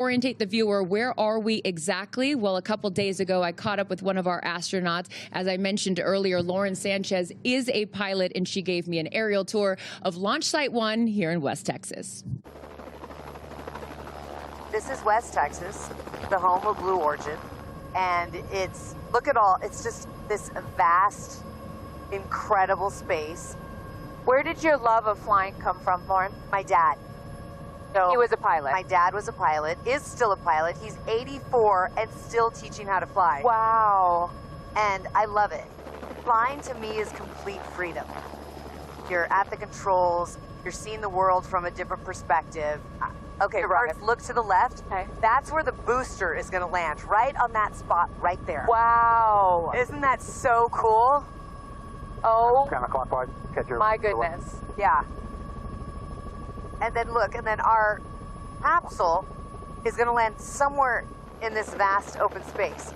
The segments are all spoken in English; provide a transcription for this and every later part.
Orientate the viewer, where are we exactly? Well, a couple days ago, I caught up with one of our astronauts. As I mentioned earlier, Lauren Sanchez is a pilot, and she gave me an aerial tour of Launch Site 1 here in West Texas. This is West Texas, the home of Blue Origin, and it's, look at all, it's just this vast, incredible space. Where did your love of flying come from, Lauren? My dad. So he was a pilot. My dad was a pilot, is still a pilot. He's 84 and still teaching how to fly. Wow. And I love it. Flying to me is complete freedom. You're at the controls, you're seeing the world from a different perspective. Okay, first look to the left. Okay. That's where the booster is going to land, right on that spot right there. Wow. Isn't that so cool? Oh, Counterclockwise, catch your my goodness. Yeah. And then look, and then our capsule is going to land somewhere in this vast open space.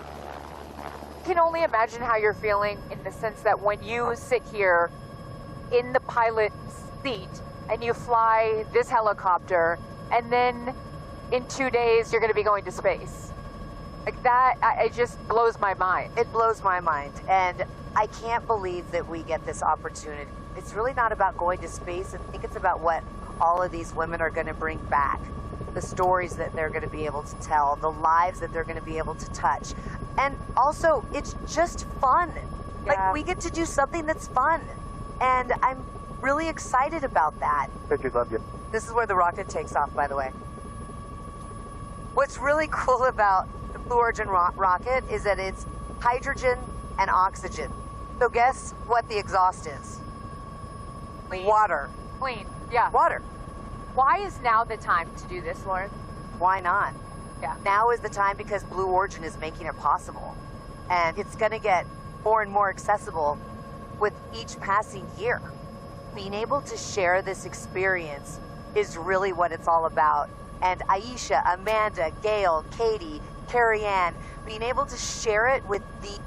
I can only imagine how you're feeling in the sense that when you sit here in the pilot's seat and you fly this helicopter, and then in 2 days you're going to be going to space. Like that, it just blows my mind. It blows my mind, and I can't believe that we get this opportunity. It's really not about going to space. I think it's about what all of these women are going to bring back, the stories that they're going to be able to tell, the lives that they're going to be able to touch. And also, it's just fun. Yeah. Like, we get to do something that's fun, and I'm really excited about that. Pictures love you. This is where the rocket takes off, by the way. What's really cool about the Blue Origin rocket is that it's hydrogen and oxygen. So guess what the exhaust is? Clean. Water. Clean, yeah. Water. Why is now the time to do this, Lauren? Why not? Yeah. Now is the time because Blue Origin is making it possible. And it's going to get more and more accessible with each passing year. Being able to share this experience is really what it's all about. And Aisha, Amanda, Gail, Katy, Kerianne, being able to share it with the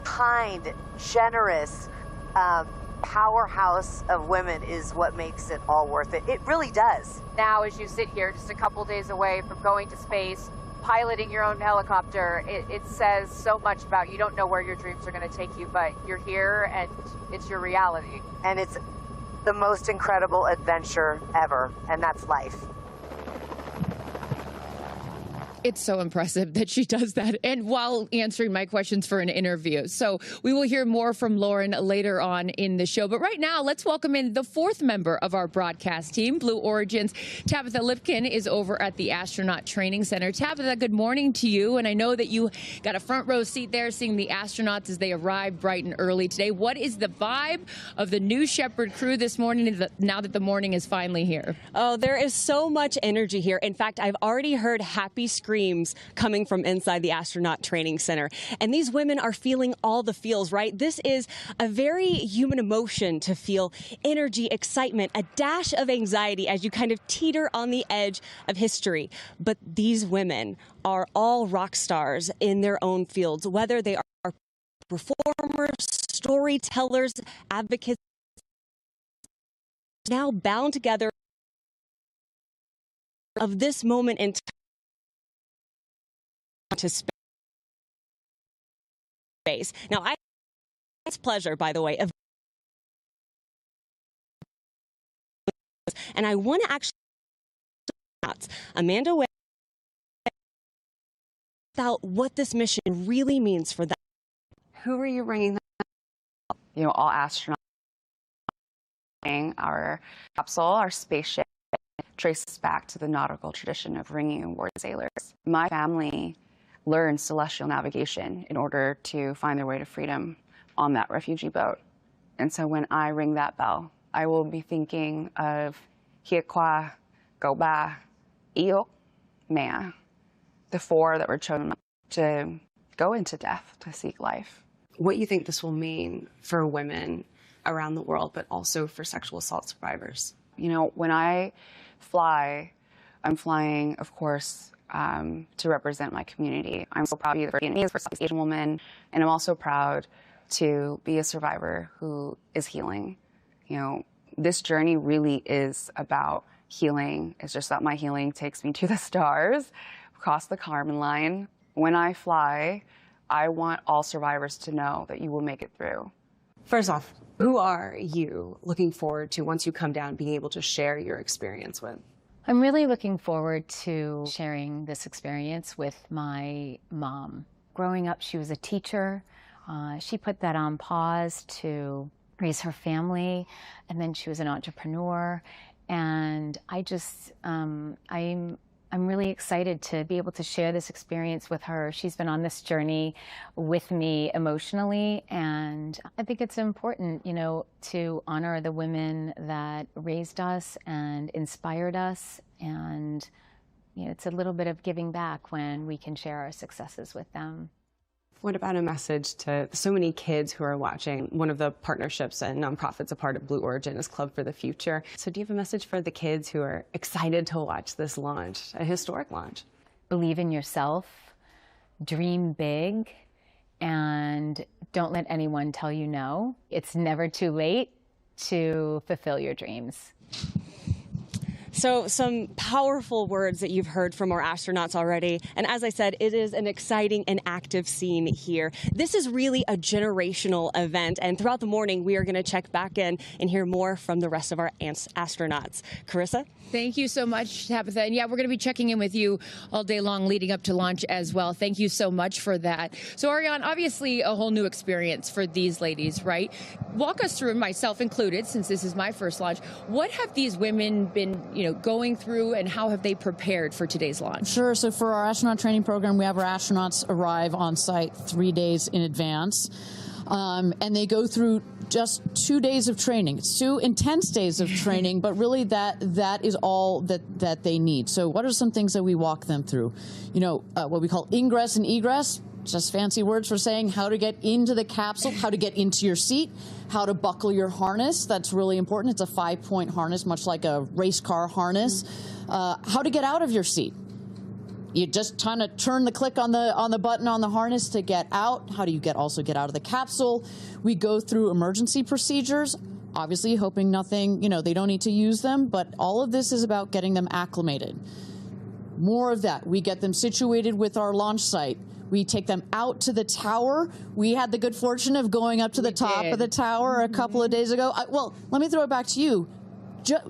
kind, generous, powerhouse of women is what makes it all worth it. It really does. Now, as you sit here just a couple days away from going to space, piloting your own helicopter, it says so much about you. Don't know where your dreams are going to take you, but you're here and it's your reality. And it's the most incredible adventure ever, and that's life. It's so impressive that she does that, and while answering my questions for an interview. So we will hear more from Lauren later on in the show. But right now, let's welcome in the fourth member of our broadcast team, Blue Origin's Tabitha Lipkin is over at the Astronaut Training Center. Tabitha, good morning to you. And I know that you got a front row seat there seeing the astronauts as they arrive bright and early today. What is the vibe of the new Shepard crew this morning now that the morning is finally here? Oh, there is so much energy here. In fact, I've already heard happy screams coming from inside the Astronaut Training Center. And these women are feeling all the feels, right? This is a very human emotion to feel energy, excitement, a dash of anxiety as you kind of teeter on the edge of history. But these women are all rock stars in their own fields, whether they are performers, storytellers, advocates, now bound together of this moment in time to space. Now, it's pleasure, by the way, of, and I want to actually Amanda about what this mission really means for them. Who are you bringing? You know, all astronauts. Our capsule, our spaceship, traces back to the nautical tradition of ringing aboard sailors. My family learned celestial navigation in order to find their way to freedom on that refugee boat. And so when I ring that bell, I will be thinking of Hiekwa, Goba, Iyo, Mea, the four that were chosen to go into death to seek life. What you think this will mean for women around the world, but also for sexual assault survivors? You know, when I fly, I'm flying, of course, to represent my community. I'm so proud to be the Vietnamese, first Southeast Asian woman, and I'm also proud to be a survivor who is healing. You know, this journey really is about healing. It's just that my healing takes me to the stars, across the Kármán line. When I fly, I want all survivors to know that you will make it through. First off, who are you looking forward to once you come down being able to share your experience with? I'm really looking forward to sharing this experience with my mom. Growing up, she was a teacher. She put that on pause to raise her family, and then she was an entrepreneur. And I'm really excited to be able to share this experience with her. She's been on this journey with me emotionally, and I think it's important, you know, to honor the women that raised us and inspired us. And, you know, it's a little bit of giving back when we can share our successes with them. What about a message to so many kids who are watching? One of the partnerships and nonprofits a part of Blue Origin is Club for the Future. So do you have a message for the kids who are excited to watch this launch, a historic launch? Believe in yourself, dream big, and don't let anyone tell you no. It's never too late to fulfill your dreams. So some powerful words that you've heard from our astronauts already. And as I said, it is an exciting and active scene here. This is really a generational event. And throughout the morning, we are going to check back in and hear more from the rest of our astronauts. Carissa? Thank you so much, Tabitha. And yeah, we're going to be checking in with you all day long leading up to launch as well. Thank you so much for that. So Ariane, obviously a whole new experience for these ladies, right? Walk us through, myself included, since this is my first launch. What have these women been, going through, and how have they prepared for today's launch? Sure. So for our astronaut training program, we have our astronauts arrive on site 3 days in advance. And they go through just 2 days of training. It's 2 intense days of training, but really that is all that they need. So what are some things that we walk them through? What we call ingress and egress, just fancy words for saying how to get into the capsule, how to get into your seat, how to buckle your harness. That's really important. It's a 5-point harness, much like a race car harness. How to get out of your seat. You just kind of turn the click on the button on the harness to get out. How do you also get out of the capsule? We go through emergency procedures, obviously hoping nothing, they don't need to use them, but all of this is about getting them acclimated. More of that. We get them situated with our launch site. We take them out to the tower. We had the good fortune of going up to the top of the tower a couple of days ago. Well, let me throw it back to you.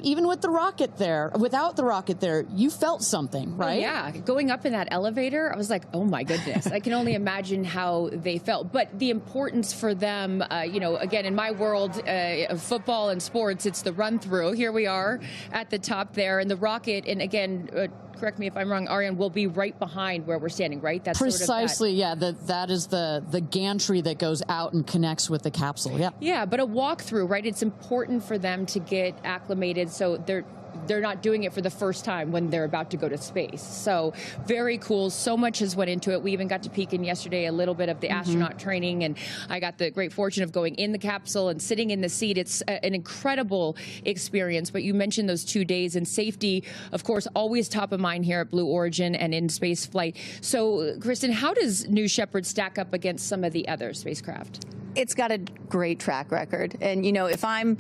Even with the rocket there, without the rocket there, you felt something, right? Oh, yeah. Going up in that elevator, I was like, oh my goodness. I can only imagine how they felt. But the importance for them, again, in my world of football and sports, it's the run through. Here we are at the top there, and the rocket, and again, correct me if I'm wrong, Ariane, will be right behind where we're standing, right? That's precisely, yeah. That is the gantry that goes out and connects with the capsule. Yeah. Yeah, but a walkthrough, right? It's important for them to get acclimated, so they're not doing it for the first time when they're about to go to space. So very cool. So much has went into it. We even got to peek in yesterday a little bit of the astronaut training, and I got the great fortune of going in the capsule and sitting in the seat. It's an incredible experience. But you mentioned those 2 days, and safety, of course, always top of mind here at Blue Origin and in space flight. So, Kristen, how does New Shepard stack up against some of the other spacecraft? It's got a great track record. And, if I'm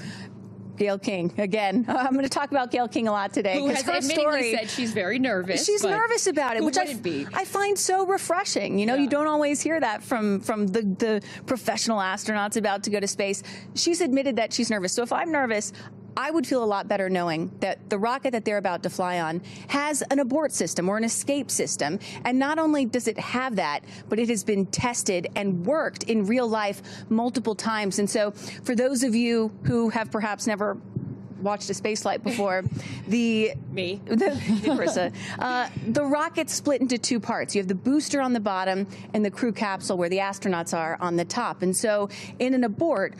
Gayle King, again, I'm going to talk about Gayle King a lot today. Who has admittedly said she's very nervous. She's nervous about it, which I find so refreshing. You don't always hear that from the professional astronauts about to go to space. She's admitted that she's nervous. So if I'm nervous, I would feel a lot better knowing that the rocket that they're about to fly on has an abort system or an escape system. And not only does it have that, but it has been tested and worked in real life multiple times. And so for those of you who have perhaps never watched a space flight before, the rocket's split into 2 parts. You have the booster on the bottom and the crew capsule where the astronauts are on the top. And so in an abort,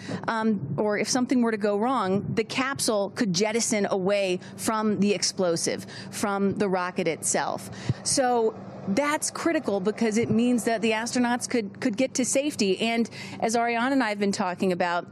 or if something were to go wrong, the capsule could jettison away from the explosive, from the rocket itself. So that's critical because it means that the astronauts could get to safety. And as Ariane and I have been talking about,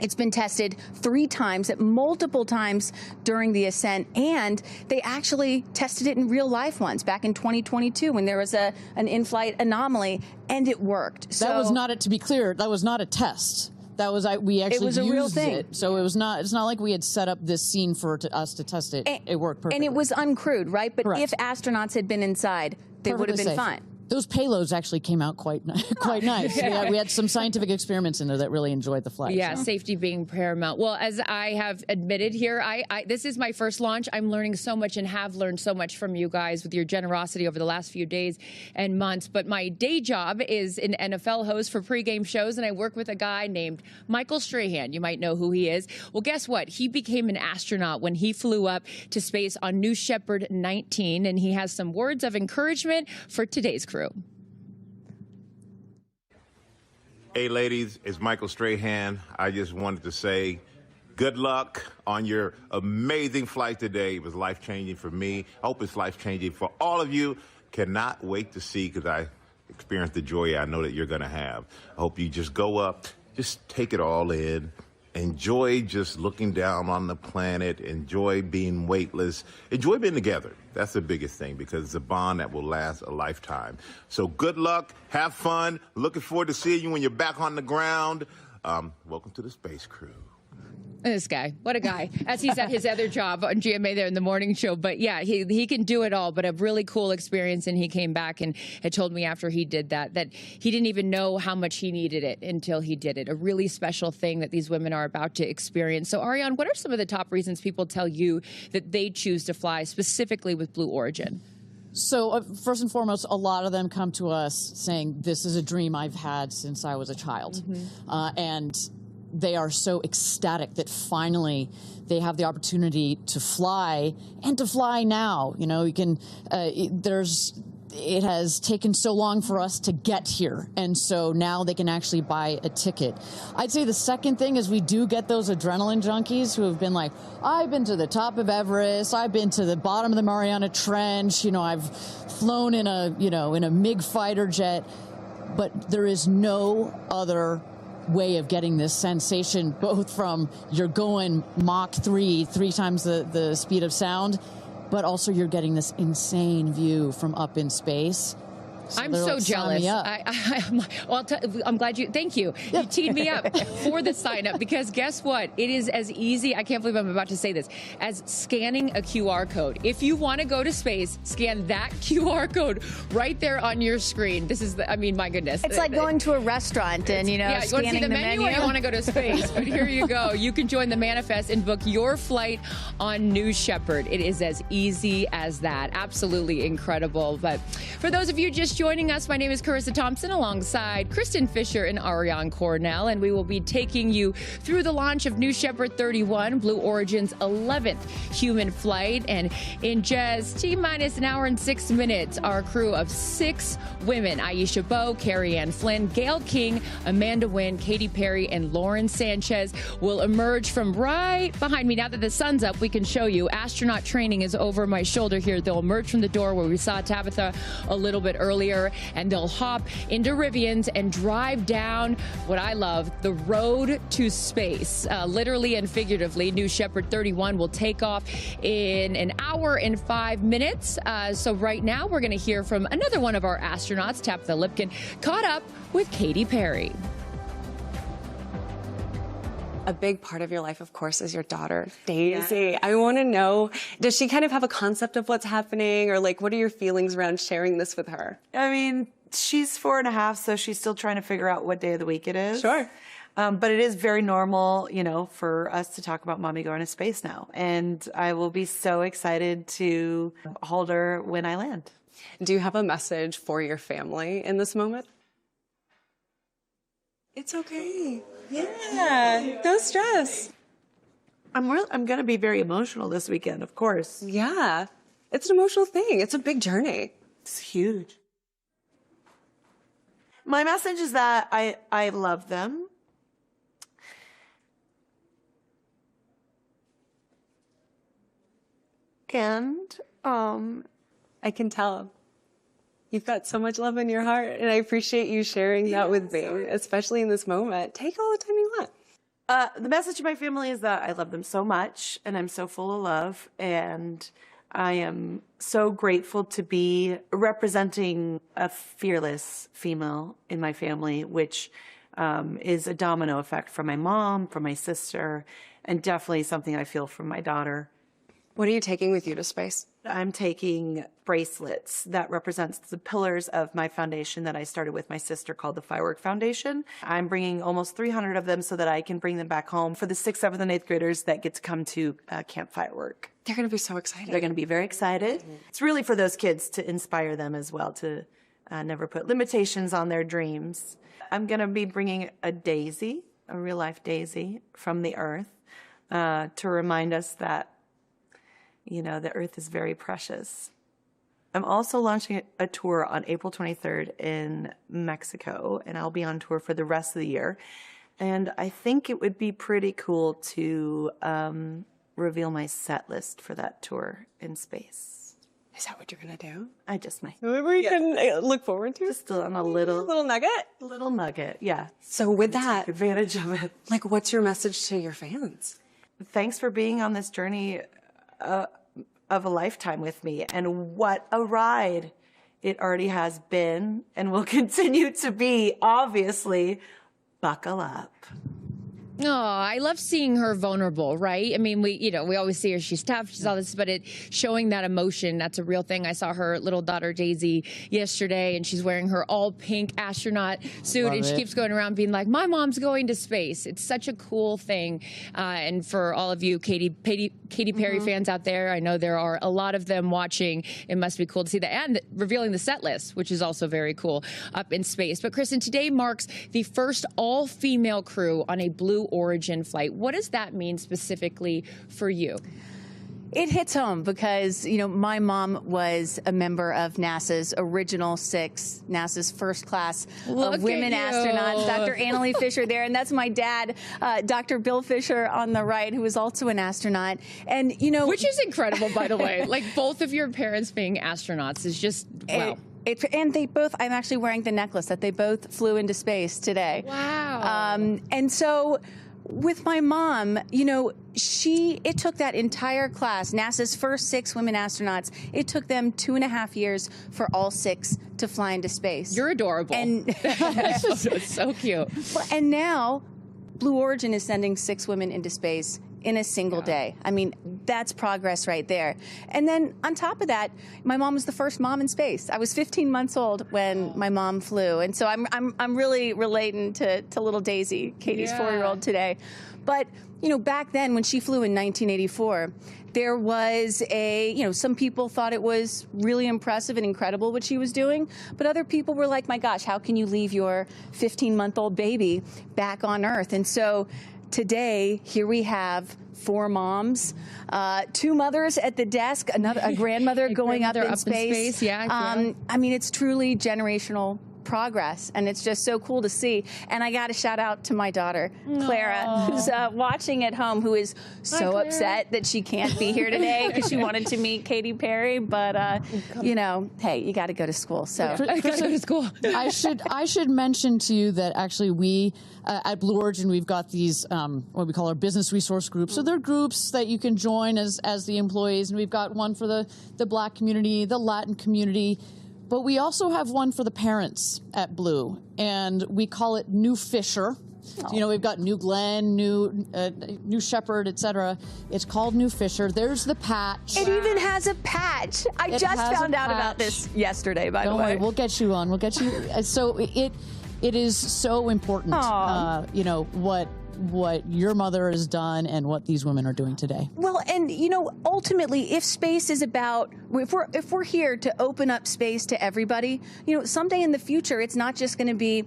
it's been tested 3 times, at multiple times during the ascent, and they actually tested it in real life once back in 2022 when there was an in-flight anomaly, and it worked. So that was not, to be clear, that was not a test. that was we actually was a real used thing. it. So it's not like we had set up this scene for us to test it. It worked perfectly. And it was uncrewed, right? But Correct. if astronauts had been inside, they would have been Perfectly safe. fine. Those payloads actually came out quite nice. We had some scientific experiments in there that really enjoyed the flight. Yeah, so. safety being paramount. Well, as I have admitted here, this is my first launch. I'm learning so much and have learned so much from you guys with your generosity over the last few days and months. But my day job is an NFL host for pregame shows, and I work with a guy named Michael Strahan. You might know who he is. Well, guess what? He became an astronaut when he flew up to space on New Shepard 19, and he has some words of encouragement for today's crew. Hey ladies, it's Michael Strahan. I just wanted to say good luck on your amazing flight today. It was life-changing for me. I hope it's life-changing for all of you. Cannot wait to see, because I experienced the joy I know that you're gonna have. I hope you just go up, just take it all in. Enjoy just looking down on the planet. Enjoy being weightless. Enjoy being together. That's the biggest thing, because it's a bond that will last a lifetime. So good luck. Have fun. Looking forward to seeing you when you're back on the ground. Welcome to the Space Crew. This guy, what a guy, as he's at his other job on GMA there in the morning show. But yeah, he can do it all, but a really cool experience. And he came back and had told me after he did that he didn't even know how much he needed it until he did it. A really special thing that these women are about to experience. So Ariane, what are some of the top reasons people tell you that they choose to fly specifically with Blue Origin? So first and foremost, a lot of them come to us saying, this is a dream I've had since I was a child. And they are so ecstatic that finally they have the opportunity to fly, and to fly now. You know, you can, it has taken so long for us to get here, and so now they can actually buy a ticket. I'd say the second thing is we do get those adrenaline junkies who have been like, I've been to the top of Everest, I've been to the bottom of the Mariana Trench, you know, I've flown in a MiG fighter jet, but there is no other way of getting this sensation, both from you're going Mach 3 times the speed of sound, but also you're getting this insane view from up in space. So I'm so like, jealous. I'm glad you. Thank you. You teed me up for the sign up, because guess what? It is as easy. I can't believe I'm about to say this, as scanning a QR code. If you want to go to space, scan that QR code right there on your screen. This is I mean, my goodness. It's like going to a restaurant and, you want to see the menu, or you want to go to space. But here you go. You can join the manifest and book your flight on New Shepard. It is as easy as that. Absolutely incredible. But for those of you just joining us, my name is Carissa Thompson alongside Kristen Fisher and Ariane Cornell, and we will be taking you through the launch of New Shepard 31, Blue Origin's 11th human flight. And in just T-minus an hour and 6 minutes, our crew of 6 women, Aisha Bowe, Kerianne, Flynn, Gayle King, Amanda Nguyen, Katy Perry, and Lauren Sanchez will emerge from right behind me. Now that the sun's up, we can show you. Astronaut training is over my shoulder here. They'll emerge from the door where we saw Tabitha a little bit earlier, and they'll hop into Rivians and drive down what I love, the road to space. Literally and figuratively, New Shepard 31 will take off in an hour and 5 minutes. So right now, we're going to hear from another one of our astronauts, Tabitha Lipkin, caught up with Katy Perry. A big part of your life, of course, is your daughter, Daisy. Yeah. I want to know, does she kind of have a concept of what's happening, or like, what are your feelings around sharing this with her? I mean, she's 4.5, so she's still trying to figure out what day of the week it is. Sure. But it is very normal, for us to talk about mommy going to space now. And I will be so excited to hold her when I land. Do you have a message for your family in this moment? It's okay. Yeah, no stress. I'm going to be very emotional this weekend, of course. Yeah, it's an emotional thing. It's a big journey. It's huge. My message is that I love them. And I can tell. You've got so much love in your heart, and I appreciate you sharing that with me, especially in this moment. Take all the time you want. The message to my family is that I love them so much, and I'm so full of love, and I am so grateful to be representing a fearless female in my family, which is a domino effect from my mom, from my sister, and definitely something I feel from my daughter. What are you taking with you to space? I'm taking bracelets that represents the pillars of my foundation that I started with my sister called the Firework Foundation. I'm bringing almost 300 of them so that I can bring them back home for the 6th, 7th, and 8th graders that get to come to Camp Firework. They're going to be so excited. They're going to be very excited. It's really for those kids to inspire them as well, to never put limitations on their dreams. I'm going to be bringing a daisy, a real-life daisy from the Earth, to remind us that the Earth is very precious. I'm also launching a tour on April 23rd in Mexico, and I'll be on tour for the rest of the year. And I think it would be pretty cool to reveal my set list for that tour in space. Is that what you're going to do? I just might. We can look forward to? Just on a little nugget? Little nugget, yeah. So with that, take advantage of it. Like, what's your message to your fans? Thanks for being on this journey of a lifetime with me, and what a ride it already has been and will continue to be. Obviously, buckle up. Oh, I love seeing her vulnerable, right? I mean, we always see her, she's tough, she's all this, but showing that emotion, that's a real thing. I saw her little daughter, Daisy, yesterday, and she's wearing her all pink astronaut suit, Love and she it. keeps going around being like, my mom's going to space. It's such a cool thing. And for all of you Katy Perry fans out there, I know there are a lot of them watching. It must be cool to see that. And revealing the set list, which is also very cool up in space. But Kristen, today marks the first all-female crew on a Blue Origin flight. What does that mean specifically for you? It hits home because, my mom was a member of NASA's original 6, NASA's first class of women astronauts. Dr. Annalee Fisher there, and that's my dad, Dr. Bill Fisher on the right, who is also an astronaut. And, Which is incredible, by the way. Like, both of your parents being astronauts is just, wow. And they both, I'm actually wearing the necklace that they both flew into space today. Wow. And so with my mom, it took that entire class, NASA's first 6 women astronauts, it took them 2.5 years for all 6 to fly into space. You're adorable. And it's so cute. And now Blue Origin is sending 6 women into space in a single day. I mean, that's progress right there. And then on top of that, my mom was the first mom in space. I was 15 months old when my mom flew, and so I'm really relating to little Daisy, Katie's 4-year-old today. But back then when she flew in 1984, there was some people thought it was really impressive and incredible what she was doing, but other people were like, my gosh, how can you leave your 15-month-old baby back on Earth? And so today, here we have 4 moms, 2 mothers at the desk, a grandmother going up in space. I mean, it's truly generational progress, and it's just so cool to see. And I got to shout out to my daughter, Clara, who's watching at home, who is so upset that she can't be here today because she wanted to meet Katy Perry. But hey, you got to go to school. So I got to go to school. I should mention to you that actually we at Blue Origin, we've got these what we call our business resource groups. So they're groups that you can join as the employees, and we've got one for the Black community, the Latin community. But we also have one for the parents at Blue, and we call it New Fisher. So, we've got New Glenn, New Shepard, etc. It's called New Fisher. There's the patch. It even has a patch. I just found out about this yesterday, by the way. Don't worry, we'll get you on. We'll get you. So it is so important, what your mother has done and what these women are doing today. Well, and ultimately, if space is about, if we're here to open up space to everybody, someday in the future, it's not just going to be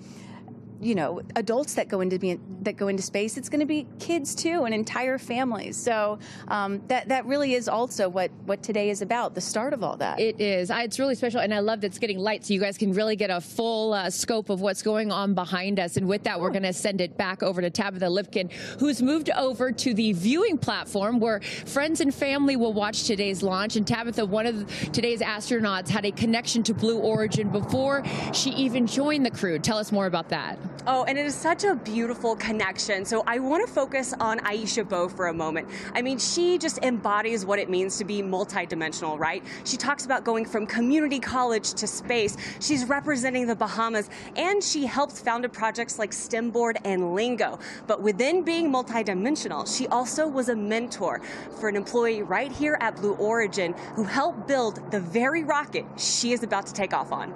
adults that go into space. It's going to be kids too, and entire families. So that really is also what today is about, the start of all that. It is. It's really special, and I love that it's getting light, so you guys can really get a full scope of what's going on behind us. And with that, we're going to send it back over to Tabitha Lipkin, who's moved over to the viewing platform where friends and family will watch today's launch. And Tabitha, one of today's astronauts, had a connection to Blue Origin before she even joined the crew. Tell us more about that. Oh, and it is such a beautiful connection. So I want to focus on Aisha Bowe for a moment. I mean, she just embodies what it means to be multidimensional, right? She talks about going from community college to space. She's representing the Bahamas, and she helped founded projects like STEMboard and Lingo. But within being multidimensional, she also was a mentor for an employee right here at Blue Origin who helped build the very rocket she is about to take off on.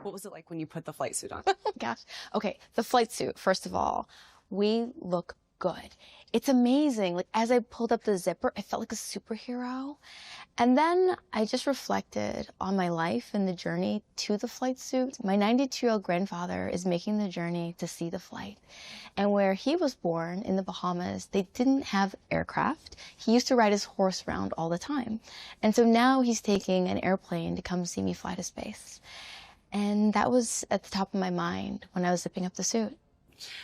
What was it like when you put the flight suit on? Gosh. Okay, the flight suit, first of all, we look good. It's amazing. Like, as I pulled up the zipper, I felt like a superhero. And then I just reflected on my life and the journey to the flight suit. My 92-year-old grandfather is making the journey to see the flight. And where he was born in the Bahamas, they didn't have aircraft. He used to ride his horse around all the time. And so now he's taking an airplane to come see me fly to space. And that was at the top of my mind when I was zipping up the suit.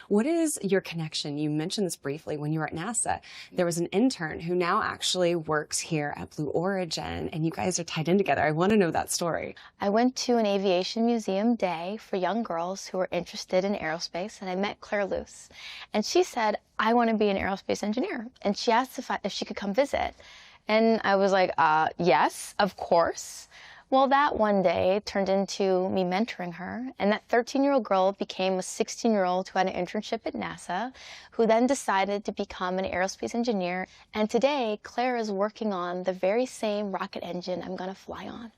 What is your connection? You mentioned this briefly when you were at NASA. There was an intern who now actually works here at Blue Origin, and you guys are tied in together. I want to know that story. I went to an aviation museum day for young girls who were interested in aerospace, and I met Claire Luce. And she said, I want to be an aerospace engineer. And she asked if she could come visit. And I was like, yes, of course. Well, that one day turned into me mentoring her, and that 13-year-old girl became a 16-year-old who had an internship at NASA, who then decided to become an aerospace engineer. And today, Claire is working on the very same rocket engine I'm going to fly on.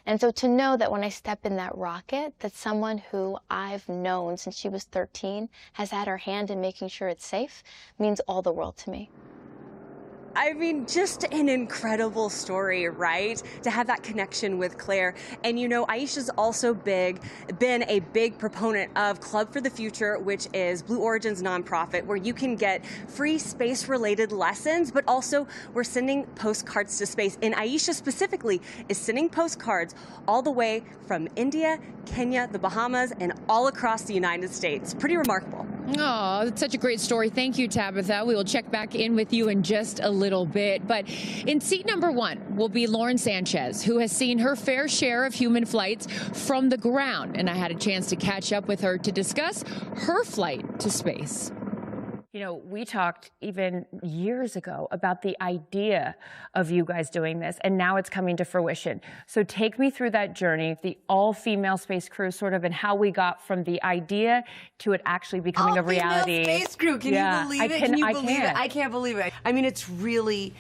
And so to know that when I step in that rocket, that someone who I've known since she was 13 has had her hand in making sure it's safe means all the world to me. I mean, just an incredible story, right? To have that connection with Claire. And you know, Aisha's also been a big proponent of Club for the Future, which is Blue Origin's nonprofit, where you can get free space-related lessons, but also we're sending postcards to space. And Aisha specifically is sending postcards all the way from India, Kenya, the Bahamas, and all across the United States. Pretty remarkable. Oh, that's such a great story. Thank you, Tabitha. We will check back in with you in just a little bit. But in seat number 1 will be Lauren Sanchez, who has seen her fair share of human flights from the ground. And I had a chance to catch up with her to discuss her flight to space. You know, we talked even years ago about the idea of you guys doing this, and now it's coming to fruition. So take me through that journey, the all-female space crew, sort of, and how we got from the idea to it actually becoming a reality. All-female space crew, can you believe it? Can you believe it? I can't believe it. I mean, it's really,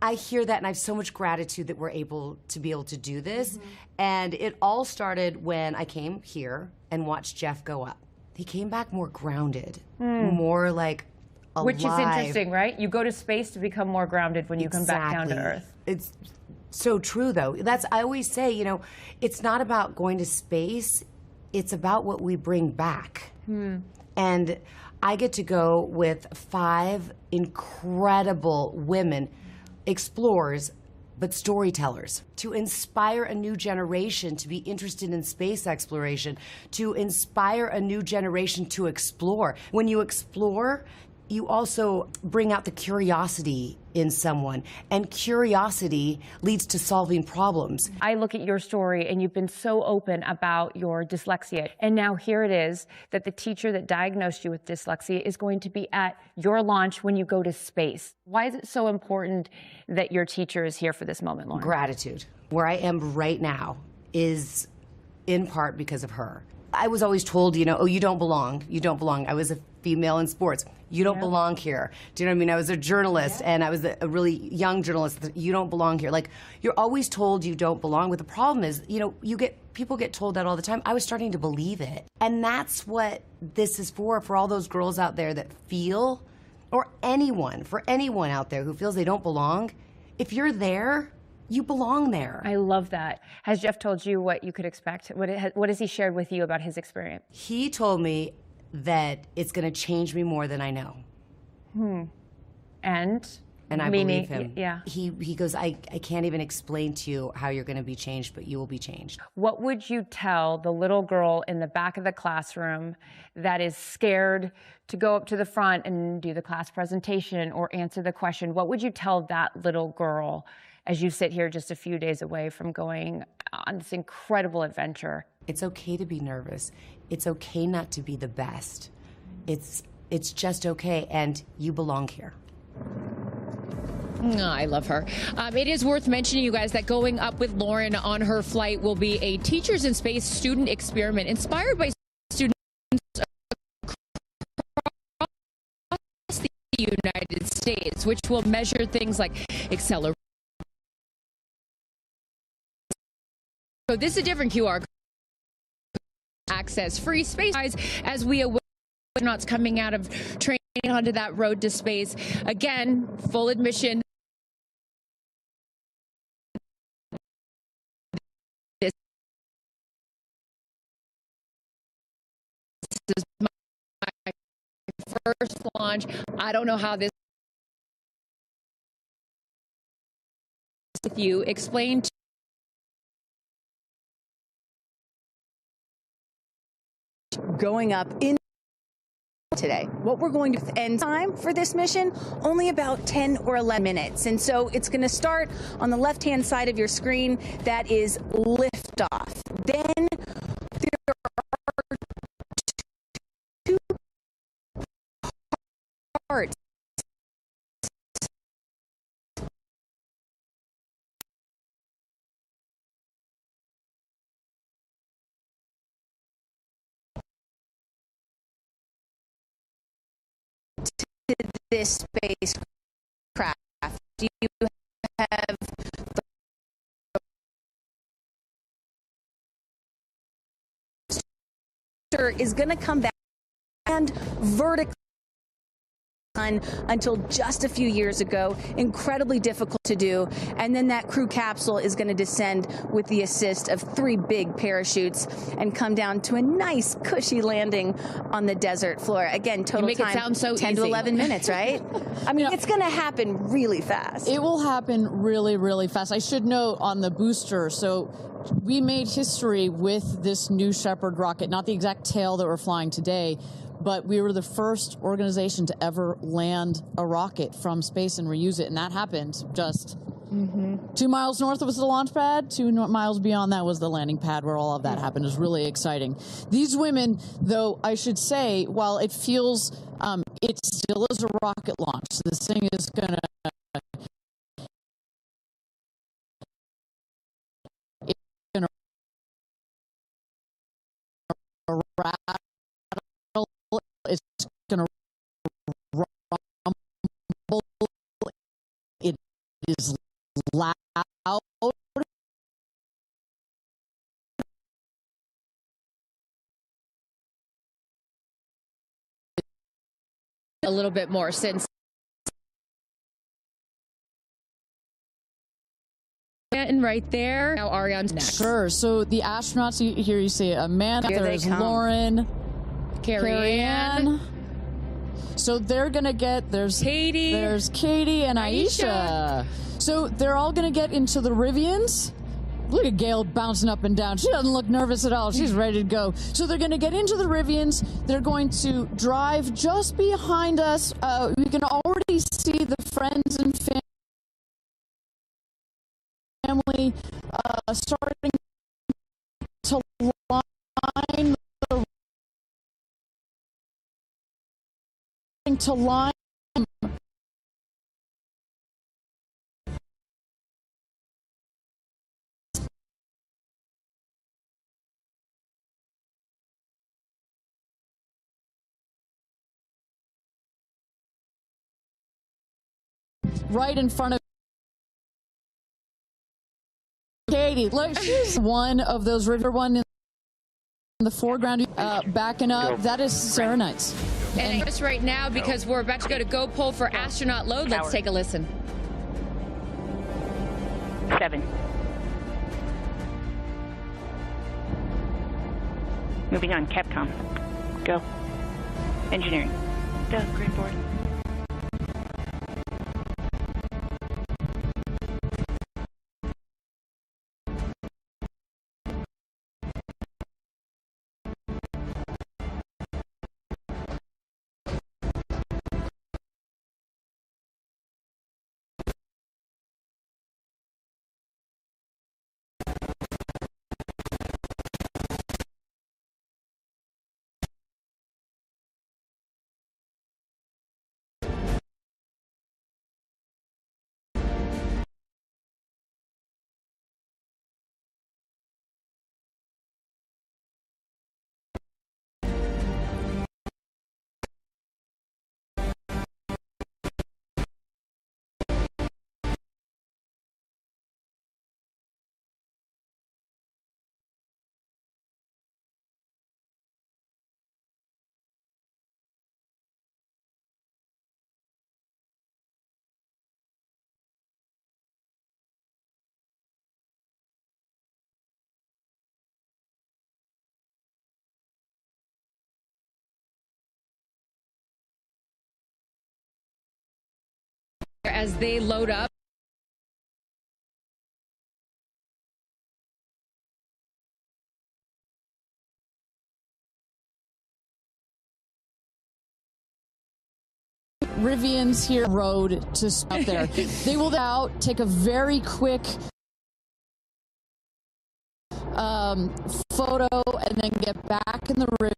I hear that, and I have so much gratitude that we're able to do this. And it all started when I came here and watched Jeff go up. He came back more grounded, more like alive. Which is interesting, right? You go to space to become more grounded when you come back down to Earth. It's so true, though. I always say, you know, it's not about going to space. It's about what we bring back. And I get to go with 5 incredible women, explorers, but storytellers, to inspire a new generation to be interested in space exploration, to inspire a new generation to explore. When you explore, you also bring out the curiosity in someone, and curiosity leads to solving problems. I look at your story, and you've been so open about your dyslexia, and now here it is that the teacher that diagnosed you with dyslexia is going to be at your launch when you go to space. Why is it so important that your teacher is here for this moment, Lauren? Gratitude. Where I am right now is in part because of her. I was always told, you know, oh, you don't belong. You don't belong. I was a female in sports. You don't belong here. Do you know what I mean? I was a journalist, and I was a really young journalist. You don't belong here. Like, you're always told you don't belong. But the problem is, you know, people get told that all the time. I was starting to believe it. And that's what this is for all those girls out there that feel, or for anyone out there who feels they don't belong. If you're there, you belong there. I love that. Has Jeff told you what you could expect? What has he shared with you about his experience? He told me that it's going to change me more than I know. And I believe him. Yeah. He goes, I can't even explain to you how you're going to be changed, but you will be changed. What would you tell the little girl in the back of the classroom that is scared to go up to the front and do the class presentation or answer the question? What would you tell that little girl as you sit here just a few days away from going on this incredible adventure? It's okay to be nervous. It's okay not to be the best. It's just okay, and you belong here. Oh, I love her. It is worth mentioning, you guys, that going up with Lauren on her flight will be a Teachers in Space student experiment inspired by students across the United States, which will measure things like acceleration. So this is a different QR code. Access free space as we await astronauts coming out of training onto that road to space. Again, full admission. This is my first launch. I don't know how this with you. Explain to going up in today. What we're going to end time for this mission, only about 10 or 11 minutes. And so it's going to start on the left-hand side of your screen. That is liftoff. Then there are two parts. To this spacecraft, do you have the is going to come back and vertically until just a few years ago, incredibly difficult to do, and then that crew capsule is going to descend with the assist of 3 big parachutes and come down to a nice cushy landing on the desert floor. Again, total make time it sound so 10 to easy. 11 minutes, right? I mean, it's going to happen really fast. It will happen really, really fast. I should note on the booster, so we made history with this new Shepard rocket, not the exact tail that we're flying today, but we were the first organization to ever land a rocket from space and reuse it, and that happened just 2 miles north was the launch pad, 2 miles beyond that was the landing pad where all of that happened. It was really exciting. These women, though, I should say, while it feels, it still is a rocket launch. This thing is going to rattle. It's going to rumble. It is loud. a little bit more since and right there. Now Ariane's next. Sure. So the astronauts, here you see Amanda, Here there's they come. Lauren, Kerianne. So they're going to get, there's Katy. There's Katy and Aisha. So they're all going to get into the Rivians. Look at Gail bouncing up and down. She doesn't look nervous at all. She's ready to go. So they're going to get into the Rivians. They're going to drive just behind us. We can already see the friends and family starting to line right in front of Katy. Look, she's one of those river one in the foreground, backing up. That is Serenites. And just right now, because we're about to go to go pull for astronaut load, let's take a listen. 7. Moving on, Capcom. Go. Engineering. Go, green board. as they load up. Rivian's here road to out there. They will out, take a very quick photo, and then get back in the Rivian.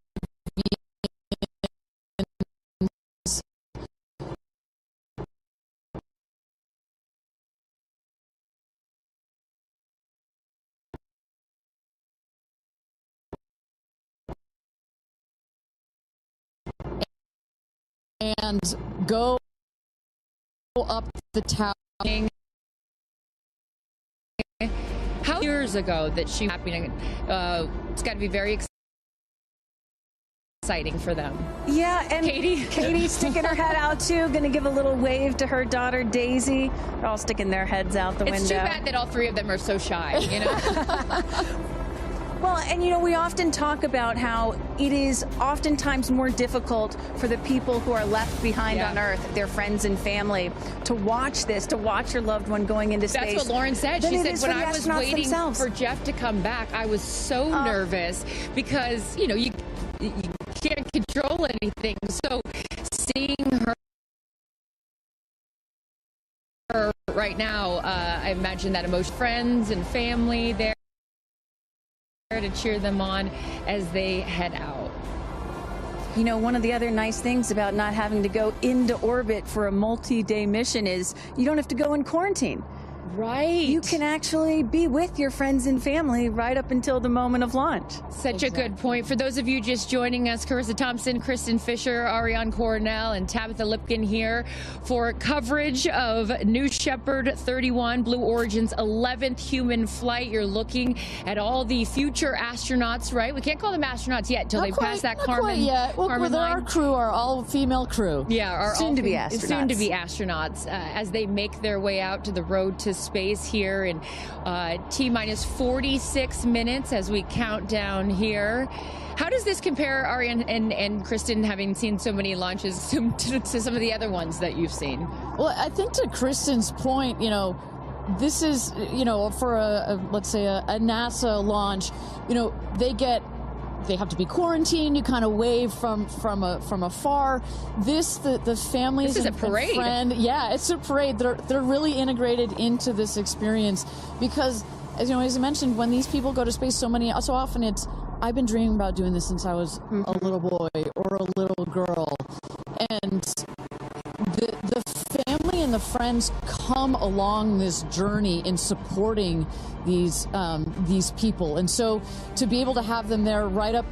And go up the tower. How years ago that she happening? It's got to be very exciting for them. Yeah, and Katie's sticking her head out too, going to give a little wave to her daughter Daisy. They're all sticking their heads out the window. It's too bad that all three of them are so shy, you know? Well, and you know, we often talk about how it is oftentimes more difficult for the people who are left behind on Earth, their friends and family, to watch this, to watch your loved one going into space. That's what Lauren said. She said, when I was waiting for Jeff to come back, I was so nervous because, you know, you can't control anything. So seeing her right now, I imagine that emotion, friends and family there to cheer them on as they head out. You know, one of the other nice things about not having to go into orbit for a multi-day mission is you don't have to go in quarantine. Right. You can actually be with your friends and family right up until the moment of launch. Such a good point. For those of you just joining us, Carissa Thompson, Kristen Fisher, Ariane Cornell, and Tabitha Lipkin here for coverage of New Shepard 31, Blue Origin's 11th human flight. You're looking at all the future astronauts, right? We can't call them astronauts yet until they pass that Carmen line. Our crew are all female crew. Yeah, our soon-to-be astronauts. Soon-to-be astronauts as they make their way out to the road to space here in T-minus 46 minutes as we count down here. How does this compare, Ariane and Kristen, having seen so many launches to some of the other ones that you've seen? Well, I think to Kristen's point, you know, this is, you know, for let's say a NASA launch, you know, they have to be quarantined. You kind of wave from afar. The families. This is a parade. Yeah, it's a parade. They're really integrated into this experience because, as you know, as I mentioned, when these people go to space, so often it's, I've been dreaming about doing this since I was a little boy or a little girl, and the family and the friends come along this journey in supporting these people, and so to be able to have them there right up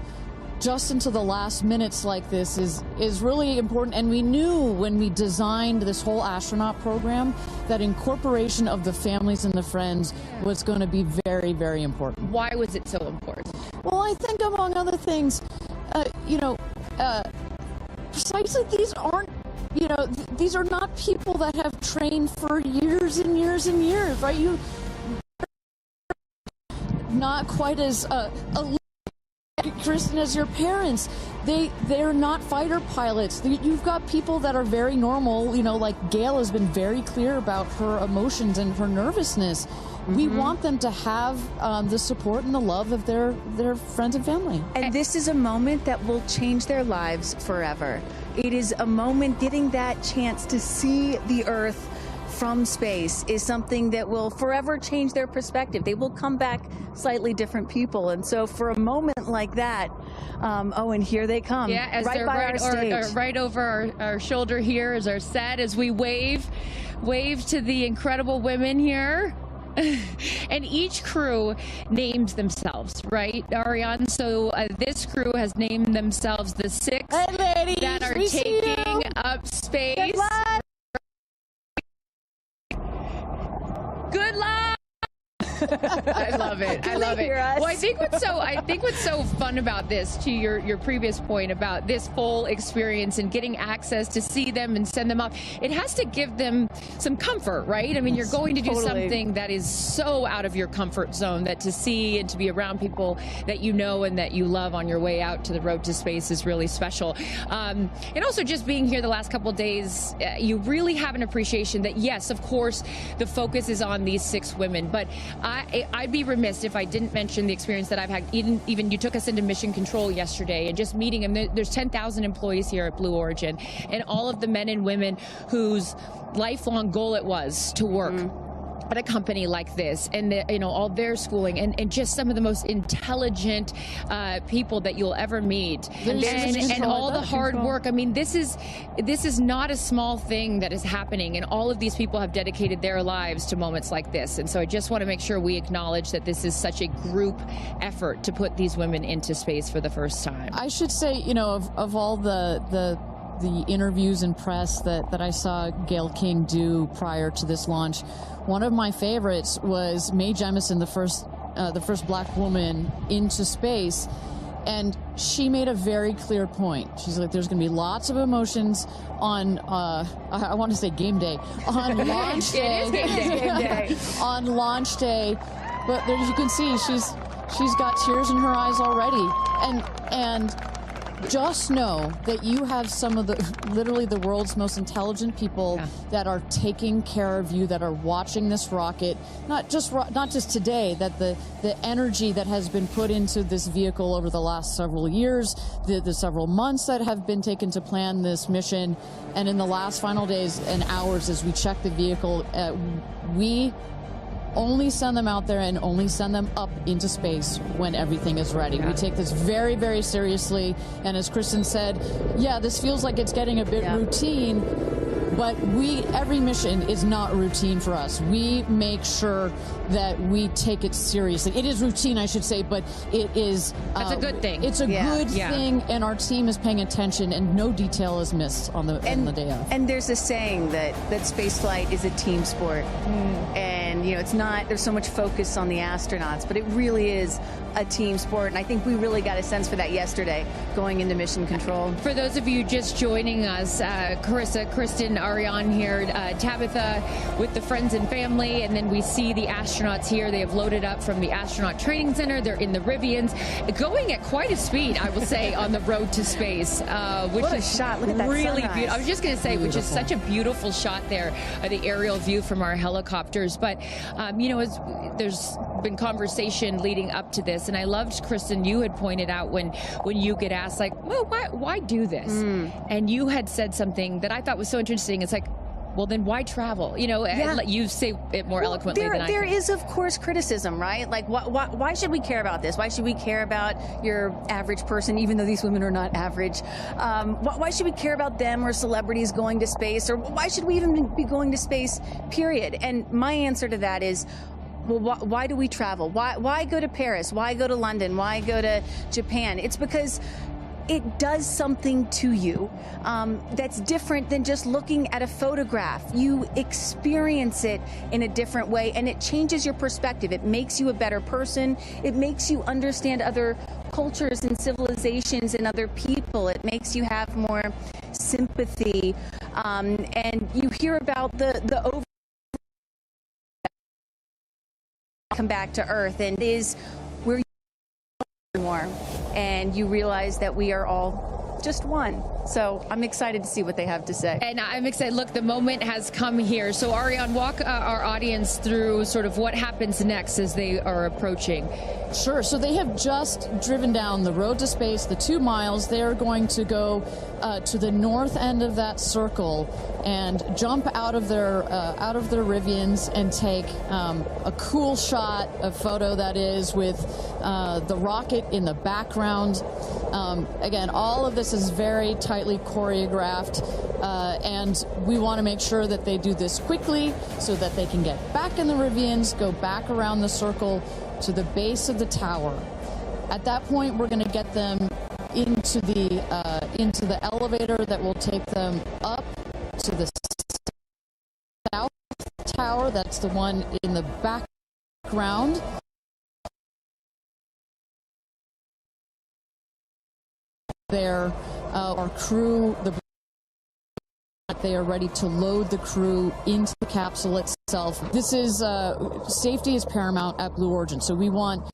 just into the last minutes like this is really important. And we knew when we designed this whole astronaut program that incorporation of the families and the friends was going to be very, very important. Why was it so important? Well, I think among other things, precisely these aren't, you know, these are not people that have trained for years and years and years, right? You not quite as Kristen as your parents. They're not fighter pilots. You've got people that are very normal, you know, like Gayle has been very clear about her emotions and her nervousness. We want them to have the support and the love of their friends and family. And this is a moment that will change their lives forever. It is a moment, getting that chance to see the Earth from space is something that will forever change their perspective. They will come back slightly different people. And so for a moment like that, and here they come. Yeah, as right they're by our stage. right over our shoulder here is our set as we wave to the incredible women here. And each crew named themselves, right, Ariane? So this crew has named themselves the 6 that are taking up space. Good luck! I love it. I love it. Well, I think what's so fun about this, to your previous point about this full experience and getting access to see them and send them off, it has to give them some comfort, right? I mean, you're going to do something that is so out of your comfort zone, that to see and to be around people that you know and that you love on your way out to the road to space is really special. And also just being here the last couple of days, you really have an appreciation that, yes, of course, the focus is on these 6 women, but I'd be remiss if I didn't mention the experience that I've had. Even you took us into mission control yesterday and just meeting them. There's 10,000 employees here at Blue Origin, and all of the men and women whose lifelong goal it was to work at a company like this, and all their schooling, and just some of the most intelligent people that you'll ever meet, and all the hard work. I mean, this is not a small thing that is happening, and all of these people have dedicated their lives to moments like this. And so I just want to make sure we acknowledge that this is such a group effort to put these women into space for the first time. I should say, of all the interviews and press that I saw Gayle King do prior to this launch, one of my favorites was Mae Jemison, the first black woman into space, and she made a very clear point. She's like, there's going to be lots of emotions on I want to say game day, on launch day. It is game day. On launch day, but as you can see, she's got tears in her eyes already, and just know that you have some of literally the world's most intelligent people that are taking care of you, that are watching this rocket, not just today, that the energy that has been put into this vehicle over the last several years, the several months that have been taken to plan this mission, and in the last final days and hours as we check the vehicle, we only send them out there and only send them up into space when everything is ready. We take this very, very seriously. And as Kristen said, yeah, this feels like it's getting a bit routine, but every mission is not routine for us. We make sure that we take it seriously. It is routine, I should say, but it is... That's a good thing. It's a good thing, and our team is paying attention, and no detail is missed on the day of. And there's a saying that spaceflight is a team sport. And, it's not, there's so much focus on the astronauts, but it really is a team sport. And I think we really got a sense for that yesterday going into mission control. For those of you just joining us, Carissa, Kristen, Ariane here, Tabitha with the friends and family, and then we see the astronauts here. They have loaded up from the astronaut training center. They're in the Rivians, going at quite a speed, I will say, on the road to space, which what a is shot. Look at that really sunrise. beautiful. I was just going to say, which is such a beautiful shot there, the aerial view from our helicopters. But, there's been conversation leading up to this, and I loved, Kristen, you had pointed out when you get asked, like, well, why do this? And you had said something that I thought was so interesting. It's like, well, then why travel? You say it more eloquently than I can. There is, of course, criticism, right? Like, why should we care about this? Why should we care about your average person, even though these women are not average? Why should we care about them or celebrities going to space? Or why should we even be going to space, period? And my answer to that is, well, why do we travel? Why go to Paris? Why go to London? Why go to Japan? It's because it does something to you that's different than just looking at a photograph. You experience it in a different way, and it changes your perspective. It makes you a better person. It makes you understand other cultures and civilizations and other people. It makes you have more sympathy, and you hear about the over come back to Earth, and is where you more, and you realize that we are all just one. So I'm excited to see what they have to say. And I'm excited. Look, the moment has come here. So Ariane, walk our audience through sort of what happens next as they are approaching. Sure. So they have just driven down the road to space, the 2 miles. They are going to go to the north end of that circle and jump out of their Rivians and take a cool shot, a photo that is, with the rocket in the background. Again, all of this is very tightly choreographed, and we want to make sure that they do this quickly so that they can get back in the Rivians, go back around the circle to the base of the tower. At that point, we're going to get them into the elevator that will take them up to the south tower. That's the one in the back ground. There, our crew, they are ready to load the crew into the capsule itself. This is, safety is paramount at Blue Origin, so we want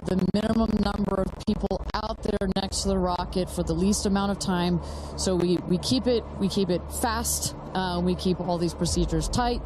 the minimum number of people out there next to the rocket for the least amount of time. So we keep it fast, we keep all these procedures tight.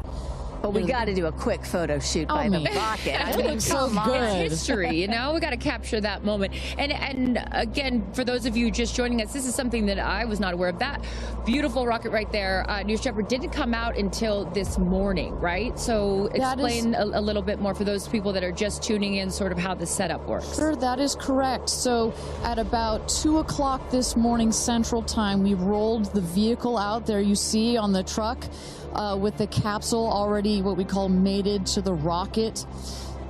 But we got to do a quick photo shoot by the rocket. I mean, so good. It's history, you know? We got to capture that moment. And again, for those of you just joining us, this is something that I was not aware of. That beautiful rocket right there, New Shepard, didn't come out until this morning, right? So explain a little bit more for those people that are just tuning in, sort of how the setup works. Sure, that is correct. So at about 2 o'clock this morning Central Time, we rolled the vehicle out there you see on the truck. With the capsule already what we call mated to the rocket.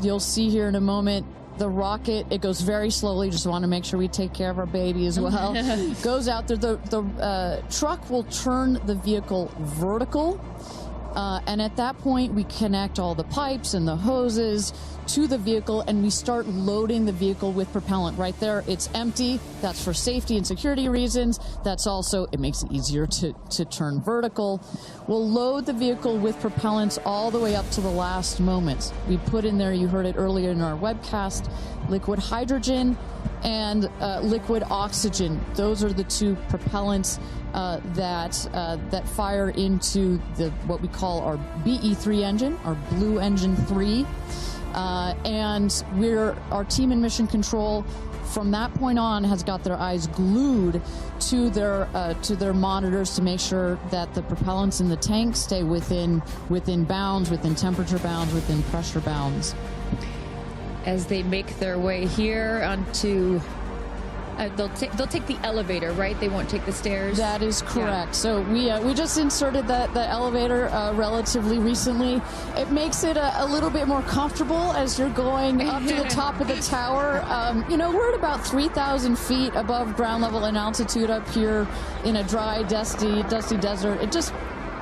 You'll see here in a moment the rocket, it goes very slowly, just want to make sure we take care of our baby as well. Goes out there, the truck will turn the vehicle vertical, and at that point we connect all the pipes and the hoses to the vehicle, and we start loading the vehicle with propellant. Right there, it's empty. That's for safety and security reasons. That's also, it makes it easier to turn vertical. We'll load the vehicle with propellants all the way up to the last moment. We put in there, you heard it earlier in our webcast, liquid hydrogen and liquid oxygen. Those are the two propellants that fire into what we call our BE3 engine, our Blue Engine 3. And our team in Mission Control from that point on has got their eyes glued to their monitors to make sure that the propellants in the tank stay within bounds, within temperature bounds, within pressure bounds. As they make their way here onto, they'll take the elevator, right? They won't take the stairs. That is correct. Yeah. So we just inserted the elevator relatively recently. It makes it a little bit more comfortable as you're going up to the top of the tower. You know, we're at about 3,000 feet above ground level in altitude up here in a dry, dusty desert.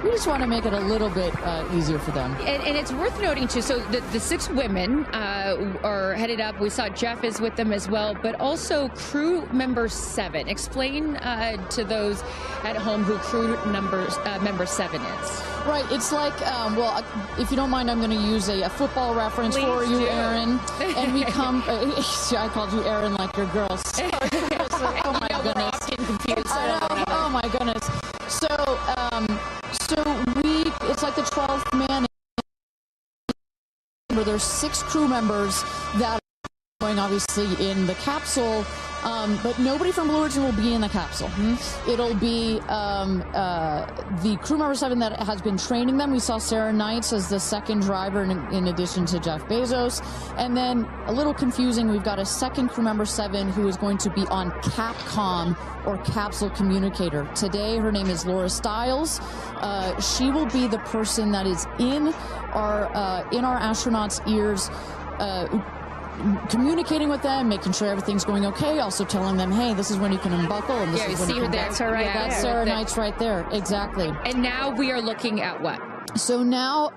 We just want to make it a little bit easier for them. And it's worth noting, too, so the 6 women are headed up. We saw Jeff is with them as well, but also crew member 7. Explain to those at home who crew member 7 is. Right. It's like, well, if you don't mind, I'm going to use a football reference Please for you, do. Aaron. And we come, I called you Aaron like your girl. Sorry. Oh, my goodness. I know. Oh, my goodness. So it's like the 12th man. There's 6 crew members that are going obviously in the capsule, but nobody from Blue Origin will be in the capsule. It'll be the crew member 7 that has been training them. We saw Sarah Knights as the second driver in addition to Jeff Bezos. And then, a little confusing, we've got a second crew member 7 who is going to be on Capcom, or capsule communicator. Today, her name is Laura Stiles. She will be the person that is in our astronauts' ears, communicating with them, making sure everything's going okay, also telling them, hey, this is when you can unbuckle, and this is when you can... That's her right there. That's Sarah Knights right there, exactly. And now we are looking at what? So now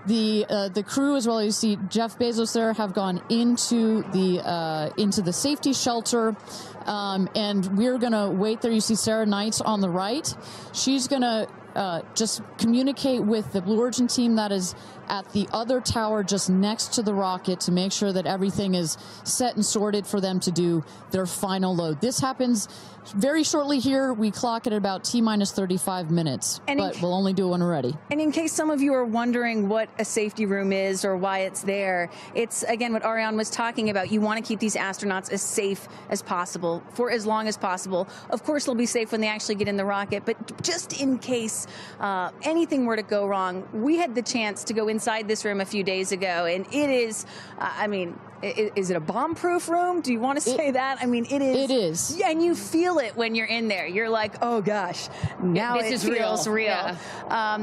the crew, as well as you see Jeff Bezos there, have gone into the safety shelter, and we're gonna wait there. You see Sarah Knights on the right. She's gonna just communicate with the Blue Origin team that is at the other tower just next to the rocket to make sure that everything is set and sorted for them to do their final load. This happens very shortly here. We clock it at about T-minus 35 minutes, but we'll only do it when we're ready. And in case some of you are wondering what a safety room is or why it's there, it's, again, what Ariane was talking about. You want to keep these astronauts as safe as possible for as long as possible. Of course, they'll be safe when they actually get in the rocket, but just in case anything were to go wrong, we had the chance to go inside this room a few days ago, and it is, I mean, is it a bomb-proof room? Do you want to say that? I mean, it is. It is. Yeah, and you feel it when you're in there. You're like, oh gosh, now This it is feels real. Yeah.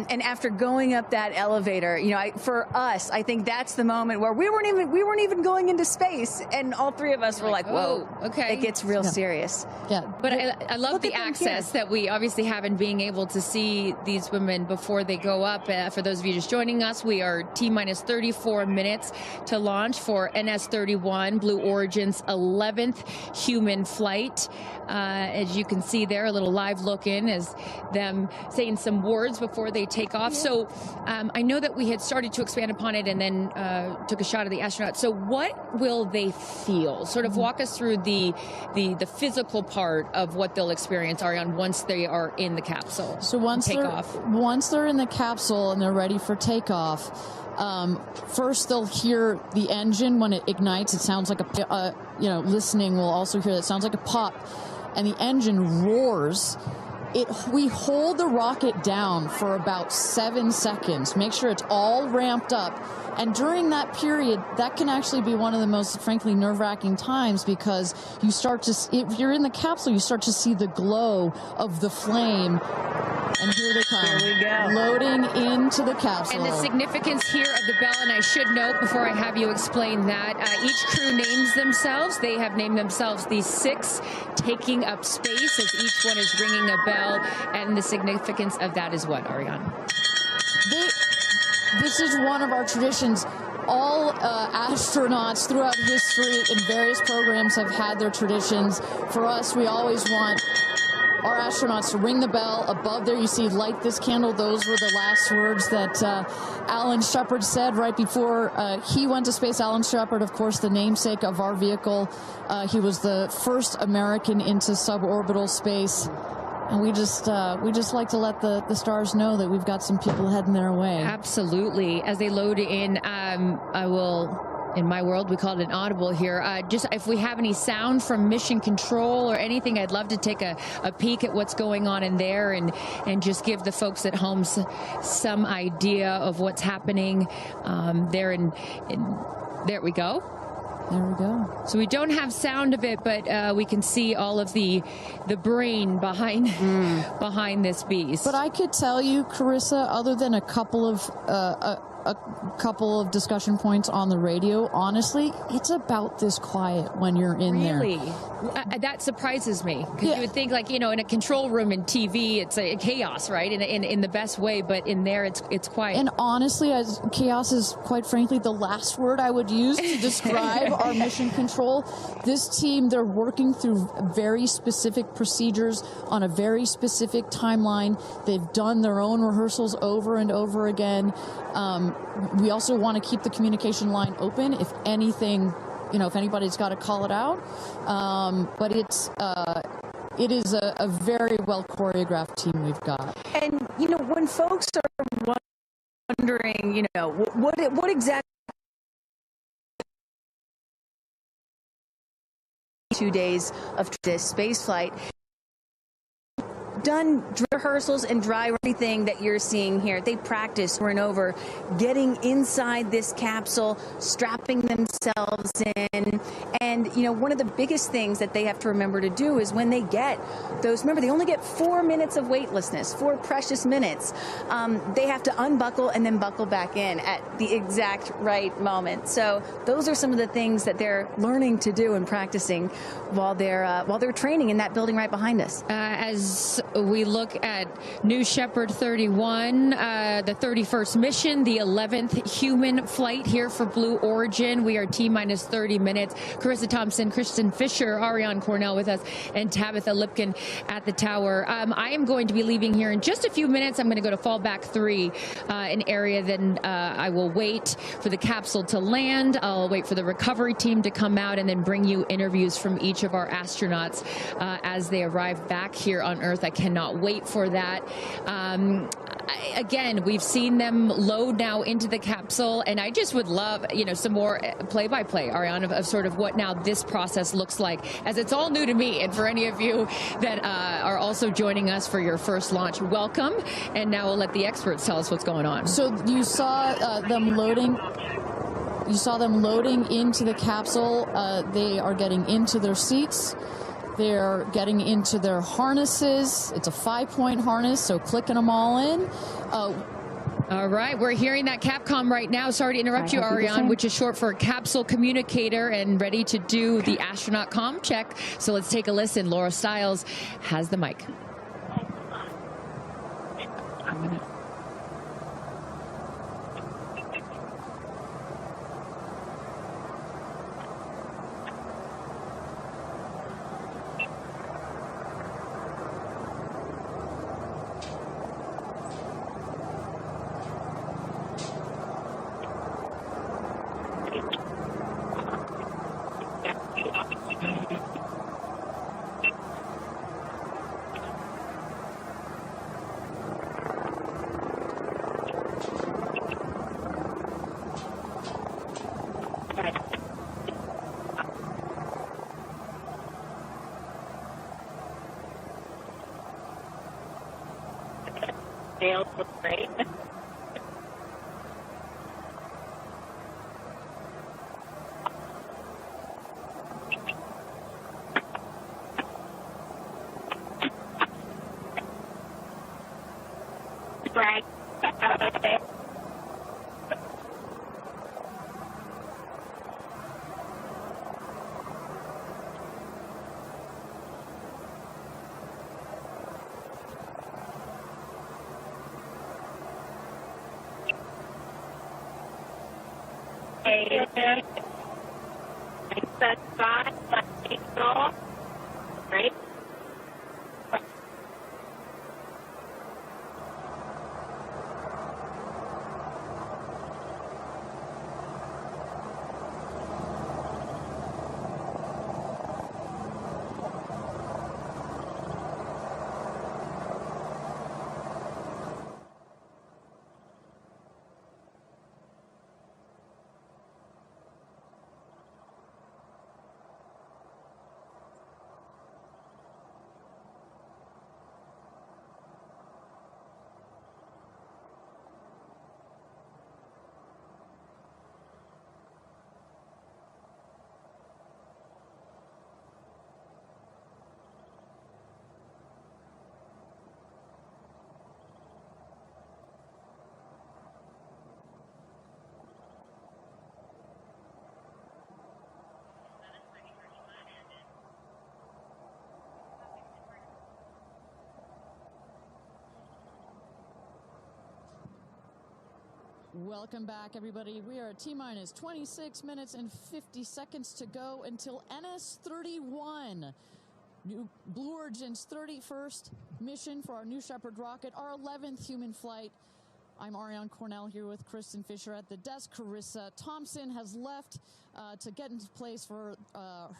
And after going up that elevator, you know, for us, I think that's the moment where we weren't even going into space, and all three of us were like, whoa, okay, it gets real serious. Yeah, but I love the access that we obviously have in being able to see these women before they go up. For those of you just joining us, we are T-minus 34 minutes to launch for NS-31, Blue Origin's 11th human flight. As you can see there, a little live look in as them saying some words before they take off. Yeah. So I know that we had started to expand upon it and then took a shot of the astronaut. So what will they feel? Sort of walk us through the physical part of what they'll experience, Ariane, once they are in the capsule. So once they're in the capsule and they're ready for takeoff, first they'll hear the engine when it ignites. It sounds like listening will also hear that. It sounds like a pop, and the engine roars. We hold the rocket down for about 7 seconds, make sure it's all ramped up. And during that period, that can actually be one of the most, frankly, nerve-wracking times, because you start to, if you're in the capsule, you start to see the glow of the flame. And here they come. Here we go. Loading into the capsule. And the significance here of the bell, and I should note before I have you explain that, each crew names themselves. They have named themselves the 6 taking up space, as each one is ringing a bell. And the significance of that is what, Ariane? This is one of our traditions. All astronauts throughout history in various programs have had their traditions. For us, we always want our astronauts to ring the bell. Above there, you see, light this candle. Those were the last words that Alan Shepard said right before he went to space. Alan Shepard, of course, the namesake of our vehicle. He was the first American into suborbital space. And we just like to let the stars know that we've got some people heading their way. Absolutely. As they load in, I will, in my world, we call it an audible here. Just if we have any sound from mission control or anything, I'd love to take a peek at what's going on in there and just give the folks at home some idea of what's happening there. There we go. There we go. So we don't have sound of it, but we can see all of the brain behind this beast. But I could tell you, Carissa, other than a couple of discussion points on the radio, honestly, it's about this quiet when you're in there. Really? That surprises me, because you would think, like, you know, in a control room in TV, it's a chaos, right? In the best way, but in there, it's quiet. And honestly, chaos is, quite frankly, the last word I would use to describe our mission control. This team, they're working through very specific procedures on a very specific timeline. They've done their own rehearsals over and over again. We also want to keep the communication line open if anything, you know, if anybody's got to call it out. But it is a very well choreographed team we've got. And, you know, when folks are wondering, you know, what exactly 2 days of this space flight, done rehearsals and dry everything that you're seeing here. They practice over and over getting inside this capsule, strapping themselves in. And, you know, one of the biggest things that they have to remember to do is when they get those, remember, they only get 4 minutes of weightlessness, 4 precious minutes. They have to unbuckle and then buckle back in at the exact right moment. So those are some of the things that they're learning to do and practicing while they're training in that building right behind us. As we look at New Shepard 31, the 31st mission, the 11th human flight here for Blue Origin. We are T-minus 30 minutes. Carissa Thompson, Kristen Fisher, Ariane Cornell with us, and Tabitha Lipkin at the tower. I am going to be leaving here in just a few minutes. I'm going to go to fallback 3, an area. Then I will wait for the capsule to land. I'll wait for the recovery team to come out and then bring you interviews from each of our astronauts as they arrive back here on Earth. I cannot wait for that. Again, we've seen them load now into the capsule, and I just would love, you know, some more play-by-play, Ariane, of sort of what now this process looks like, as it's all new to me. And for any of you that are also joining us for your first launch, welcome. And now we'll let the experts tell us what's going on. So you saw them loading. you saw them loading into the capsule. They are getting into their seats. They're getting into their harnesses. It's a 5-point harness, so clicking them all in. All right, we're hearing that Capcom right now. Sorry to interrupt you, Ariane, which is short for capsule communicator, and ready to do the astronaut comm check. So let's take a listen. Laura Stiles has the mic. Gail looks great. Right. Right. Welcome back, everybody. We are at T-minus 26 minutes and 50 seconds to go until NS-31. Blue Origin's 31st mission for our New Shepard rocket, our 11th human flight. I'm Ariane Cornell here with Kristen Fisher at the desk. Carissa Thompson has left to get into place for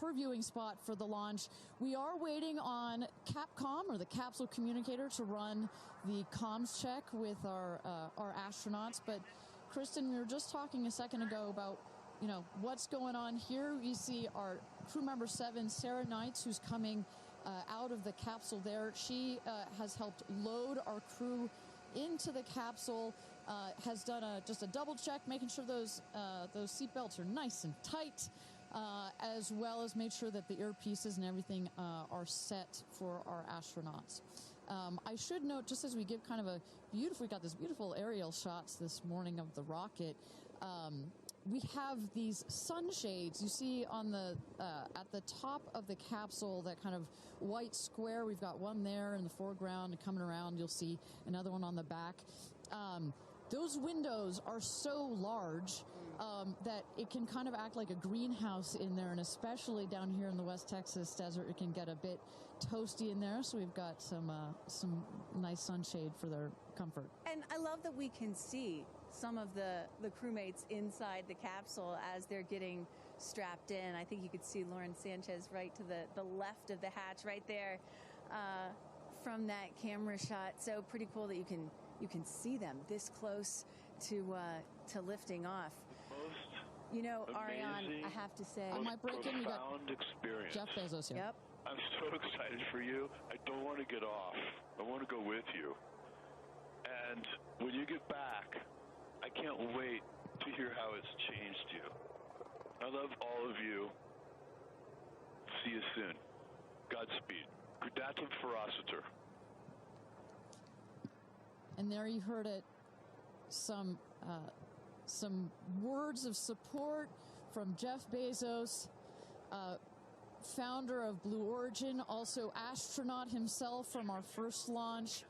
her viewing spot for the launch. We are waiting on Capcom, or the capsule communicator, to run the comms check with our astronauts. But Kristen, we were just talking a second ago about, you know, what's going on here. You see our crew member 7, Sarah Knights, who's coming out of the capsule there. She has helped load our crew into the capsule, has done just a double check, making sure those seatbelts are nice and tight, as well as made sure that the earpieces and everything are set for our astronauts. I should note, just as we give kind of a beautiful, we got this beautiful aerial shots this morning of the rocket. We have these sunshades you see on the at the top of the capsule, that kind of white square. We've got one there in the foreground, and coming around you'll see another one on the back. Those windows are so large that it can kind of act like a greenhouse in there, and especially down here in the West Texas desert, it can get a bit toasty in there. So we've got some nice sunshade for their comfort. And I love that we can see some of the crewmates inside the capsule as they're getting strapped in. I think you could see Lauren Sanchez right to the left of the hatch right there from that camera shot. So pretty cool that you can see them this close to lifting off. You know, Ariane, I have to say, I might break in. We got experience. Jeff Bezos here. Yep. I'm so excited for you. I don't want to get off. I want to go with you. And when you get back, I can't wait to to hear how it's changed you. I love all of you. See you soon. Godspeed. Grudatum ferociter. And there you heard it. Some words of support from Jeff Bezos, founder of Blue Origin, also astronaut himself from our first launch.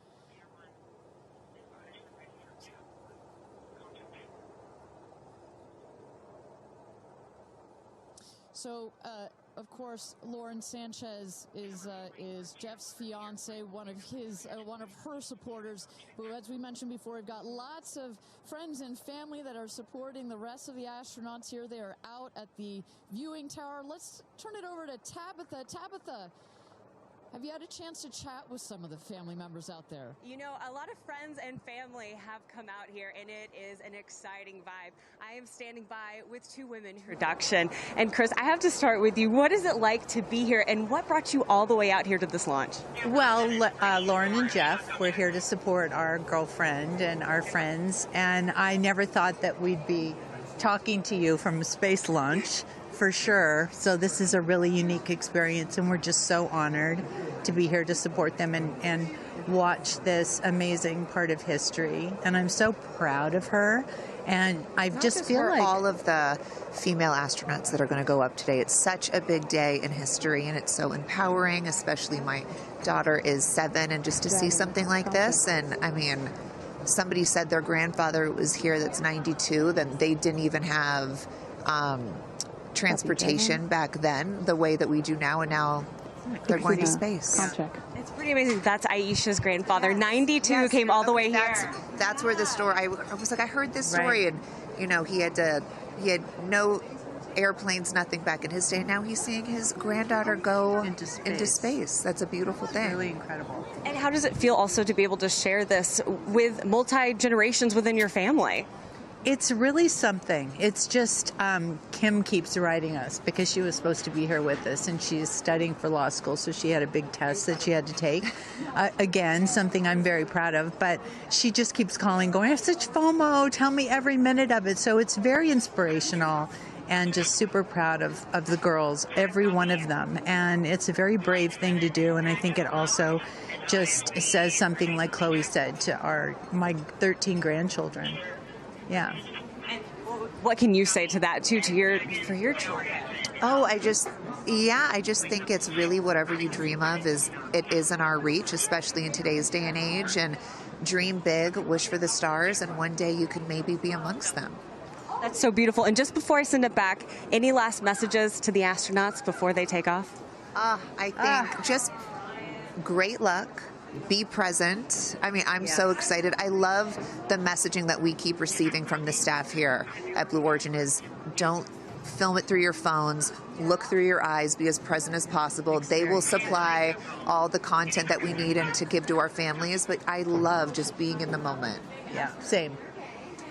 So, of course, Lauren Sanchez is Jeff's fiance, one of her supporters. Who, as we mentioned before, we've got lots of friends and family that are supporting the rest of the astronauts here. They are out at the viewing tower. Let's turn it over to Tabitha. Tabitha, have you had a chance to chat with some of the family members out there? You know, a lot of friends and family have come out here, and it is an exciting vibe. I am standing by with two women who production. And Chris, I have to start with you. What is it like to be here, and what brought you all the way out here to this launch? Well, Lauren and Jeff, we're here to support our girlfriend and our friends, and I never thought that we'd be talking to you from a space launch. For sure. So this is a really unique experience, and we're just so honored to be here to support them and watch this amazing part of history. And I'm so proud of her. And I just feel like all of the female astronauts that are going to go up today. It's such a big day in history, and it's so empowering, especially my daughter is 7, and just to see something like this. And I mean, somebody said their grandfather was here that's 92, then they didn't even have transportation back then the way that we do now, and now they're going to space. It's pretty amazing. That's Aisha's grandfather. 92 came all the way here. That's where the story, I was like, I heard this story, and you know, he had no airplanes, nothing back in his day. Now he's seeing his granddaughter go into space. That's a beautiful thing. Really incredible. And how does it feel also to be able to share this with multi-generations within your family? It's really something. It's just Kim keeps writing us because she was supposed to be here with us, and she's studying for law school, so she had a big test that she had to take. Again, something I'm very proud of, but she just keeps calling, going, I have such FOMO, tell me every minute of it. So it's very inspirational, and just super proud of the girls, every one of them. And it's a very brave thing to do, and I think it also just says something, like Chloe said, to my 13 grandchildren. Yeah. And what can you say to that too, for your children? Oh, I just think it's really whatever you dream of is in our reach, especially in today's day and age. And dream big, wish for the stars, and one day you could maybe be amongst them. That's so beautiful. And just before I send it back, any last messages to the astronauts before they take off? I think just great luck. Be present. I mean, I'm so excited. I love the messaging that we keep receiving from the staff here at Blue Origin is don't film it through your phones, look through your eyes, be as present as possible. They will supply all the content that we need and to give to our families, but I love just being in the moment. Yeah, same.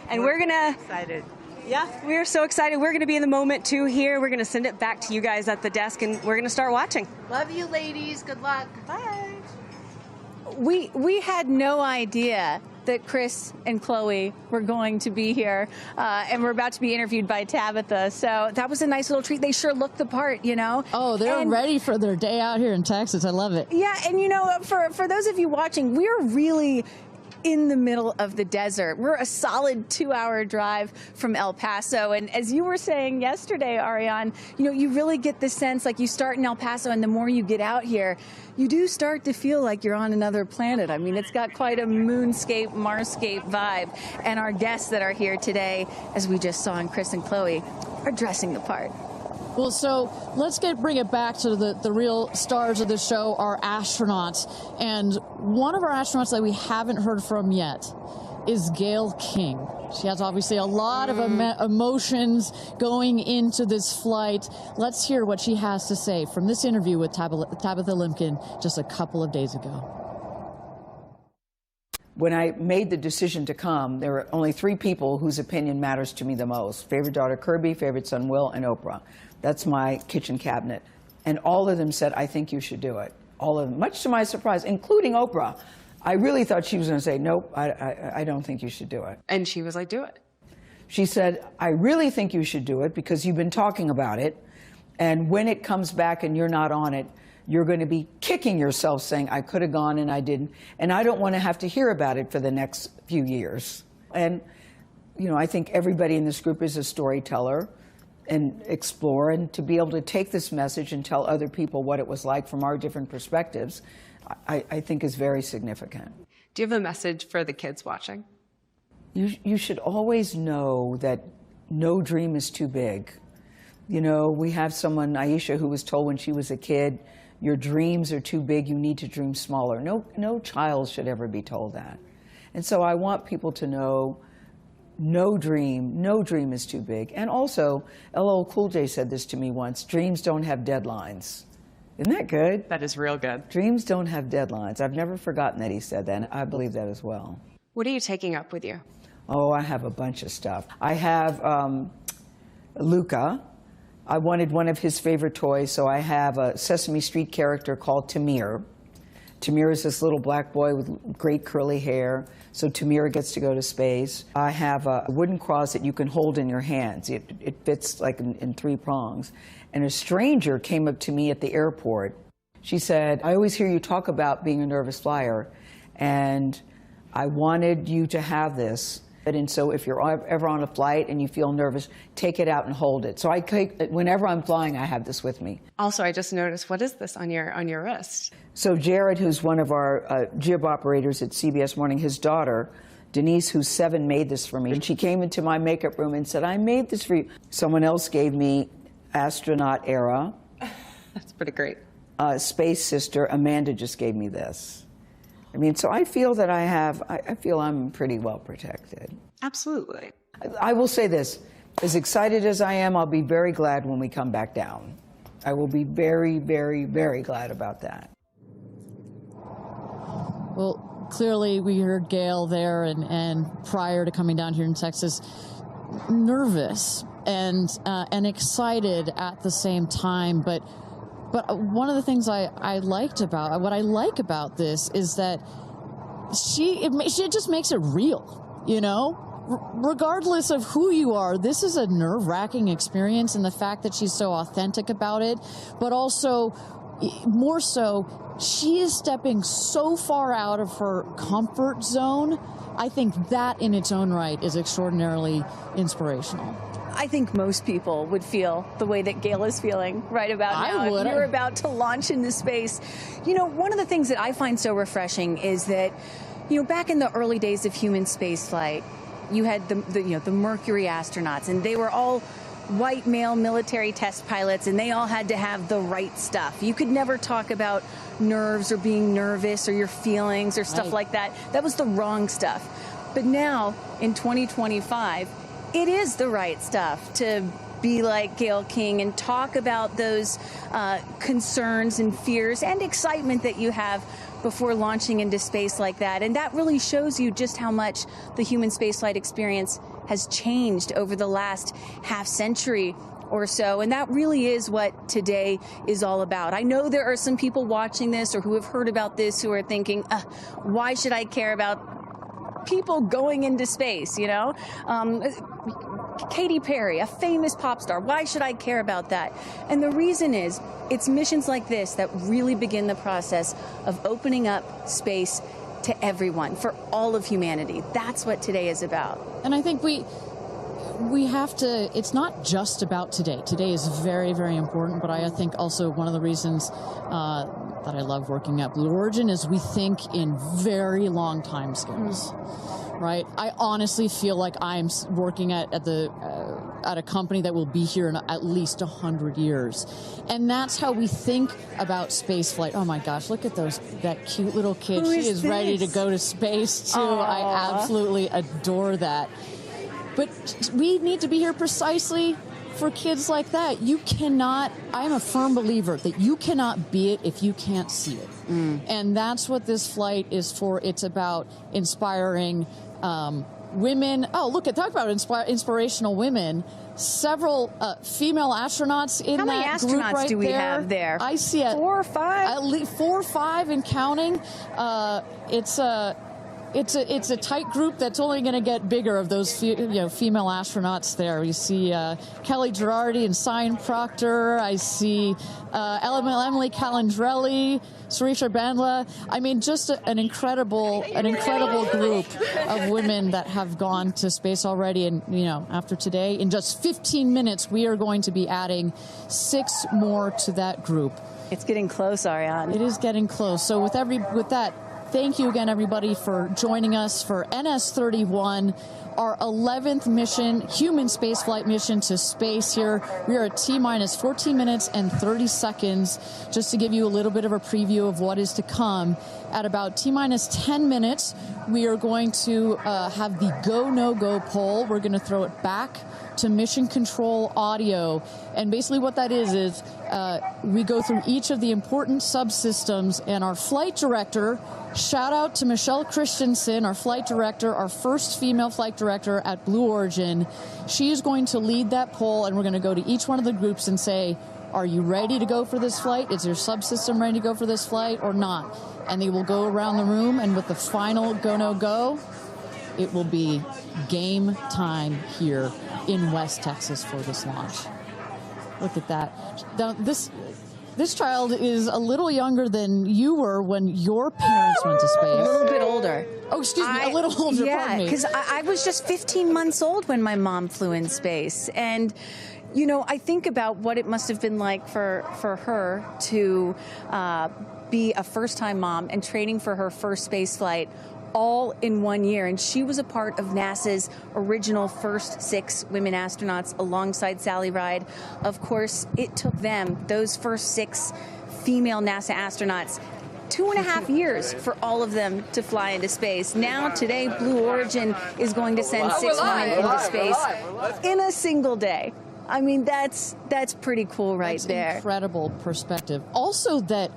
And we're gonna excited. Yeah, we're so excited. We're going to be in the moment too here. We're going to send it back to you guys at the desk, and we're going to start watching. Love you, ladies. Good luck. Bye. We had no idea that Chris and Chloe were going to be here, and we're about to be interviewed by Tabitha. So that was a nice little treat. They sure looked the part, you know. Oh, they're ready for their day out here in Texas. I love it. Yeah, and you know, for those of you watching, we're really in the middle of the desert. We're a solid 2-hour drive from El Paso. And as you were saying yesterday, Ariane, you know, you really get the sense like you start in El Paso, and the more you get out here, you do start to feel like you're on another planet. I mean, it's got quite a moonscape, Marscape vibe. And our guests that are here today, as we just saw in Chris and Chloe, are dressing the part. Well, so let's bring it back to the real stars of the show, our astronauts. And one of our astronauts that we haven't heard from yet is Gayle King. She has obviously a lot of emotions going into this flight. Let's hear what she has to say from this interview with Tabitha Limkin just a couple of days ago. When I made the decision to come, there were only 3 people whose opinion matters to me the most. Favorite daughter Kirby, favorite son Will, and Oprah. That's my kitchen cabinet. And all of them said, I think you should do it. All of them, much to my surprise, including Oprah. I really thought she was going to say, nope, I don't think you should do it. And she was like, do it. She said, I really think you should do it because you've been talking about it. And when it comes back and you're not on it, you're going to be kicking yourself saying, I could have gone and I didn't. And I don't want to have to hear about it for the next few years. And, you know, I think everybody in this group is a storyteller and explore, and to be able to take this message and tell other people what it was like from our different perspectives, I think is very significant. Do you have a message for the kids watching? You should always know that no dream is too big. You know, we have someone, Aisha, who was told when she was a kid, your dreams are too big, you need to dream smaller. No child should ever be told that. And so I want people to know no dream is too big. And also, LL Cool J said this to me once, dreams don't have deadlines. Isn't that good? That is real good. Dreams don't have deadlines. I've never forgotten that he said that, and I believe that as well. What are you taking up with you? Oh, I have a bunch of stuff. I have Luca. I wanted one of his favorite toys, so I have a Sesame Street character called Tamir. Tamir is this little black boy with great curly hair, so Tamir gets to go to space. I have a wooden cross that you can hold in your hands. It fits like in 3 prongs. And a stranger came up to me at the airport. She said, I always hear you talk about being a nervous flyer, and I wanted you to have this. And so if you're ever on a flight and you feel nervous, take it out and hold it. So whenever I'm flying, I have this with me. Also, I just noticed, what is this on your wrist? So Jared, who's one of our jib operators at CBS Morning, his daughter, Denise, who's 7, made this for me. And she came into my makeup room and said, I made this for you. Someone else gave me astronaut era. That's pretty great. Space sister, Amanda, just gave me this. I mean, so I feel that I feel I'm pretty well protected. Absolutely. I will say this, as excited as I am, I'll be very glad when we come back down. I will be very, very, very glad about that. Well, clearly we heard Gayle there and prior to coming down here in Texas, nervous and excited at the same time, but one of the things I like about this is that it just makes it real, you know? Regardless of who you are, this is a nerve-wracking experience, and the fact that she's so authentic about it, but also, more so, she is stepping so far out of her comfort zone. I think that in its own right is extraordinarily inspirational. I think most people would feel the way that Gayle is feeling right about now. I would. If you're about to launch into space. You know, one of the things that I find so refreshing is that, you know, back in the early days of human spaceflight, you had the Mercury astronauts, and they were all white male military test pilots, and they all had to have the right stuff. You could never talk about nerves or being nervous or your feelings or stuff like that. That was the wrong stuff. But now, in 2025, it is the right stuff to be like Gayle King and talk about those concerns and fears and excitement that you have before launching into space like that. And that really shows you just how much the human spaceflight experience has changed over the last half century or so. And that really is what today is all about. I know there are some people watching this or who have heard about this who are thinking, why should I care about people going into space, you know? Katy Perry, a famous pop star. Why should I care about that? And the reason is, it's missions like this that really begin the process of opening up space to everyone, for all of humanity. That's what today is about. And I think we have to, it's not just about today. Today is very, very important, but I think also one of the reasons that I love working at Blue Origin is we think in very long time scales. Right? I honestly feel like I'm working at a company that will be here in at least 100 years. And that's how we think about spaceflight. Oh my gosh, look at that cute little kid. She is ready to go to space too. Aww. I absolutely adore that. But we need to be here precisely for kids like that. You cannot, I'm a firm believer that you cannot be it if you can't see it. And that's what this flight is for. It's about inspiring women. Oh, look, talk about inspirational women. Several female astronauts in that group right there. How many astronauts do we have there? I see 4 or 5? At least 4 or 5 and counting. it's a tight group that's only going to get bigger of those female astronauts there. You see Kelly Girardi and Cyan Proctor. I see Emily Calandrelli, Sarisha Bandla. I mean, just an incredible group of women that have gone to space already. And after today, in just 15 minutes, we are going to be adding 6 more to that group. It's getting close, Ariane. It is getting close. So with that, thank you again, everybody, for joining us for NS-31, our 11th mission, human spaceflight mission to space here. We are at T-minus 14 minutes and 30 seconds. Just to give you a little bit of a preview of what is to come, at about T-minus 10 minutes, we are going to have the go, no-go poll. We're going to throw it back to mission control audio. And basically what that is we go through each of the important subsystems, and our flight director, shout out to Michelle Christensen, our flight director, our first female flight director at Blue Origin. She is going to lead that poll, and we're going to go to each one of the groups and say, are you ready to go for this flight? Is your subsystem ready to go for this flight or not? And they will go around the room, and with the final go, no go, it will be game time here in West Texas for this launch. Look at that. Now, this child is a little younger than you were when your parents went to space. A little bit older. Oh, excuse me, a little older, pardon me. Yeah, because I was just 15 months old when my mom flew in space. And, I think about what it must have been like for her to be a first-time mom and training for her first space flight all in 1 year. And she was a part of NASA's original first 6 women astronauts alongside Sally Ride. Of course, it took them, those first 6 female NASA astronauts, 2.5 years for all of them to fly into space. Now, today, Blue Origin is going to send 6 women into space in a single day. I mean, that's pretty cool right there. Incredible perspective. Also, that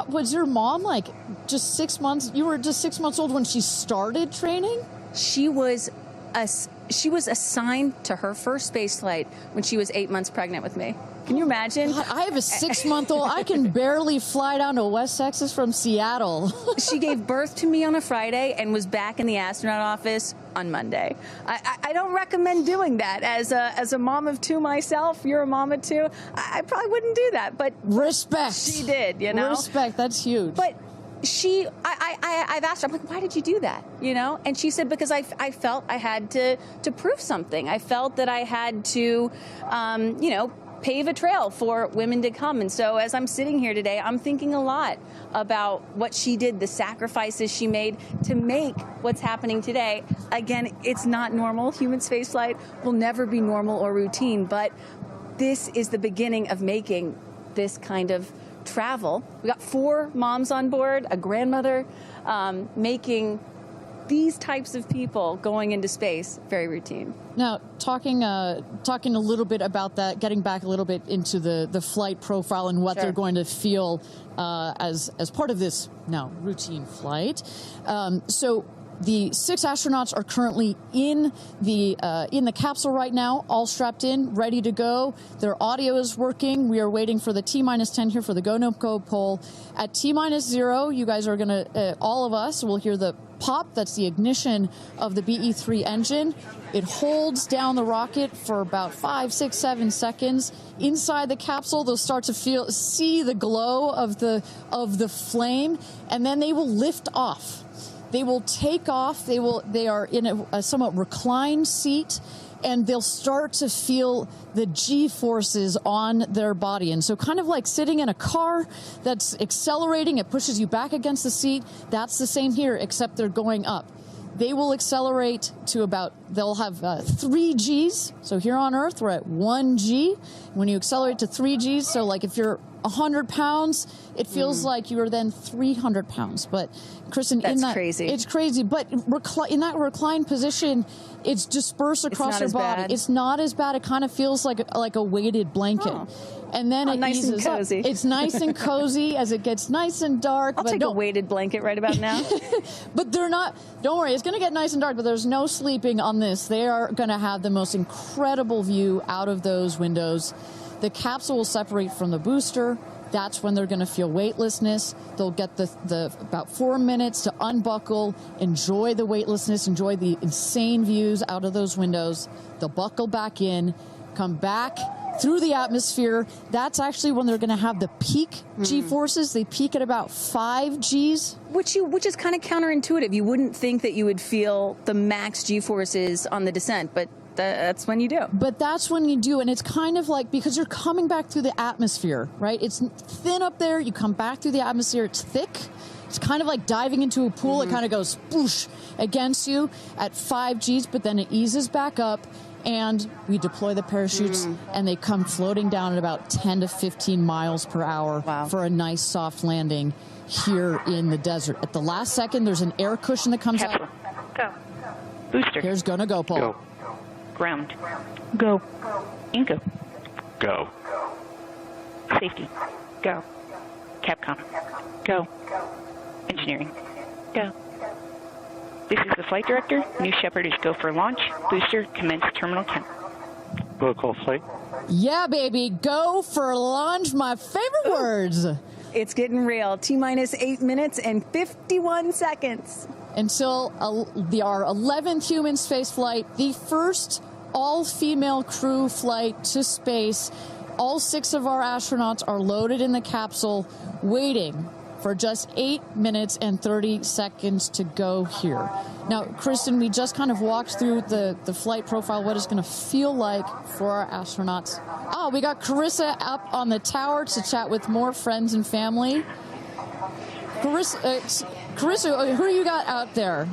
was your mom like just 6 months? You were just 6 months old when she started training? She was assigned to her first space flight when she was 8 months pregnant with me. Can you imagine? God, I have a 6-month-old. I can barely fly down to West Texas from Seattle. She gave birth to me on a Friday and was back in the astronaut office on Monday. I don't recommend doing that. As a mom of 2 myself, you're a mom of 2, I probably wouldn't do that. But respect. She did, Respect, that's huge. But I've asked her, I'm like, why did you do that? And she said, because I felt I had to prove something. I felt that I had to, pave a trail for women to come. And so as I'm sitting here today, I'm thinking a lot about what she did, the sacrifices she made to make what's happening today. Again, it's not normal. Human spaceflight will never be normal or routine, but this is the beginning of making this kind of travel. We got 4 moms on board, a grandmother, making these types of people going into space very routine. Now, talking a little bit about that, getting back a little bit into the flight profile and what they're going to feel as part of this now routine flight. So the 6 astronauts are currently in the capsule right now, all strapped in, ready to go. Their audio is working. We are waiting for the T-minus 10 here for the go, no go poll. At T-minus 0, you guys are going to, all of us will hear the pop. That's the ignition of the BE-3 engine. It holds down the rocket for about 5, 6, 7 seconds. Inside the capsule, they'll start to see the glow of the flame, and then they will lift off. They will take off. They are in a somewhat reclined seat, and they'll start to feel the G-forces on their body. And so kind of like sitting in a car that's accelerating, it pushes you back against the seat. That's the same here, except they're going up. They will accelerate to they'll have 3 Gs. So here on Earth, we're at 1 G. When you accelerate to 3 Gs, so like if you're 100 pounds, it feels like you are then 300 pounds. But Kristen, crazy. It's crazy. But in that reclined position, it's dispersed across your body. Bad. It's not as bad. It kind of feels like a weighted blanket. Oh. And then it nice eases and cozy. up. It's nice and cozy as it gets nice and dark. I'll take a weighted blanket right about now. But they're not. Don't worry, it's going to get nice and dark, but there's no sleeping on this. They are going to have the most incredible view out of those windows. The capsule will separate from the booster. That's when they're going to feel weightlessness. They'll get the about 4 minutes to unbuckle, enjoy the weightlessness, enjoy the insane views out of those windows. They'll buckle back in, come back through the atmosphere. That's actually when they're going to have the peak G-forces. They peak at about 5 Gs. Which is kind of counterintuitive. You wouldn't think that you would feel the max G-forces on the descent, but that's when you do. But that's when you do, and it's kind of like, because you're coming back through the atmosphere, right? It's thin up there. You come back through the atmosphere. It's thick. It's kind of like diving into a pool. It kind of goes whoosh against you at 5 Gs, but then it eases back up, and we deploy the parachutes, and they come floating down at about 10 to 15 miles per hour for a nice soft landing here in the desert. At the last second, there's an air cushion that comes Capsule. out. Go. Booster. Here's gonna go, Paul. Go. Ground. Go. Inco. Go. Safety. Go. Capcom. Go. Engineering. Go. This is the flight director. New Shepard is go for launch. Booster, commence terminal count. Protocol flight. Yeah, baby. Go for launch. My favorite words. It's getting real. T-minus 8 minutes and 51 seconds. Until our 11th human space flight, the first all-female crew flight to space. All 6 of our astronauts are loaded in the capsule, waiting for just 8 minutes and 30 seconds to go here. Now, Kristen, we just kind of walked through the flight profile, what it's going to feel like for our astronauts. Oh, we got Carissa up on the tower to chat with more friends and family. Carissa, who you got out there?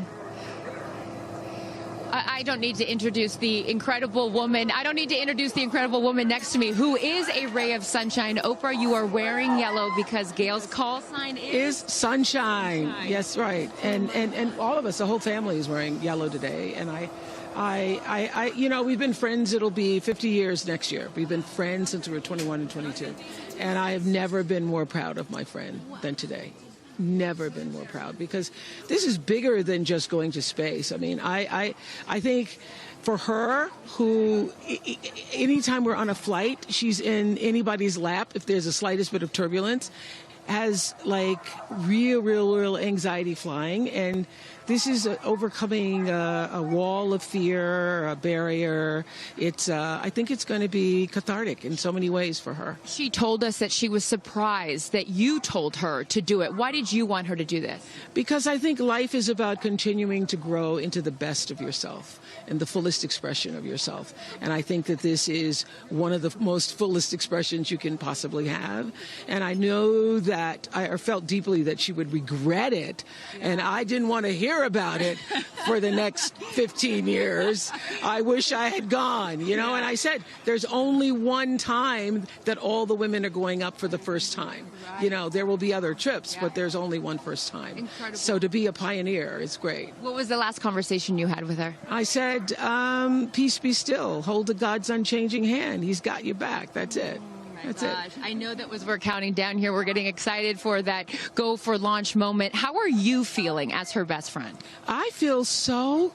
I don't need to introduce the incredible woman. I don't need to introduce the incredible woman next to me, who is a ray of sunshine. Oprah, you are wearing yellow because Gayle's call sign is sunshine. Yes, right. And all of us, the whole family is wearing yellow today. And I, you know, we've been friends. It'll be 50 years next year. We've been friends since we were 21 and 22. And I have never been more proud of my friend than today. Never been more proud, because this is bigger than just going to space. I mean, I think for her, who anytime we're on a flight, she's in anybody's lap if there's the slightest bit of turbulence, has like real anxiety flying. And this is overcoming a wall of fear, a barrier. It's I think it's going to be cathartic in so many ways for her. She told us that she was surprised that you told her to do it. Why did you want her to do this? Because I think life is about continuing to grow into the best of yourself and the fullest expression of yourself. And I think that this is one of the most fullest expressions you can possibly have. And I know that I felt deeply that she would regret it. And I didn't want to hear about it for the next 15 years. I wish I had gone, you know. And I said, there's only one time that all the women are going up for the first time. You know, there will be other trips, but there's only one first time. Incredible. So to be a pioneer is great. What was the last conversation you had with her? I said, peace be still. Hold the God's unchanging hand. He's got your back. That's it. That's it. I know that as we're counting down here, we're getting excited for that go for launch moment. How are you feeling as her best friend? I feel so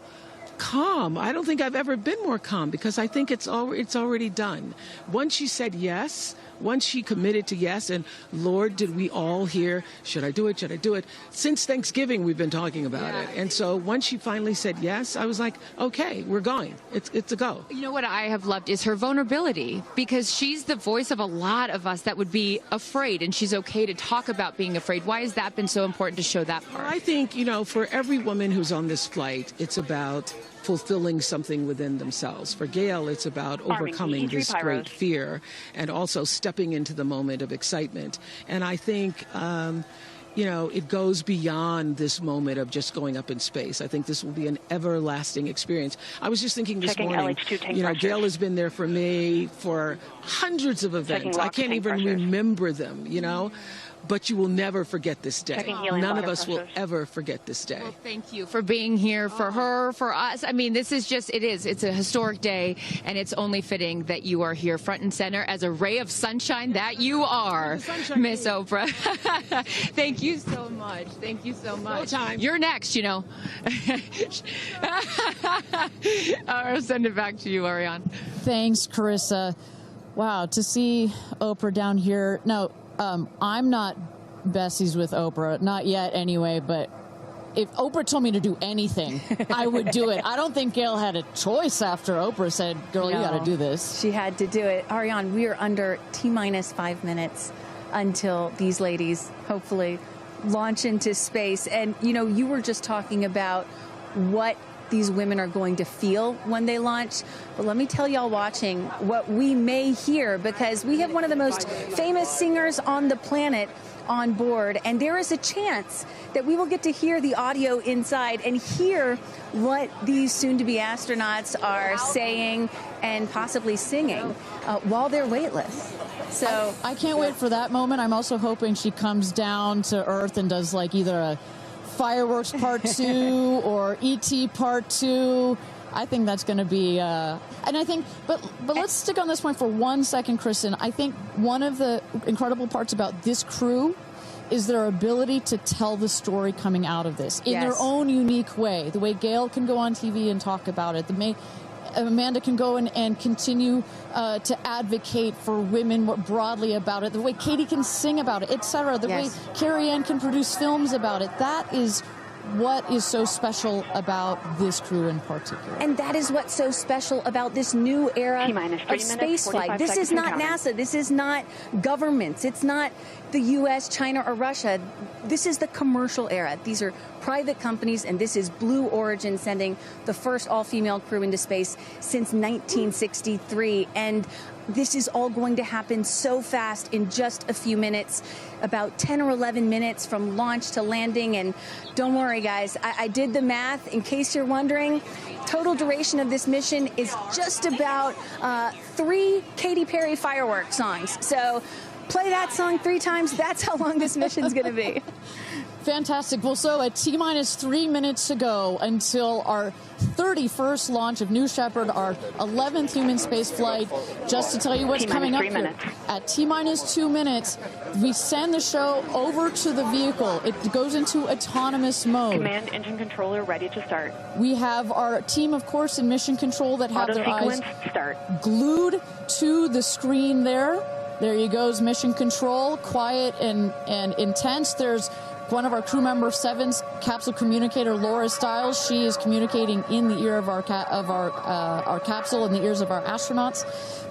calm. I don't think I've ever been more calm, because I think it's already done. Once she said yes, once she committed to yes, and Lord, did we all hear, should I do it, should I do it? Since Thanksgiving, we've been talking about it. And so once she finally said yes, I was like, okay, we're going. It's a go. You know what I have loved is her vulnerability, because she's the voice of a lot of us that would be afraid, and she's okay to talk about being afraid. Why has that been so important to show that part? I think, you know, for every woman who's on this flight, it's about fulfilling something within themselves. For Gayle, it's about overcoming this great fear and also stepping into the moment of excitement. And I think, you know, it goes beyond this moment of just going up in space. I think this will be an everlasting experience. I was just thinking this morning, you know, Gayle has been there for me for hundreds of events. I can't even remember them, you know. But you will never forget this day. None of us will ever forget this day. Well, thank you for being here, for her, for us. I mean, this is just, it's a historic day, and it's only fitting that you are here front and center as a ray of sunshine that you are, Miss Oprah. Thank you so much. Thank you so much. No time. You're next, you know. I'll send it back to you, Ariane. Thanks, Carissa. Wow, to see Oprah down here. Now, I'm not besties with Oprah, not yet anyway, but if Oprah told me to do anything, I would do it. I don't think Gayle had a choice after Oprah said, girl, you got to do this. She had to do it. Ariane, we are under T-minus 5 minutes until these ladies hopefully launch into space. And, you know, you were just talking about what these women are going to feel when they launch. But let me tell y'all watching what we may hear, because we have one of the most famous singers on the planet on board, and there is a chance that we will get to hear the audio inside and hear what these soon-to-be astronauts are saying and possibly singing while they're weightless. So I can't wait for that moment. I'm also hoping she comes down to Earth and does like either a Fireworks Part 2 or E.T. Part 2. I think that's going to be, and I think, but let's stick on this point for 1 second, Kristen. I think one of the incredible parts about this crew is their ability to tell the story coming out of this in their own unique way. The way Gayle can go on TV and talk about it. Amanda can go and continue to advocate for women more broadly about it. The way Katy can sing about it, etc. The way Kerianne can produce films about it. That is what is so special about this crew in particular. And that is what's so special about this new era of space flight. This is not NASA. This is not governments. It's not the U.S., China, or Russia. This is the commercial era. These are private companies, and this is Blue Origin sending the first all-female crew into space since 1963. And this is all going to happen so fast in just a few minutes, about 10 or 11 minutes from launch to landing. And don't worry, guys, I did the math. In case you're wondering, total duration of this mission is just about 3 Katy Perry fireworks songs. So play that song 3 times. That's how long this mission's going to be. Fantastic. Well, so at T-minus 3 minutes to go until our 31st launch of New Shepard, our 11th human space flight. Just to tell you what's coming up here. At T-minus 2 minutes, we send the show over to the vehicle. It goes into autonomous mode. Command engine controller ready to start. We have our team, of course, in mission control that have their eyes glued to the screen there. There you goes, mission control, quiet and intense. There's one of our crew member 7's capsule communicator, Laura Stiles. She is communicating in the ear of our capsule, in the ears of our astronauts.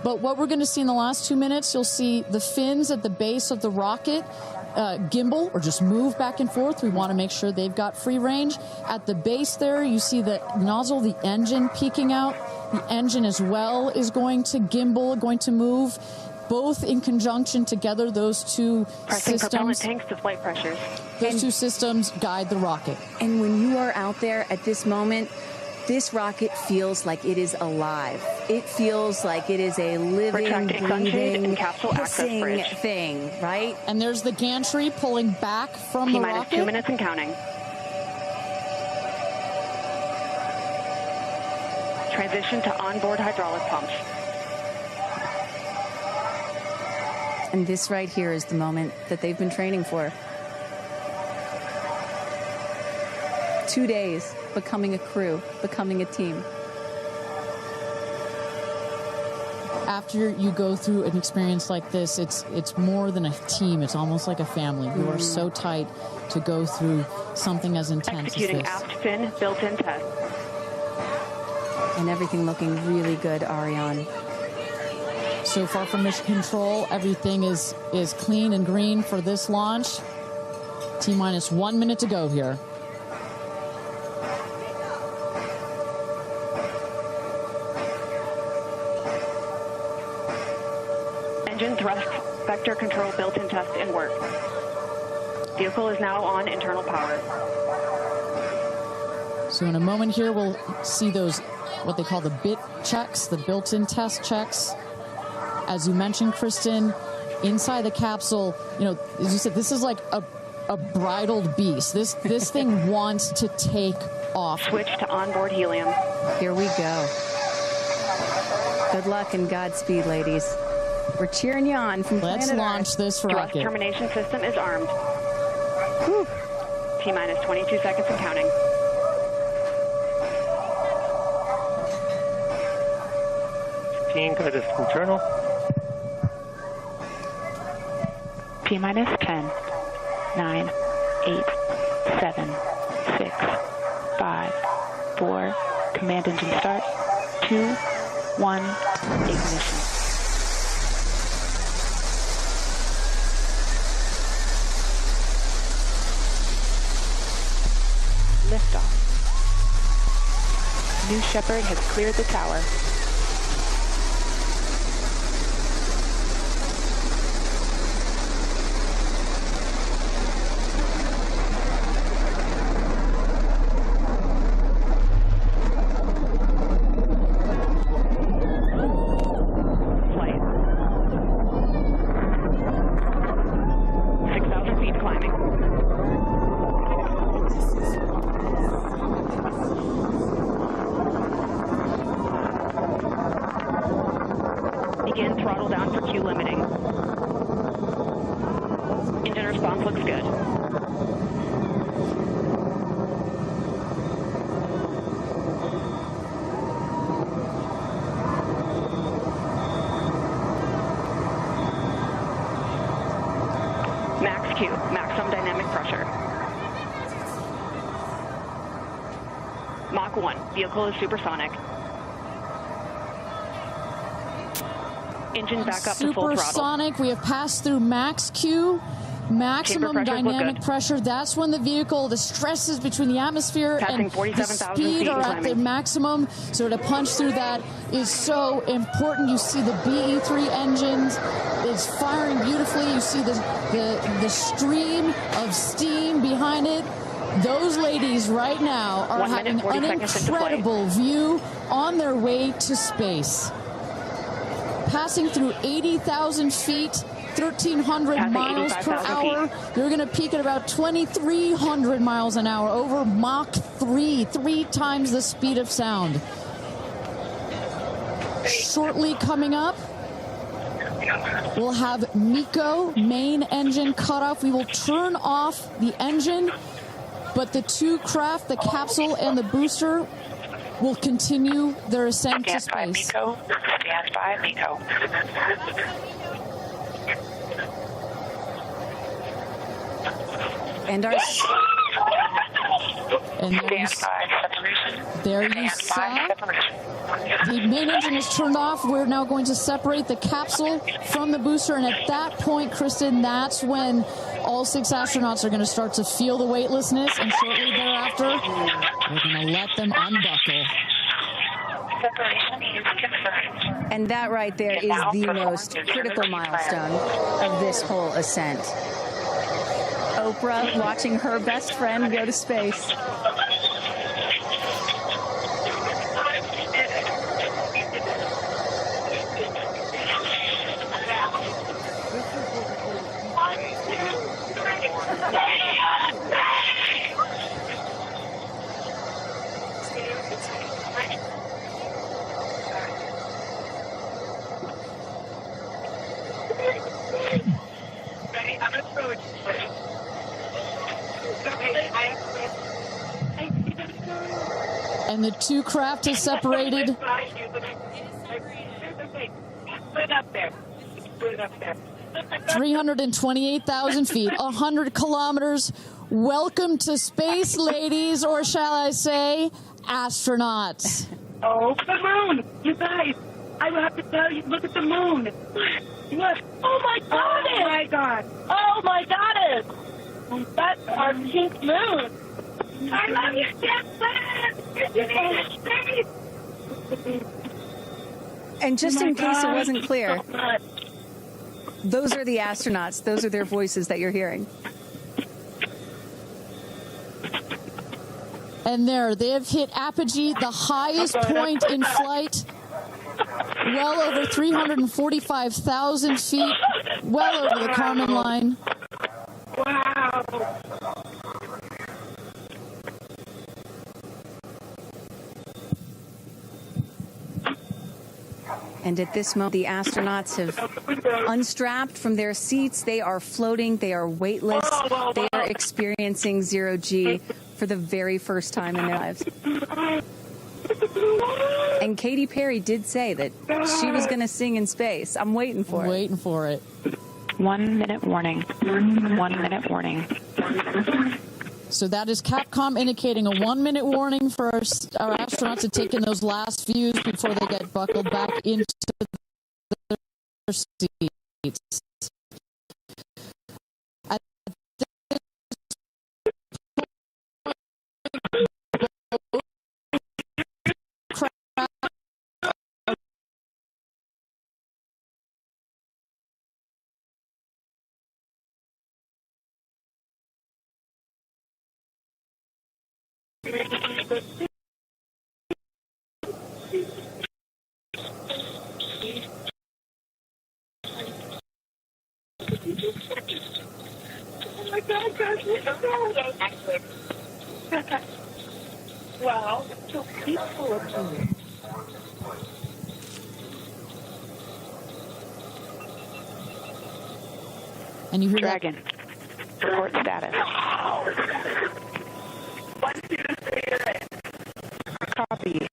But what we're going to see in the last 2 minutes, you'll see the fins at the base of the rocket gimbal or just move back and forth. We want to make sure they've got free range. At the base there, you see the nozzle, the engine peeking out. The engine as well is going to gimbal, going to move. Both in conjunction together, those two Pressing systems. propellant tanks to flight pressures. Those two systems guide the rocket. And when you are out there at this moment, this rocket feels like it is alive. It feels like it is a living, breathing, hissing thing, right? And there's the gantry pulling back from the rocket. T-minus 2 minutes and counting. Transition to onboard hydraulic pumps. And this right here is the moment that they've been training for. 2 days, becoming a crew, becoming a team. After you go through an experience like this, it's more than a team. It's almost like a family. You are so tight to go through something as intense as this. Executing aft fin built-in test. And everything looking really good, Ariane. So far from mission control, everything is clean and green for this launch. T-minus 1 minute to go here. Engine thrust vector control built-in test in work. Vehicle is now on internal power. So in a moment here, we'll see those, what they call the bit checks, the built-in test checks. As you mentioned, Kristen, inside the capsule, you know, as you said, this is like a bridled beast. This thing wants to take off. Switch to onboard helium. Here we go. Good luck and Godspeed, ladies. We're cheering you on from Let's planet launch Earth. this Thrust rocket. termination system is armed. Whew. T-minus 22 seconds and counting. Guidance internal. T-minus 10, 9, 8, 7, 6, 5, 4, command engine start, 2, 1, ignition. Liftoff. New Shepard has cleared the tower. Flight. 6,000 feet climbing. Begin throttle down for Q limiting. Engine response looks good. Max Q, maximum dynamic pressure. Mach 1, vehicle is supersonic. Engine back up to full throttle. Supersonic, we have passed through max Q, maximum dynamic pressure. That's when the vehicle, the stresses between the atmosphere and the speed are at their maximum. So to punch through that is so important. You see the BE3 engines, it's firing beautifully. You see the stream of steam behind it. Those ladies right now are having an incredible view on their way to space. Passing through 80,000 feet, 1,300 miles per hour. They're going to peak at about 2,300 miles an hour over Mach 3, 3 times the speed of sound. Shortly coming up, we'll have MECO, main engine cutoff. We will turn off the engine, but the two craft, the capsule and the booster, will continue their ascent to space. Stand by, MECO. And our... And there you saw the main engine is turned off. We're now going to separate the capsule from the booster, and at that point, Kristen, that's when all 6 astronauts are going to start to feel the weightlessness, and shortly thereafter, we're going to let them unbuckle. Separation is confirmed. And that right there is the most critical milestone of this whole ascent. Oprah watching her best friend go to space. And the two craft is separated. 328,000 feet, 100 kilometers. Welcome to space, ladies, or shall I say, astronauts. Oh, the moon! You guys, I have to tell you, look at the moon. Look. Oh, my God. Oh, my God. Oh, my goddess. That's our pink moon. I love you, Jackson. And just in case it wasn't clear, those are the astronauts. Those are their voices that you're hearing. And there, they have hit apogee, the highest point in flight, well over 345,000 feet, well over the Kármán line. Wow. And at this moment, the astronauts have unstrapped from their seats. They are floating. They are weightless. They are experiencing zero-G for the very first time in their lives. And Katy Perry did say that she was going to sing in space. I'm waiting for it. Waiting for it. 1 minute warning. 1 minute warning. So that is Capcom indicating a 1 minute warning for our astronauts to take in those last views before they get buckled back into their seats. Oh my God, guys, wow, so peaceful up here. And you hear Dragon. Report status. Copy.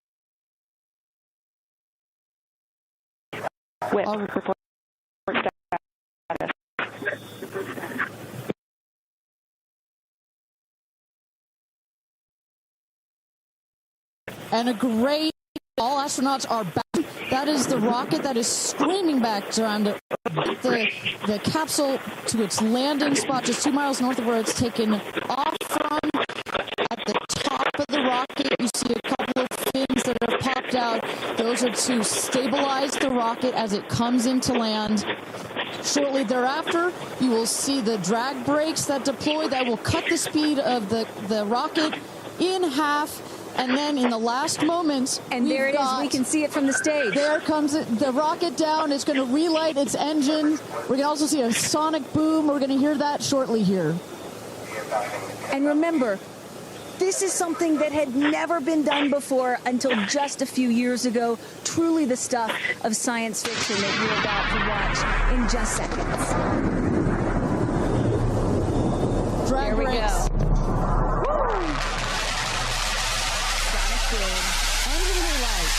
Whip. Report status. And a great, all astronauts are back. That is the rocket that is screaming back around the capsule to its landing spot just 2 miles north of where it's taken off from. At the top of the rocket, you see a couple of fins that are popped out. Those are to stabilize the rocket as it comes into land. Shortly thereafter, you will see the drag brakes that deploy that will cut the speed of the rocket in half. And then in the last moments, and there it is. We can see it from the stage. There comes the rocket down. It's going to relight its engine. We're going to also see a sonic boom. We're going to hear that shortly here. And remember, this is something that had never been done before until just a few years ago. Truly the stuff of science fiction that you're about to watch in just seconds. Drag there we brakes. go. Woo! Engine relight.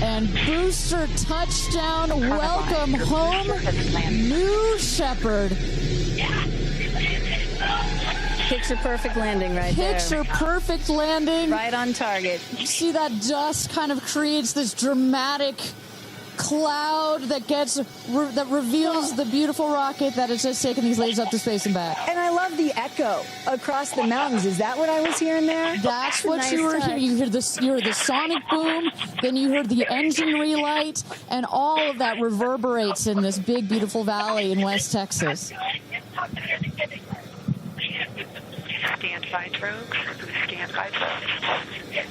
And booster touchdown, welcome home, New Shepard. Picture perfect landing right there. Picture perfect landing. Right on target. You see that dust kind of creates this dramatic cloud that reveals the beautiful rocket that has just taken these ladies up to space and back. And I love the echo across the mountains. Is that what I was hearing there? That's what nice you were hearing. You heard the sonic boom, then you heard the engine relight, and all of that reverberates in this big, beautiful valley in West Texas. Stand by drogues. Stand by drogues.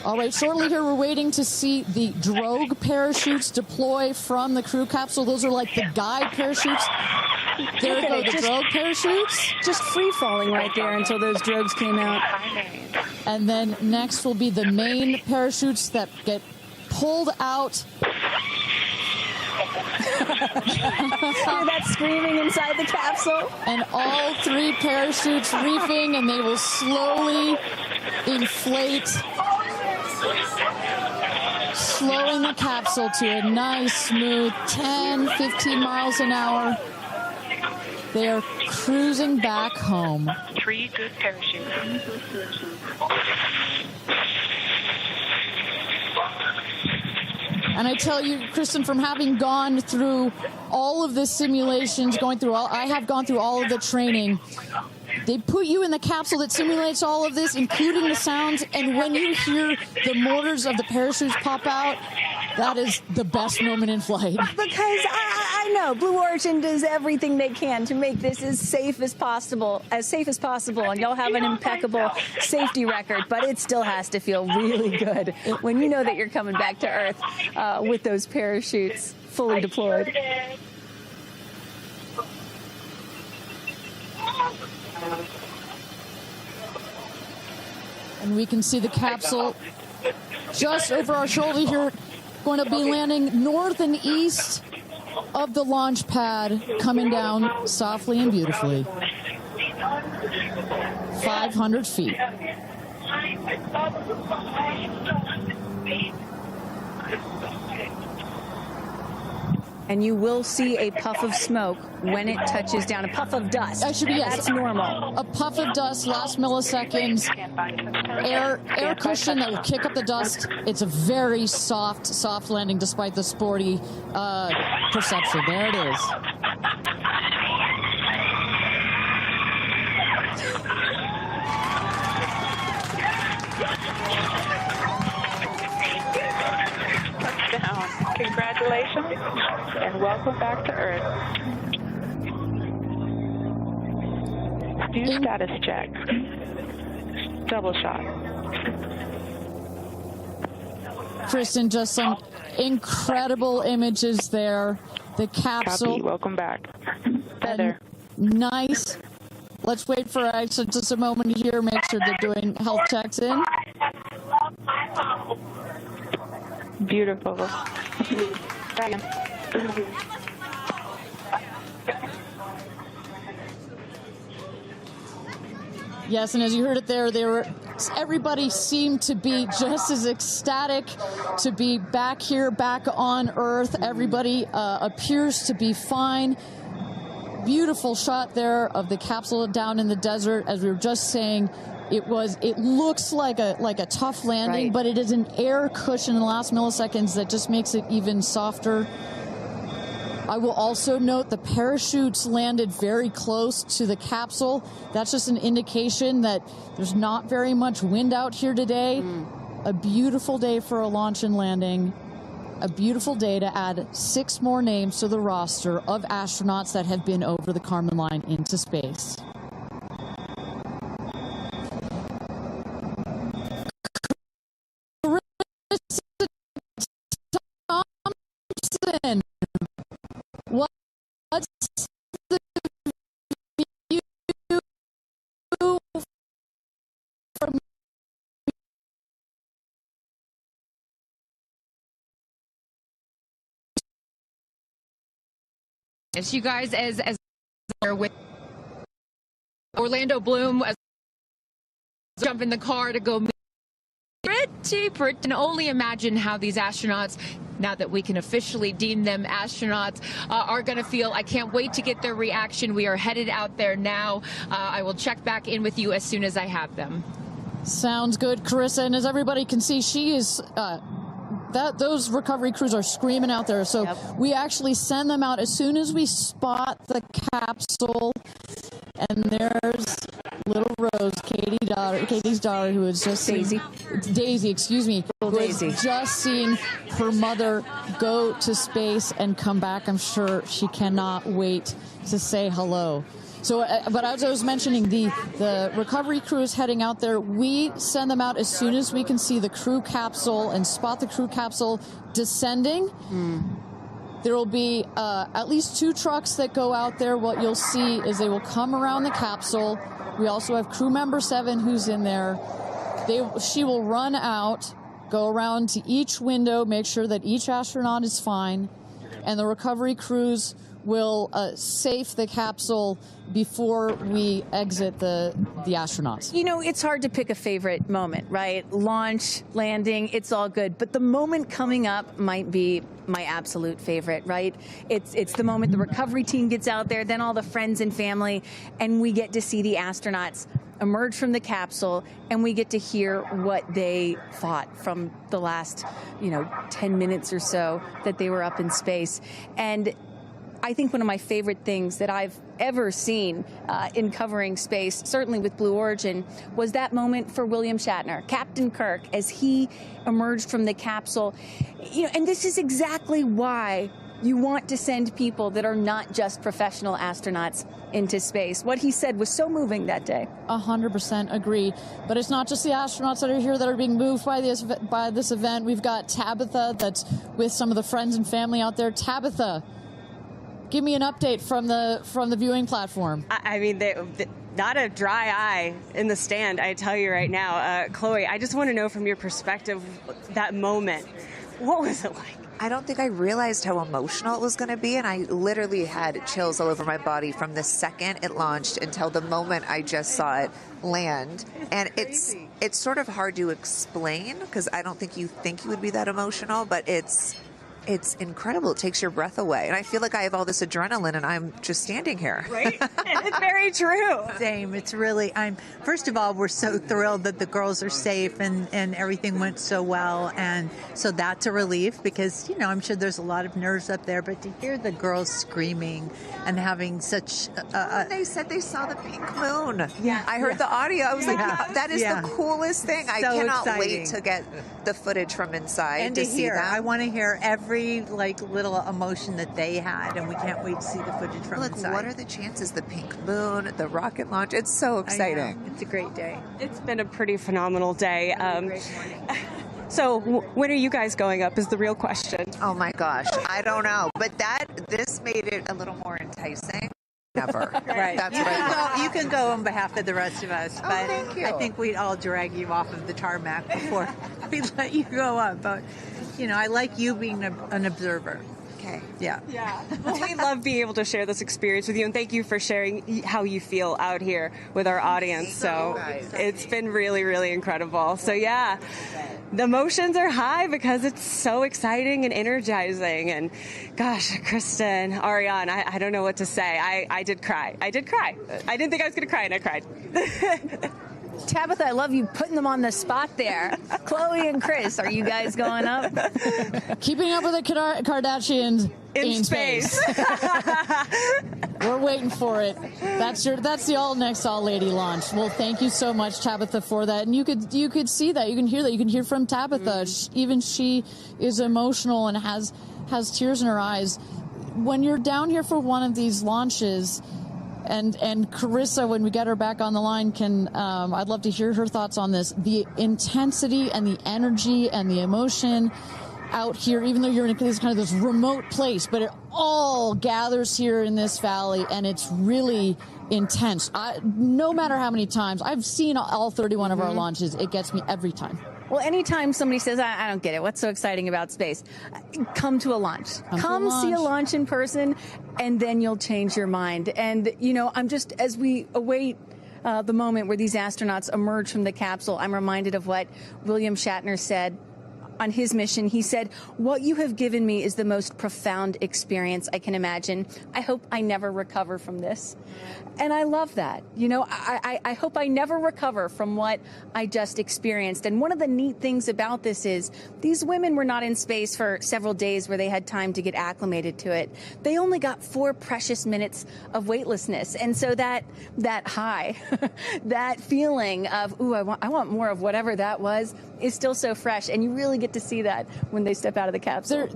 All right, shortly here we're waiting to see the drogue parachutes deploy from the crew capsule. Those are like the guide parachutes. There go the drogue parachutes. Just free falling right there until those drogues came out. And then next will be the main parachutes that get pulled out. Hear that screaming inside the capsule? And all three parachutes reefing, and they will slowly inflate, slowing the capsule to a nice, smooth 10, 15 miles an hour. They are cruising back home. 3 good parachutes. And I tell you, Kristen, from having gone through all of the simulations, I have gone through all of the training. They put you in the capsule that simulates all of this, including the sounds, and when you hear the motors of the parachutes pop out, that is the best moment in flight. Because I know Blue Origin does everything they can to make this as safe as possible, and y'all have an impeccable safety record, but it still has to feel really good when you know that you're coming back to Earth with those parachutes fully deployed. And we can see the capsule just over our shoulder here Going to be landing north and east of the launch pad, coming down softly and beautifully. 500 feet. And you will see a puff of smoke when it touches down, a puff of dust. Actually, yes. That's normal. A puff of dust, last milliseconds, air cushion that will kick up the dust. It's a very soft landing despite the sporty perception. There it is. Touchdown. Congratulations and welcome back to Earth. Do status check. Double shot. Kristen, just some incredible images there. The capsule. Copy. Welcome back. And nice. Let's wait for aisha just a moment here. Make sure they're doing health checks in. Beautiful. Yes, and as you heard it there, everybody seemed to be just as ecstatic to be back here, back on Earth. Everybody appears to be fine. Beautiful shot there of the capsule down in the desert. As we were just saying, it looks like a tough landing, right, but it is an air cushion in the last milliseconds that just makes it even softer. I will also note the parachutes landed very close to the capsule. That's just an indication that there's not very much wind out here today. A beautiful day for a launch and landing. A beautiful day to add 6 more names to the roster of astronauts that have been over the Kármán line into space. Thompson, what's the view from It's you guys as with Orlando Bloom as jump in the car to go pretty and only imagine how these astronauts, now that we can officially deem them astronauts, are going to feel. I can't wait to get their reaction. We are headed out there now. I will check back in with you as soon as I have them. Sounds good, Carissa. And as everybody can see, she is those recovery crews are screaming out there. So we actually send them out as soon as we spot the capsule. And there's little Rose, Katie's daughter, who is just Daisy, excuse me, who is just seeing her mother go to space and come back. I'm sure she cannot wait to say hello. So, but as I was mentioning, the recovery crew is heading out there. We send them out as soon as we can see the crew capsule and spot the crew capsule descending. There will be at least 2 trucks that go out there. What you'll see is they will come around the capsule. We also have crew member 7 who's in there. She will run out, go around to each window, make sure that each astronaut is fine, and the recovery crews will safe the capsule before we exit the astronauts. You know, it's hard to pick a favorite moment, right? Launch, landing, it's all good. But the moment coming up might be my absolute favorite, right? It's the moment the recovery team gets out there, then all the friends and family, and we get to see the astronauts emerge from the capsule, and we get to hear what they thought from the last, 10 minutes or so that they were up in space. And I think one of my favorite things that I've ever seen in covering space, certainly with Blue Origin, was that moment for William Shatner, Captain Kirk, as he emerged from the capsule. And this is exactly why you want to send people that are not just professional astronauts into space. What he said was so moving that day. 100% agree. But it's not just the astronauts that are here that are being moved by this event. We've got Tabitha that's with some of the friends and family out there. Tabitha, give me an update from the viewing platform. I mean, not a dry eye in the stand, I tell you right now. Chloe, I just want to know from your perspective, that moment What was it like? I don't think I realized how emotional it was going to be, and I literally had chills all over my body from the second it launched until the moment I just saw it land. And it's sort of hard to explain because I don't think you would be that emotional, but it's incredible. It takes your breath away. And I feel like I have all this adrenaline and I'm just standing here. Right? It's very true. Same. It's really, first of all, we're so thrilled that the girls are safe and everything went so well. And so that's a relief because, I'm sure there's a lot of nerves up there, but to hear the girls screaming and having such they said they saw the pink moon. Yeah. I heard the audio. I was like, that is the coolest thing. I So cannot exciting. wait to get the footage from inside And to to see hear, that. I want to hear every little emotion that they had, and we can't wait to see the footage from inside. What are the chances? The pink moon, the rocket launch. It's so exciting. It's a great day. It's been a pretty phenomenal day. So when are you guys going up is the real question. Oh my gosh, I don't know, but this made it a little more enticing. Never. Right. That's you what can I go. You can go on behalf of the rest of us, but thank you. I think we'd all drag you off of the tarmac before we let you go up. But I like you being an observer. Okay. Yeah. Yeah. Well, we love being able to share this experience with you, and thank you for sharing how you feel out here with our audience. So it's been really, really incredible. So yeah, the emotions are high because it's so exciting and energizing. And gosh, Kristen, Ariane, I don't know what to say. I did cry. I didn't think I was going to cry, and I cried. Tabitha, I love you putting them on the spot there. Chloe and Chris, are you guys going up? Keeping up with the Kardashians in space. We're waiting for it. That's the all next all lady launch. Well, thank you so much, Tabitha, for that. And you could see that. You can hear that. You can hear from Tabitha. Even she is emotional and has tears in her eyes. When you're down here for one of these launches, and Carissa, when we get her back on the line, I'd love to hear her thoughts on this. The intensity and the energy and the emotion out here, even though you're in this remote place, but it all gathers here in this valley, and it's really intense. No matter how many times I've seen all 31 of our launches, it gets me every time. Well, anytime somebody says, I don't get it, what's so exciting about space? Come to a launch. Come see a launch in person, and then you'll change your mind. And, I'm just, as we await the moment where these astronauts emerge from the capsule, I'm reminded of what William Shatner said on his mission. He said, "What you have given me is the most profound experience I can imagine. I hope I never recover from this." And I love that. I hope I never recover from what I just experienced. And one of the neat things about this is these women were not in space for several days where they had time to get acclimated to it. They only got 4 precious minutes of weightlessness. And so that high, that feeling of, ooh, I want more of whatever that was, is still so fresh. And you really get to see that when they step out of the capsule.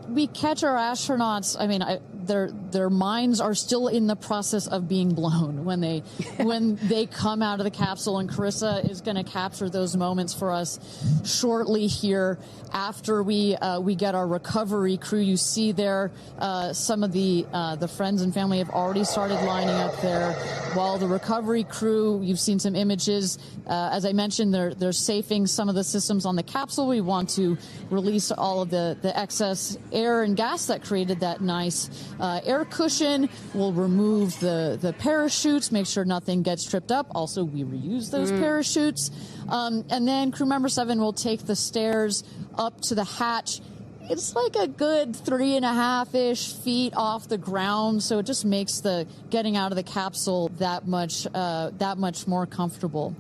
We catch our astronauts. I mean, their minds are still in the process of being blown when they come out of the capsule, and Carissa is going to capture those moments for us shortly here after we get our recovery crew. You see there some of the friends and family have already started lining up there, while the recovery crew, you've seen some images. As I mentioned, they're safing some of the systems on the capsule. We want to release all of the excess air and gas that created that nice air cushion. We'll remove the parachutes, make sure nothing gets tripped up. Also, we reuse those parachutes. And then crew member 7 will take the stairs up to the hatch. It's like a good 3.5-ish feet off the ground, so it just makes the getting out of the capsule that much more comfortable.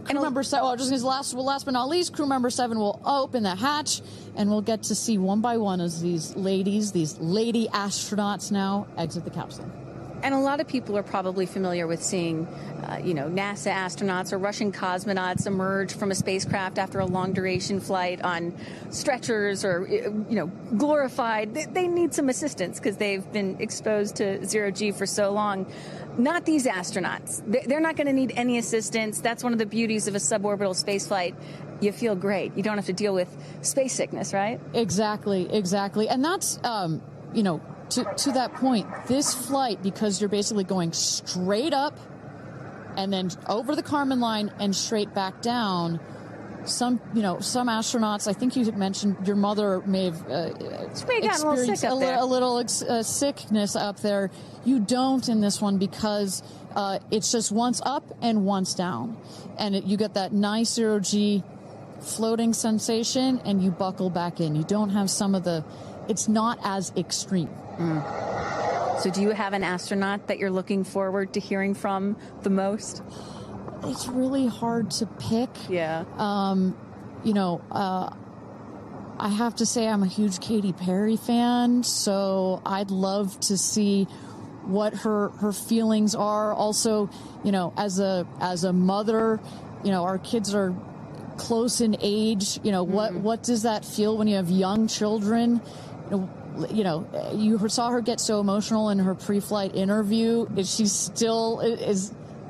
Crew member 7, last but not least, crew member 7 will open the hatch, and we'll get to see one by one as these lady astronauts now exit the capsule. And a lot of people are probably familiar with seeing, NASA astronauts or Russian cosmonauts emerge from a spacecraft after a long-duration flight on stretchers or, glorified. They need some assistance because they've been exposed to zero-G for so long. Not these astronauts. They're not going to need any assistance. That's one of the beauties of a suborbital spaceflight. You feel great. You don't have to deal with space sickness, right? Exactly. And that's, to that point, this flight, because you're basically going straight up and then over the Kármán line and straight back down, some astronauts, I think you had mentioned your mother may have She may have gotten a little sick up there. a little sickness up there. You don't in this one because it's just once up and once down. And you get that nice zero-G floating sensation, and you buckle back in. You don't have it's not as extreme. So do you have an astronaut that you're looking forward to hearing from the most? It's really hard to pick. Yeah. I have to say I'm a huge Katy Perry fan, so I'd love to see what her feelings are. Also, as a mother, our kids are close in age. What does that feel when you have young children? You saw her get so emotional in her pre-flight interview. Is she still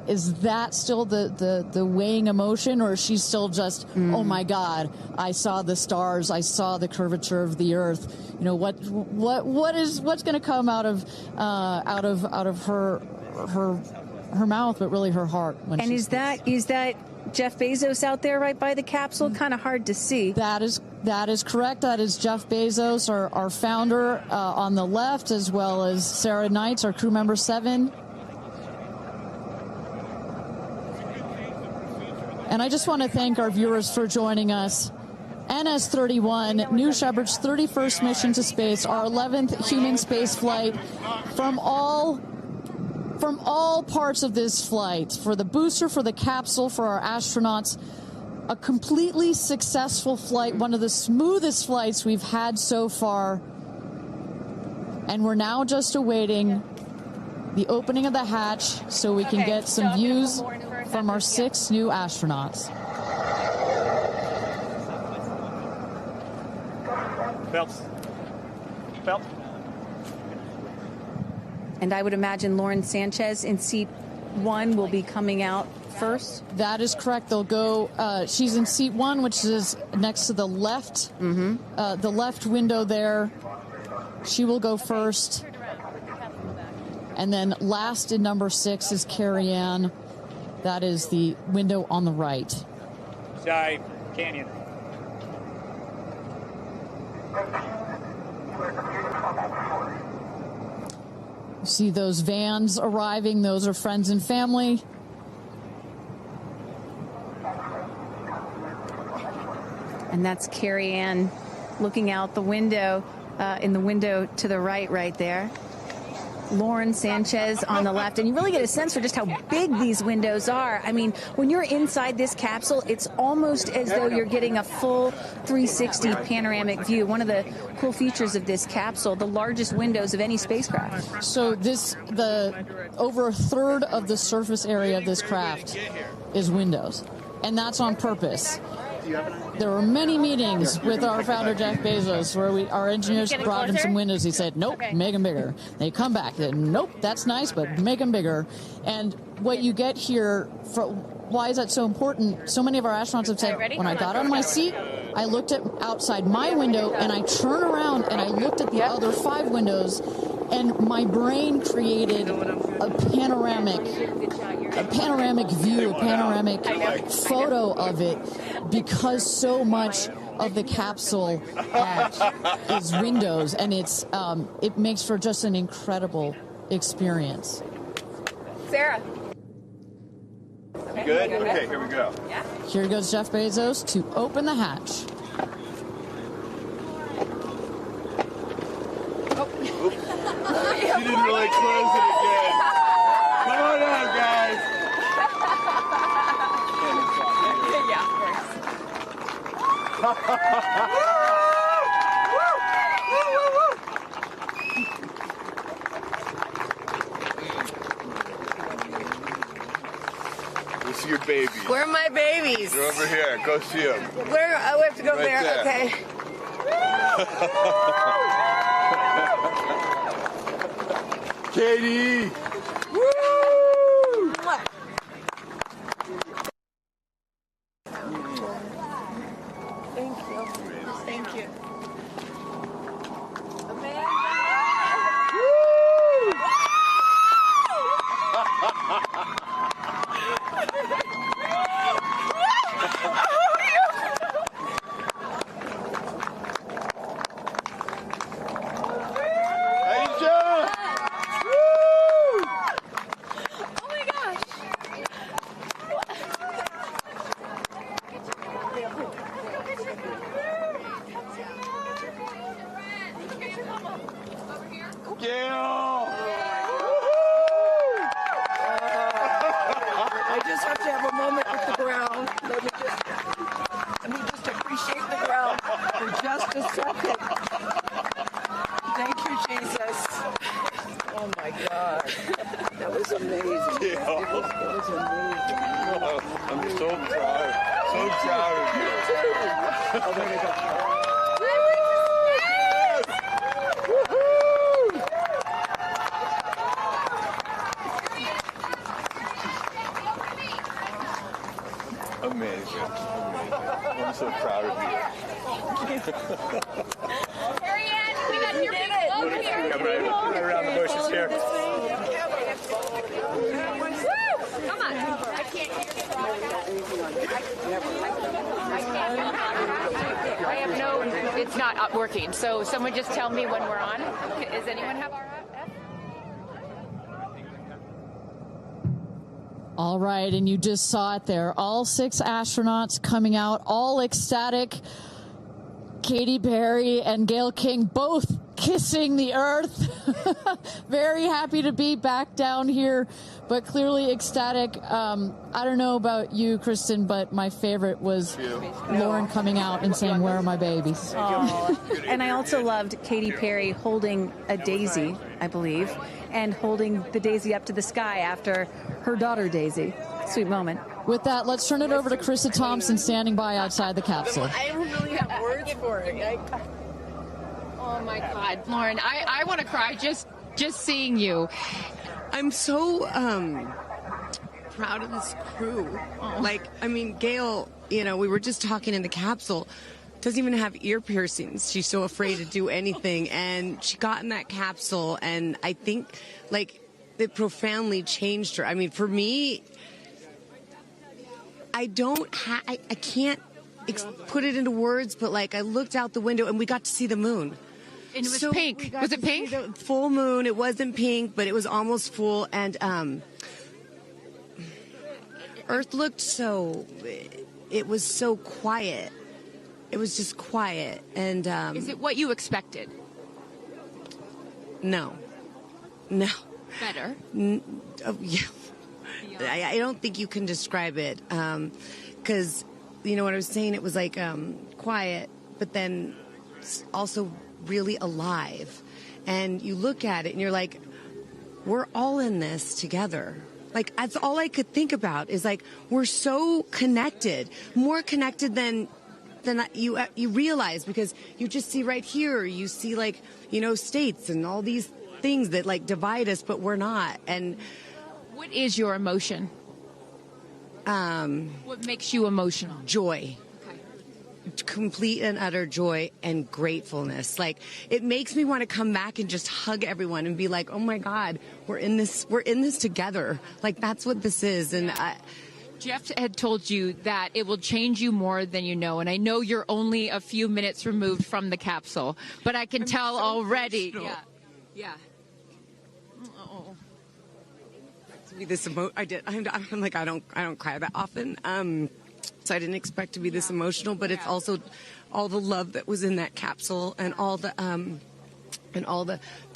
is that still the weighing emotion, or is she still just oh my God, I saw the stars, I saw the curvature of the earth? What's going to come out of her mouth, but really her heart? And is that Jeff Bezos out there right by the capsule? Kind of hard to see. That is correct. That is Jeff Bezos, our founder, on the left, as well as Sarah Knights, our crew member 7. And I just want to thank our viewers for joining us. NS-31, New Shepard's 31st mission to space, our 11th human space flight. From all parts of this flight, for the booster, for the capsule, for our astronauts, a completely successful flight, one of the smoothest flights we've had so far. And we're now just awaiting the opening of the hatch so we can get some views from our 6 new astronauts. Phelps. And I would imagine Lauren Sanchez in seat 1 will be coming out first. That is correct. They'll go. She's in seat 1, which is next to the left. The left window there. She will go first. And then last in number 6 is Kerianne. That is the window on the right. Side canyon. You see those vans arriving. Those are friends and family. And that's Kerianne looking out the window, in the window to the right there. Lauren Sanchez on the left, and you really get a sense for just how big these windows are. I mean, when you're inside this capsule, it's almost as though you're getting a full 360 panoramic view. One of the cool features of this capsule, the largest windows of any spacecraft. So over a third of the surface area of this craft is windows, and that's on purpose. There were many meetings with our founder, Jeff Bezos, where our engineers brought him some windows. He said, nope, make them bigger. They come back. They said, nope, that's nice, but make them bigger. And what you get here, why is that so important? So many of our astronauts have said, when I got out of my seat, I looked outside my window, and I turned around, and I looked at the other 5 windows, and my brain created a panoramic view, a panoramic photo of it, because so much of the capsule is windows, and it makes for just an incredible experience. Sarah. Good? Okay, here we go. Here goes Jeff Bezos to open the hatch. She didn't really close it again. Come on out, guys. We see your babies. Where are my babies? They're over here. Go see them. Where? Oh, we have to go Right there. Okay. Katie! Woo! Thank you. Thank you. my God. That was amazing. Yeah. It was amazing. Oh, I'm so proud. So proud of you. Oh, there we go. Amazing. I'm so proud of you. Kerianne, we got your big love here. Come right around the bushes here. Woo! Come on. I can't I have no, it's not working. So someone just tell me when we're on. Does anyone have our F? All right, and you just saw it there. All 6 astronauts coming out, all ecstatic. Katy Perry and Gayle King both kissing the earth. Very happy to be back down here, but clearly ecstatic. I don't know about you, Kristen, but my favorite was Lauren coming out and saying, "Where are my babies?" Oh. And I also loved Katy Perry holding a daisy, I believe, and holding the daisy up to the sky after her daughter Daisy. Sweet moment. With that, let's turn it over to Krista Thompson standing by outside the capsule. I don't really have words for it. Oh my God, Lauren, I want to cry just seeing you. I'm so proud of this crew. Like, I mean, Gail, you know, we were just talking in the capsule, doesn't even have ear piercings. She's so afraid to do anything. And she got in that capsule, and I think, like, it profoundly changed her. I mean, for me, I can't put it into words, but, like, I looked out the window, and we got to see the moon. And it was pink. Was it pink? Full moon. It wasn't pink, but it was almost full. And Earth looked so, it was so quiet. It was just quiet. And is it what you expected? No. No. Better? Yeah. I don't think you can describe it. Because, you know what I was saying? It was like quiet, but then also really alive. And you look at it and you're like, we're all in this together. Like, that's all I could think about is, like, we're so connected, more connected than you realize, because you just see right here, you see, like, you know, states and all these things that, like, divide us, but we're not. And what is your emotion? What makes you emotional? Joy. Complete and utter joy and gratefulness. Like, it makes me want to come back and just hug everyone and be like, oh my God, we're in this together. Like, that's what this is. And Jeff had told you that it will change you more than you know, and I know you're only a few minutes removed from the capsule, but I can tell already. Emotional. Yeah. To be this I'm like, I don't cry that often. So I didn't expect to be this emotional, but it's also all the love that was in that capsule, and all the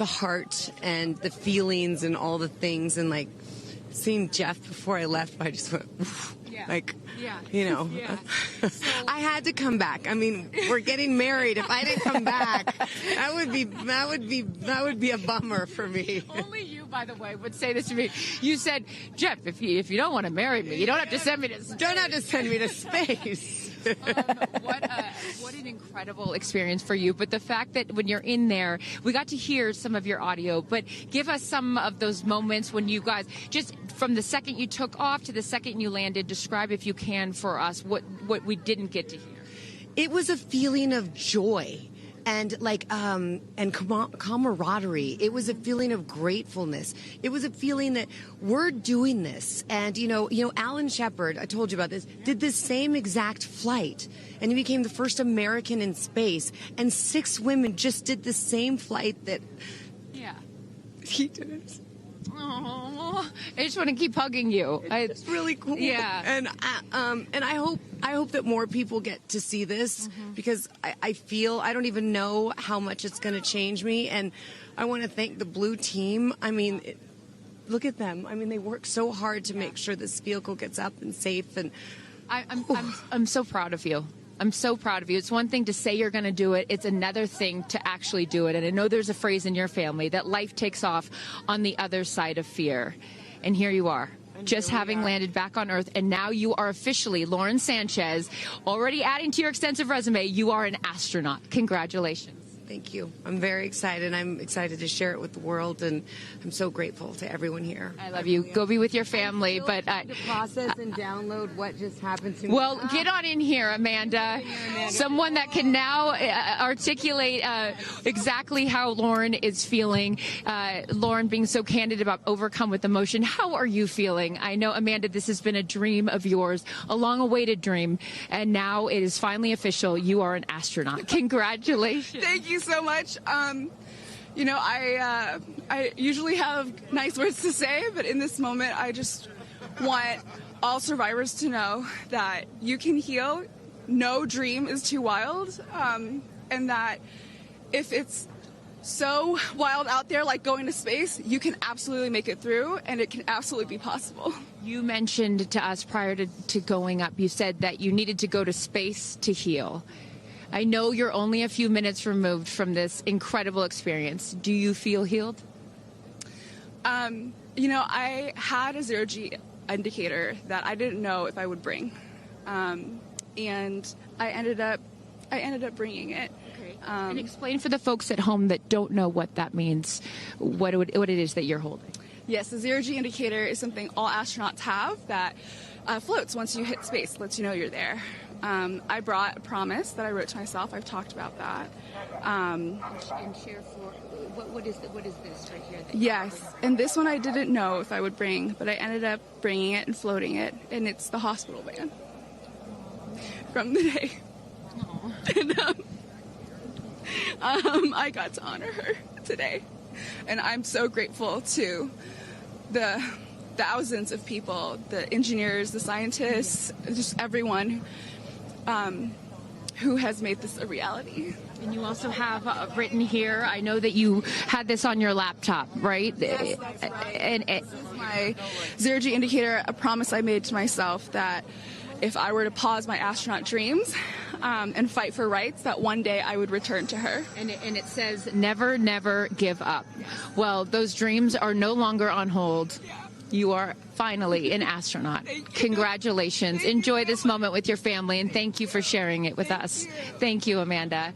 heart and the feelings and all the things, and, like, seeing Jeff before I left, I just went, oof, like, you know, I had to come back. I mean, we're getting married. If I didn't come back, that would be a bummer for me. Only you, by the way, would say this to me. You said, Jeff, if you don't want to marry me, you don't have to send me to space. Don't have to send me to space. What an incredible experience for you. But the fact that when you're in there, we got to hear some of your audio, but give us some of those moments when you guys, just from the second you took off to the second you landed, describe, if you can, for us what we didn't get to hear. It was a feeling of joy. And, like, and camaraderie. It was a feeling of gratefulness. It was a feeling that we're doing this. And, you know, Alan Shepard, I told you about this, did this same exact flight. And he became the first American in space. And 6 women just did the same flight that he did. Oh, I just want to keep hugging you. It's really cool. Yeah. And I hope that more people get to see this, because I feel, I don't even know how much it's going to change me. And I want to thank the Blue team. I mean, look at them. I mean, they work so hard to make sure this vehicle gets up and safe. And I'm so proud of you. I'm so proud of you. It's one thing to say you're going to do it. It's another thing to actually do it. And I know there's a phrase in your family that life takes off on the other side of fear. And here you are, just having landed back on Earth. And now you are officially, Lauren Sanchez, already adding to your extensive resume, you are an astronaut. Congratulations. Thank you. I'm very excited. I'm excited to share it with the world, and I'm so grateful to everyone here. I love you. Go be with your family. But to process and download what just happened to me. Well, get on in here, Amanda. Someone that can now articulate exactly how Lauren is feeling. Lauren being so candid about overcome with emotion. How are you feeling? I know, Amanda, this has been a dream of yours, a long-awaited dream, and now it is finally official. You are an astronaut. Congratulations. Thank you so much. You know, I usually have nice words to say, but in this moment, I just want all survivors to know that you can heal. No dream is too wild, and that if it's so wild out there, like going to space, you can absolutely make it through, and it can absolutely be possible. You mentioned to us prior to going up, you said that you needed to go to space to heal. I know you're only a few minutes removed from this incredible experience. Do you feel healed? You know, I had a zero-G indicator that I didn't know if I would bring, and I ended up bringing it. Okay. And explain for the folks at home that don't know what that means, what it is that you're holding. Yes, the zero-G indicator is something all astronauts have that floats once you hit space, lets you know you're there. I brought a promise that I wrote to myself. I've talked about that. And share for what is this right here? Yes, and this one I didn't know if I would bring, but I ended up bringing it and floating it, and it's the hospital van from the day. And I got to honor her today, and I'm so grateful to the thousands of people, the engineers, the scientists, just everyone who has made this a reality. And you also have written here, I know that you had this on your laptop, right? Yes, this is my zero-G indicator, a promise I made to myself that if I were to pause my astronaut dreams and fight for rights, that one day I would return to her. And it says, never, never give up. Well, those dreams are no longer on hold. You are finally an astronaut. Congratulations. Enjoy this moment with your family, and thank you for sharing it with us. Thank you, Amanda.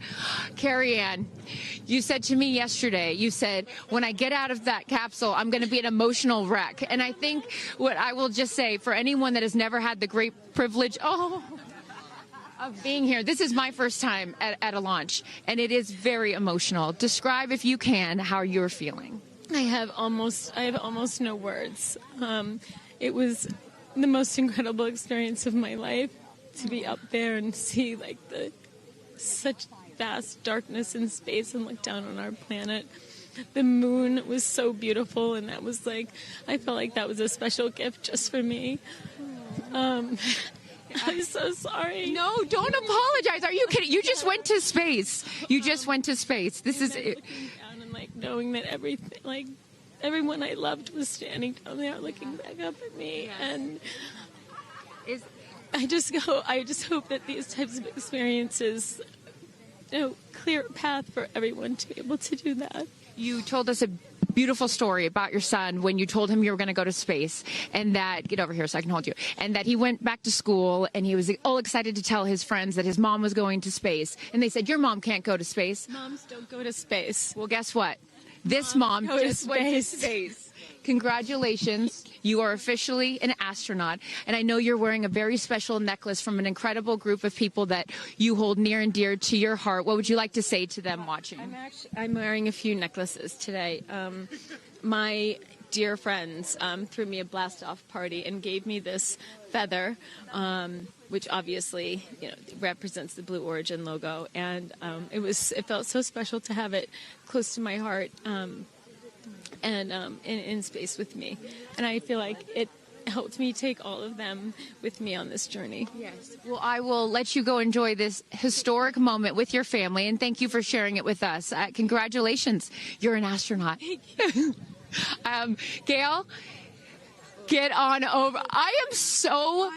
Kerianne, you said to me yesterday, you said, when I get out of that capsule, I'm going to be an emotional wreck. And I think what I will just say, for anyone that has never had the great privilege, of being here, this is my first time at a launch, and it is very emotional. Describe, if you can, how you're feeling. I have almost no words. It was the most incredible experience of my life to be up there and see like such vast darkness in space and look down on our planet. The moon was so beautiful, and that was like, I felt like that was a special gift just for me. I'm so sorry. No, don't apologize. Are you kidding? You just went to space. You just went to space. This is it. Like knowing that everything, like everyone I loved was standing down there looking back up at me, and I just hope that these types of experiences, clear a path for everyone to be able to do that. You told us a beautiful story about your son when you told him you were going to go to space, and that, get over here so I can hold you, and that he went back to school and he was all excited to tell his friends that his mom was going to space, and they said, your mom can't go to space. Moms don't go to space. Well, guess what? This mom just went to space. Congratulations. You are officially an astronaut. And I know you're wearing a very special necklace from an incredible group of people that you hold near and dear to your heart. What would you like to say to them watching? I'm wearing a few necklaces today. My dear friends threw me a blast-off party and gave me this feather, which obviously represents the Blue Origin logo. And it felt so special to have it close to my heart. And in space with me. And I feel like it helped me take all of them with me on this journey. Yes. Well, I will let you go enjoy this historic moment with your family, and thank you for sharing it with us. Congratulations. You're an astronaut. Gail, Get on over. I am so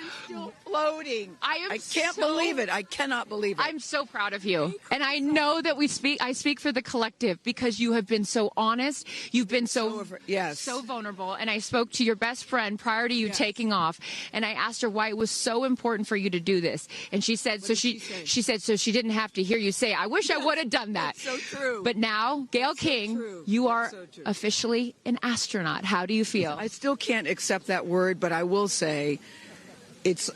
floating. I can't believe it. I cannot believe it. I'm so proud of you. And I know that I speak for the collective because you have been so honest. You've been so vulnerable. And I spoke to your best friend prior to you taking off. And I asked her why it was so important for you to do this. And she said, she said, so she didn't have to hear you say, I wish I would have done that. That's so true. But now, Gayle King, you are officially an astronaut. How do you feel? I still can't accept that word, but I will say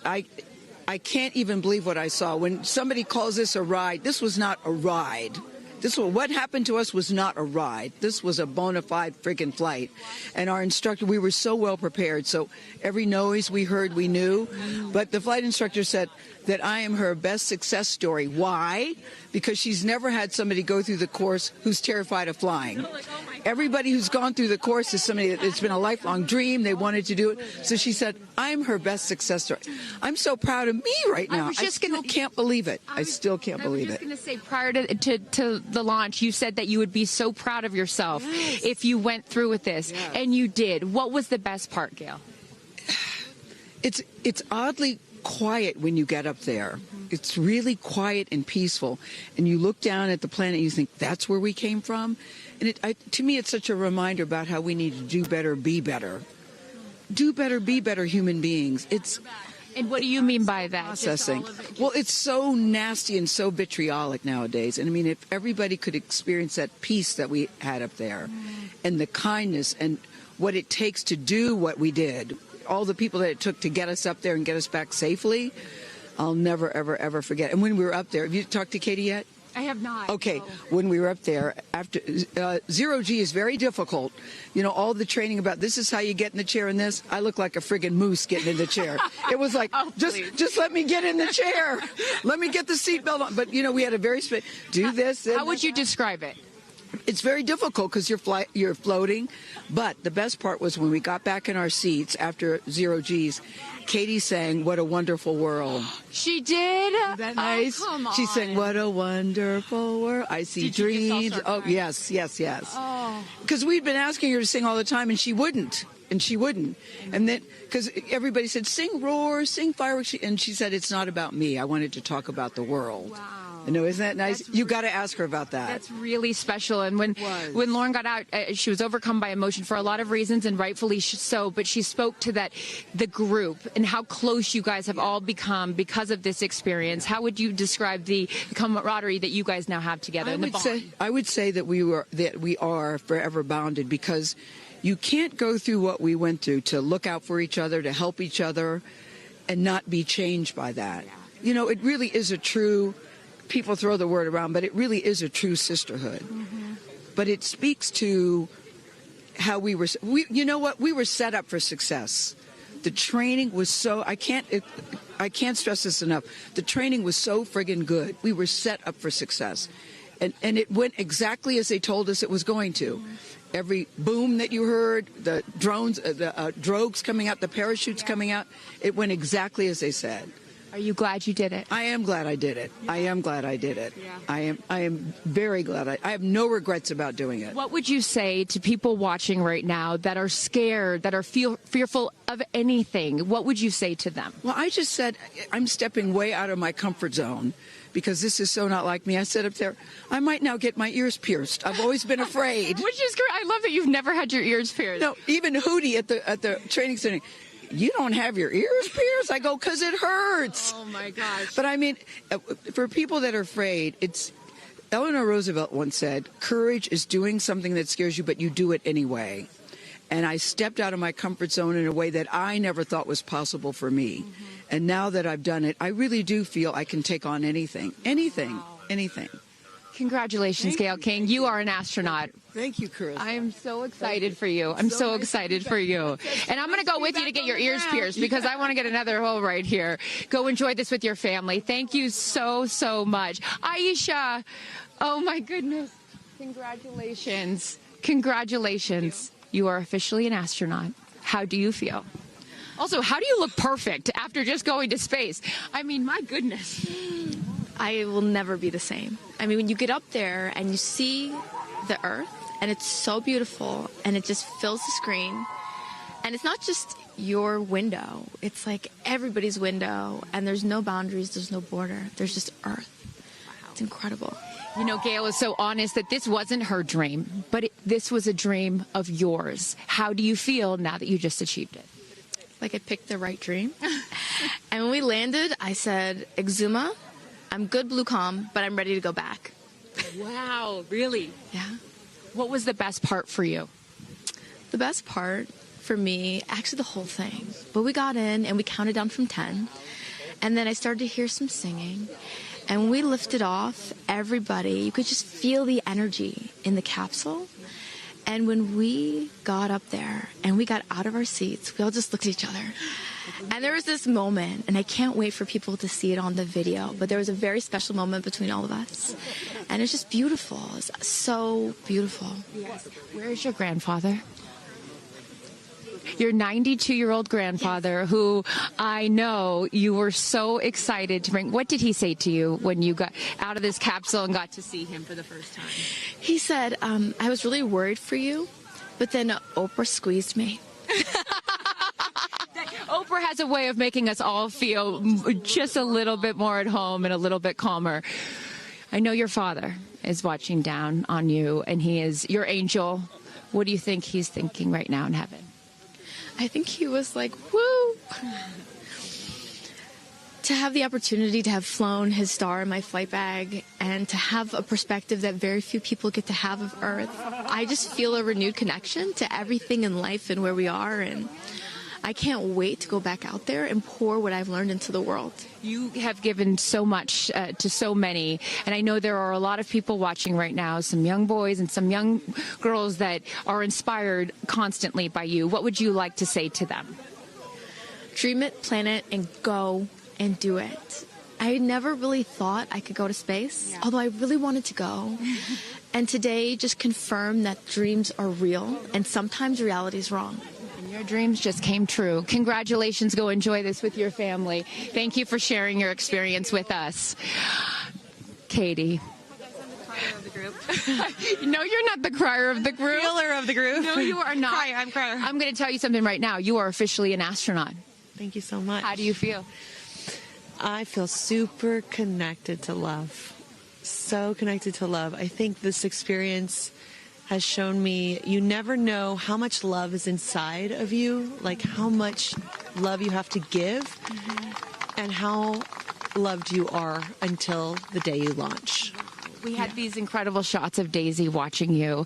I can't even believe what I saw. When somebody calls this a ride, this was not a ride. What happened to us was not a ride. This was a bona fide friggin' flight. And our instructor, we were so well prepared. So every noise we heard, we knew. But the flight instructor said that I am her best success story. Why? Because she's never had somebody go through the course who's terrified of flying. Everybody who's gone through the course is somebody that it's been a lifelong dream. They wanted to do it. So she said, I'm her best success story. I'm so proud of me right now. I still can't believe it. I still can't believe it. I was just going to say, prior to the launch, you said that you would be so proud of yourself if you went through with this. And you did. What was the best part, Gayle? It's oddly quiet when you get up there. It's really quiet and peaceful. And you look down at the planet and you think, that's where we came from? And to me, it's such a reminder about how we need to do better, be better. Do better, be better human beings. And what do you mean by that? Processing. Well, it's so nasty and so vitriolic nowadays. And I mean, if everybody could experience that peace that we had up there and the kindness and what it takes to do what we did, all the people that it took to get us up there and get us back safely, I'll never, ever, ever forget. And when we were up there, have you talked to Katy yet? I have not. Okay, when we were up there, after zero G is very difficult. You know, all the training about this is how you get in the chair and this. I look like a friggin' moose getting in the chair. It was like, just let me get in the chair. Let me get the seatbelt on. But, you know, we had a very do this. How would you describe it? It's very difficult because you're floating. But the best part was when we got back in our seats after zero G's, Katy sang "What a Wonderful World." She did? Isn't that nice? Oh, come on. She sang "What a Wonderful World." I see dreams. Oh, yes. Oh. Because we'd been asking her to sing all the time, and she wouldn't. And then, because everybody said, sing roar, sing fireworks. And she said, it's not about me. I wanted to talk about the world. Wow. You know, isn't that nice? You got to ask her about that. That's really special. And when Lauren got out, she was overcome by emotion for a lot of reasons, and rightfully so. But she spoke to the group and how close you guys have all become because of this experience. How would you describe the camaraderie that you guys now have together? I would say that we are forever bonded, because you can't go through what we went through to look out for each other, to help each other, and not be changed by that. Yeah. You know, it really is a true. People throw the word around, but it really is a true sisterhood. Mm-hmm. But it speaks to how we were set up for success. The training was so, I can't stress this enough. The training was so friggin' good. We were set up for success. And it went exactly as they told us it was going to. Mm-hmm. Every boom that you heard, the drones, the drogues coming out, the parachutes coming out, it went exactly as they said. Are you glad you did it? I am glad I did it. Yeah. I am glad I did it. Yeah. I am very glad. I have no regrets about doing it. What would you say to people watching right now that are scared, that are fearful of anything? What would you say to them? Well, I just said I'm stepping way out of my comfort zone, because this is so not like me. I said up there, I might now get my ears pierced. I've always been afraid. Which is great. I love that you've never had your ears pierced. No, even Hootie at the training center. You don't have your ears pierced? I go, because it hurts. Oh, my gosh. But I mean, for people that are afraid, Eleanor Roosevelt once said, courage is doing something that scares you, but you do it anyway. And I stepped out of my comfort zone in a way that I never thought was possible for me. Mm-hmm. And now that I've done it, I really do feel I can take on anything. Anything. Congratulations, Gayle King. You are an astronaut. Thank you, Chris. I am so excited for you. I'm so excited for you. And I'm going to go with you to get your ears pierced, because I want to get another hole right here. Go enjoy this with your family. Thank you so, so much. Aisha, oh my goodness. Congratulations. Congratulations. You are officially an astronaut. How do you feel? Also, how do you look perfect after just going to space? I mean, my goodness. I will never be the same. I mean, when you get up there and you see the Earth, and it's so beautiful, and it just fills the screen, And it's not just your window. It's like everybody's window. And there's no boundaries. There's no border. There's just Earth. It's incredible. You know, Gayle is so honest that this wasn't her dream, but this was a dream of yours. How do you feel now that you just achieved it? Like I picked the right dream. And when we landed, I said, Exuma, I'm good blue comm, but I'm ready to go back. Wow, really? Yeah. What was the best part for you? The best part for me, actually the whole thing. But we got in and we counted down from 10. And then I started to hear some singing. And when we lifted off, everybody, you could just feel the energy in the capsule. And when we got up there and we got out of our seats, we all just looked at each other. And there was this moment, and I can't wait for people to see it on the video, but there was a very special moment between all of us. And it's just beautiful. It's so beautiful. Yes. Where is your grandfather? Your 92-year-old grandfather, who I know you were so excited to bring. What did he say to you when you got out of this capsule and got to see him for the first time? He said, I was really worried for you, but then Oprah squeezed me. Oprah has a way of making us all feel just a little bit more at home and a little bit calmer. I know your father is watching down on you, and he is your angel. What do you think he's thinking right now in heaven? I think he was like, woo! To have the opportunity to have flown his star in my flight bag and to have a perspective that very few people get to have of Earth, I just feel a renewed connection to everything in life and where we are, and I can't wait to go back out there and pour what I've learned into the world. You have given so much to so many, and I know there are a lot of people watching right now, some young boys and some young girls that are inspired constantly by you. What would you like to say to them? Dream it, plan it, and go and do it. I never really thought I could go to space, although I really wanted to go. And today just confirmed that dreams are real, and sometimes reality is wrong. Your dreams just came true. Congratulations. Go enjoy this with your family. Thank you for sharing your experience with us. Katy. No, you're not the crier of the group. Feeler of the group. No, you are not. I'm crier. I'm going to tell you something right now. You are officially an astronaut. Thank you so much. How do you feel? I feel super connected to love. So connected to love. I think this experience has shown me you never know how much love is inside of you, like how much love you have to give, and how loved you are until the day you launch. We had these incredible shots of Daisy watching you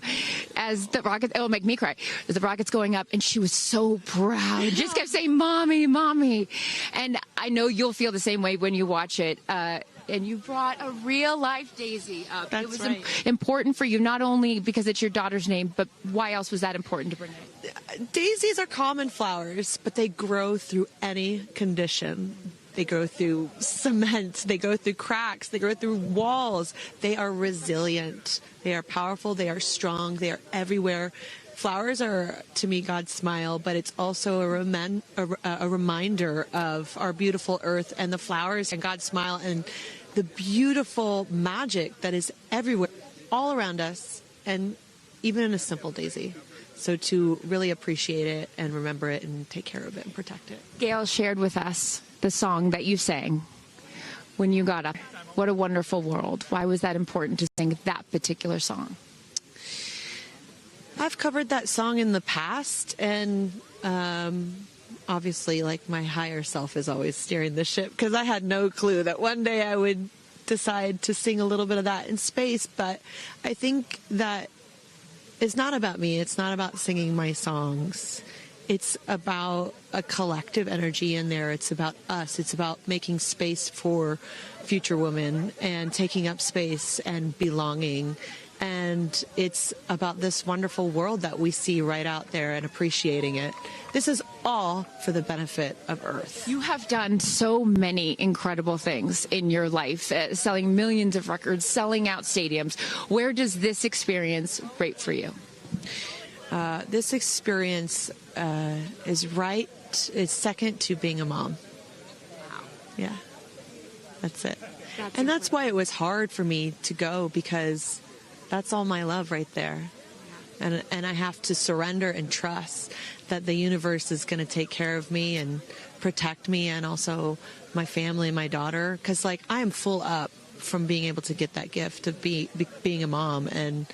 as the rocket, it'll make me cry, as the rocket's going up, and she was so proud. Just kept saying, Mommy, Mommy. And I know you'll feel the same way when you watch it. And you brought a real-life Daisy up. That's it was right. important for you, not only because it's your daughter's name, but why else was that important to bring it? Daisies are common flowers, but they grow through any condition. They go through cement, they go through cracks, they go through walls. They are resilient. They are powerful, they are strong, they are everywhere. Flowers are, to me, God's smile, but it's also a reminder of our beautiful earth and the flowers and God's smile and the beautiful magic that is everywhere, all around us, and even in a simple daisy. So to really appreciate it and remember it and take care of it and protect it. Gayle shared with us the song that you sang when you got up. What a wonderful world. Why was that important to sing that particular song? I've covered that song in the past, and obviously, like, my higher self is always steering the ship, because I had no clue that one day I would decide to sing a little bit of that in space. But I think that it's not about me. It's not about singing my songs. It's about a collective energy in there. It's about us. It's about making space for future women and taking up space and belonging. And it's about this wonderful world that we see right out there and appreciating it. This is all for the benefit of Earth. You have done so many incredible things in your life, selling millions of records, selling out stadiums. Where does this experience rate for you? This experience is second to being a mom. Wow. Yeah, that's it. That's why it was hard for me to go, because that's all my love right there. And I have to surrender and trust that the universe is going to take care of me and protect me, and also my family and my daughter. Because, like, I am full up from being able to get that gift of being a mom. And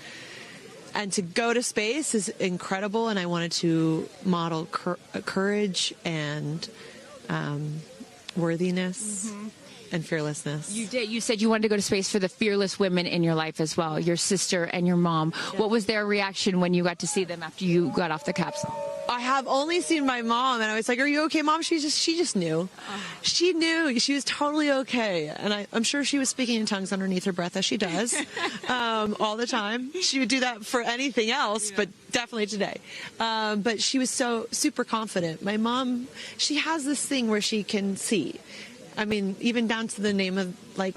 to go to space is incredible. And I wanted to model courage and worthiness. Mm-hmm. And fearlessness. You did. You said you wanted to go to space for the fearless women in your life as well, your sister and your mom. Yeah. What was their reaction when you got to see them after you got off the capsule? I have only seen my mom, and I was like, "Are you okay, Mom?" She just knew. She knew. She was totally okay, and I'm sure she was speaking in tongues underneath her breath, as she does all the time. She would do that for anything else, but definitely today. But she was so super confident. My mom, she has this thing where she can see. I mean, even down to the name of, like,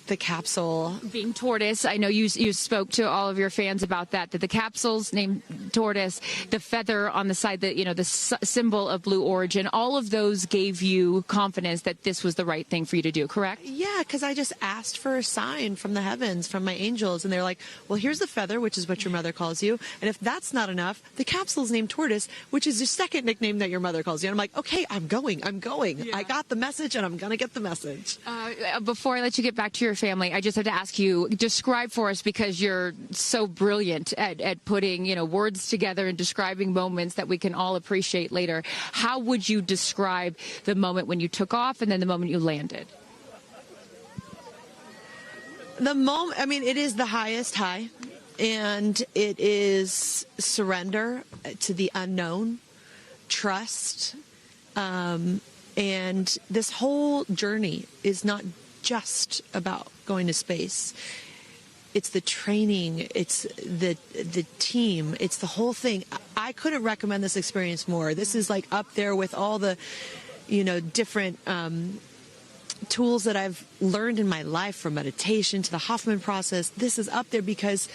the capsule being tortoise. I know you spoke to all of your fans about that the capsule's named tortoise, the feather on the side, that, you know, the symbol of Blue Origin, all of those gave you confidence that this was the right thing for you to do, correct? Yeah, because I just asked for a sign from the heavens, from my angels, and they're like, well, here's the feather, which is what your mother calls you, and if that's not enough, the capsule's named Tortoise, which is your second nickname that your mother calls you. And I'm like, okay, I'm going. Yeah. I got the message, and I'm gonna get the message. Before I let you get back to your family, I just have to ask you, describe for us, because you're so brilliant at putting, you know, words together and describing moments that we can all appreciate later. How would you describe the moment when you took off and then the moment you landed? The moment, I mean, it is the highest high, and it is surrender to the unknown, trust, and this whole journey is not just about going to space. It's the training, it's the team, it's the whole thing. I couldn't recommend this experience more. This is like up there with all the, you know, different tools that I've learned in my life, from meditation to the Hoffman process. This is up there because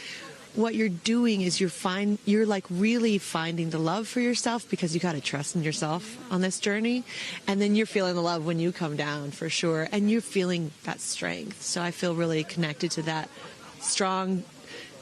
what you're doing is you're like really finding the love for yourself, because you got to trust in yourself on this journey, and then you're feeling the love when you come down, for sure, and you're feeling that strength. So I feel really connected to that strong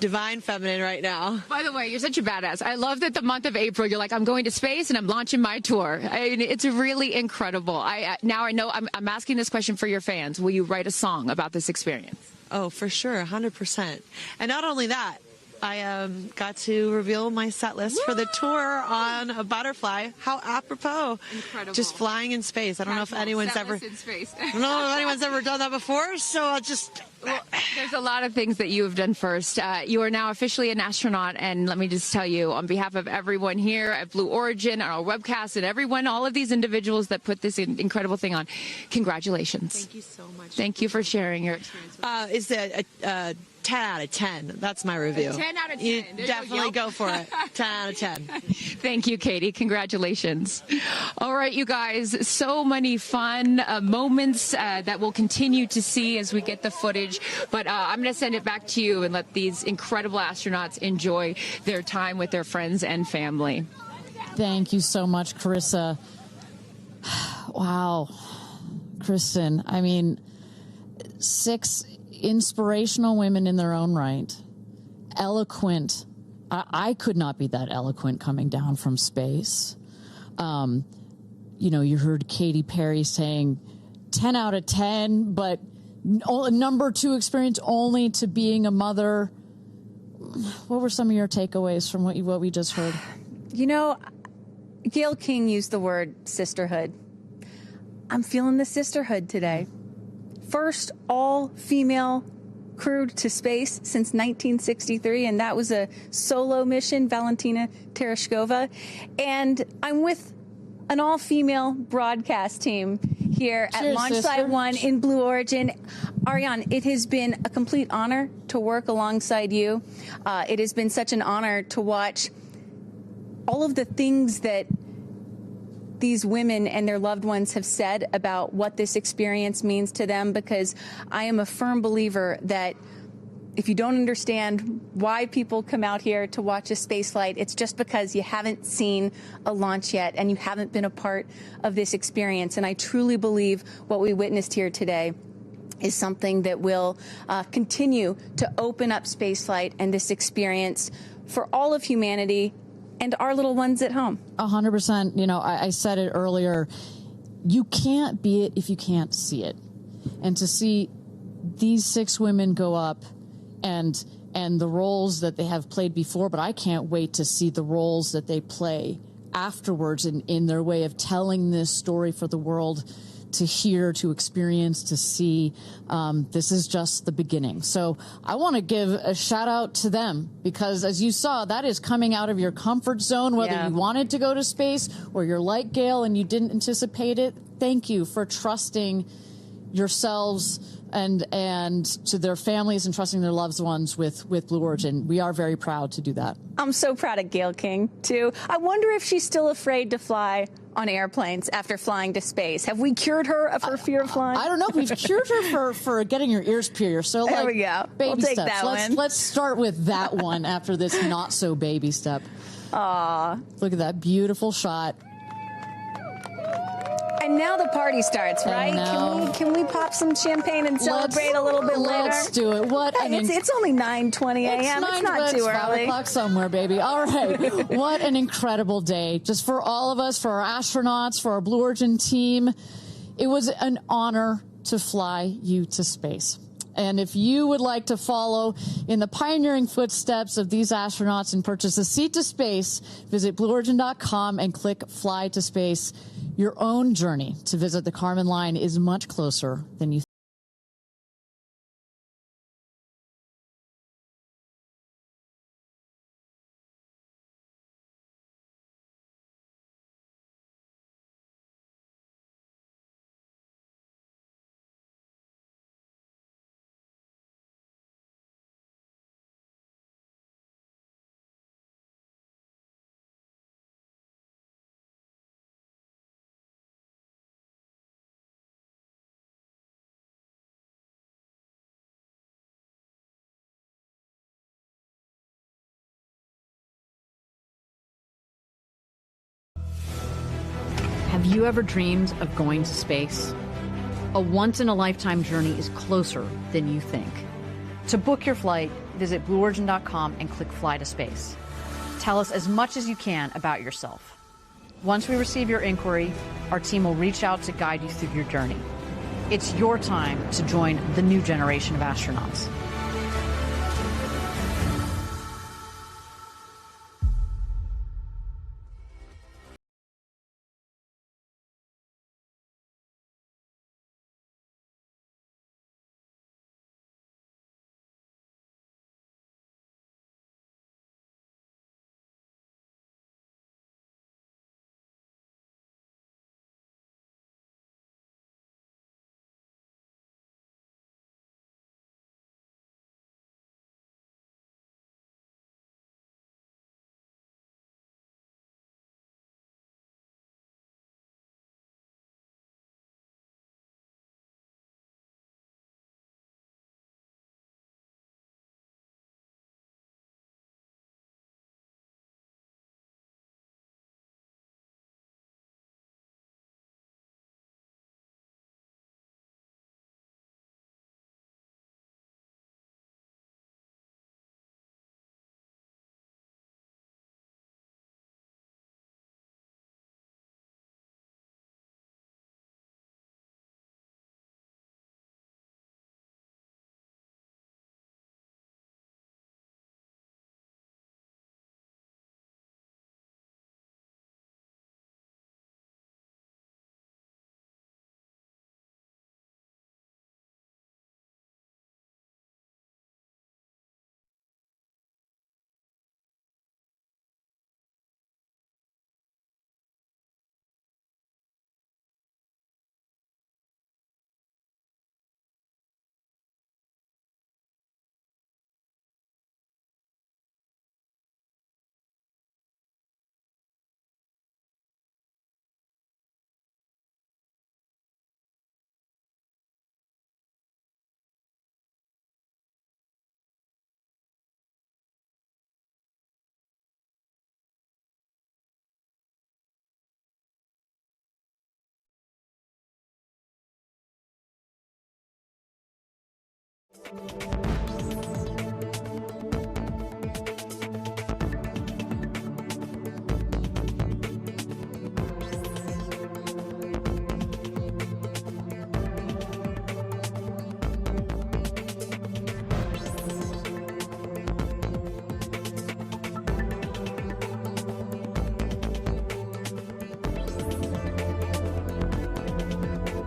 divine feminine right now. By the way, you're such a badass. I love that the month of April, you're like, I'm going to space and I'm launching my tour. I mean, it's really incredible. Now I know I'm asking this question for your fans. Will you write a song about this experience? Oh, for sure, 100%. And not only that, I got to reveal my set list for the tour on a butterfly. How apropos. Incredible. Just flying in space. I don't know if anyone's ever in space. I don't know if anyone's ever done that before, so I'll just... Well, there's a lot of things that you have done first. You are now officially an astronaut, and let me just tell you, on behalf of everyone here at Blue Origin, our webcast, and everyone, all of these individuals that put this incredible thing on, congratulations. Thank you so much. Thank you for sharing your experience with us. Is it 10 out of 10. That's my review. 10 out of 10. You definitely go for it. 10 out of 10. Thank you, Katy. Congratulations. All right, you guys, so many fun moments that we'll continue to see as we get the footage. But I'm going to send it back to you and let these incredible astronauts enjoy their time with their friends and family. Thank you so much, Carissa. Wow. Kristen, I mean, 6 inspirational women in their own right, eloquent. I could not be that eloquent coming down from space. You know, you heard Katy Perry saying 10 out of 10, but number 2 experience only to being a mother. What were some of your takeaways from what we just heard? You know, Gayle King used the word sisterhood. I'm feeling the sisterhood today. First all-female crew to space since 1963, and that was a solo mission, Valentina Tereshkova. And I'm with an all-female broadcast team here at Launch Site 1 in Blue Origin. Ariane, it has been a complete honor to work alongside you. It has been such an honor to watch all of the things that these women and their loved ones have said about what this experience means to them, because I am a firm believer that if you don't understand why people come out here to watch a space flight, it's just because you haven't seen a launch yet and you haven't been a part of this experience. And I truly believe what we witnessed here today is something that will continue to open up spaceflight and this experience for all of humanity and our little ones at home. 100%. You know, I said it earlier. You can't be it if you can't see it. And to see these 6 women go up and the roles that they have played before, but I can't wait to see the roles that they play afterwards in their way of telling this story for the world to hear, to experience, to see. This is just the beginning. So I want to give a shout out to them, because as you saw, that is coming out of your comfort zone, whether you wanted to go to space or you're like Gail and you didn't anticipate it. Thank you for trusting yourselves and to their families and trusting their loved ones with Blue Origin. We are very proud to do that. I'm so proud of Gayle King, too. I wonder if she's still afraid to fly on airplanes after flying to space. Have we cured her of her fear of flying? I don't know. We've cured her for getting her ears pierced. So there we go. Baby we'll take steps. that one. Let's start with that one after this not so baby step. Aw. Look at that beautiful shot. And now the party starts, right? Can we pop some champagne and celebrate a little bit later? Let's do it. It's only 9:20 a.m. It's not too early. 5 o'clock somewhere, baby. All right. What an incredible day. Just for all of us, for our astronauts, for our Blue Origin team. It was an honor to fly you to space. And if you would like to follow in the pioneering footsteps of these astronauts and purchase a seat to space, visit blueorigin.com and click Fly to Space. Your own journey to visit the Kármán line is much closer than you think. Have you ever dreamed of going to space? A once-in-a-lifetime journey is closer than you think. To book your flight, visit blueorigin.com and click Fly to Space. Tell us as much as you can about yourself. Once we receive your inquiry, our team will reach out to guide you through your journey. It's your time to join the new generation of astronauts.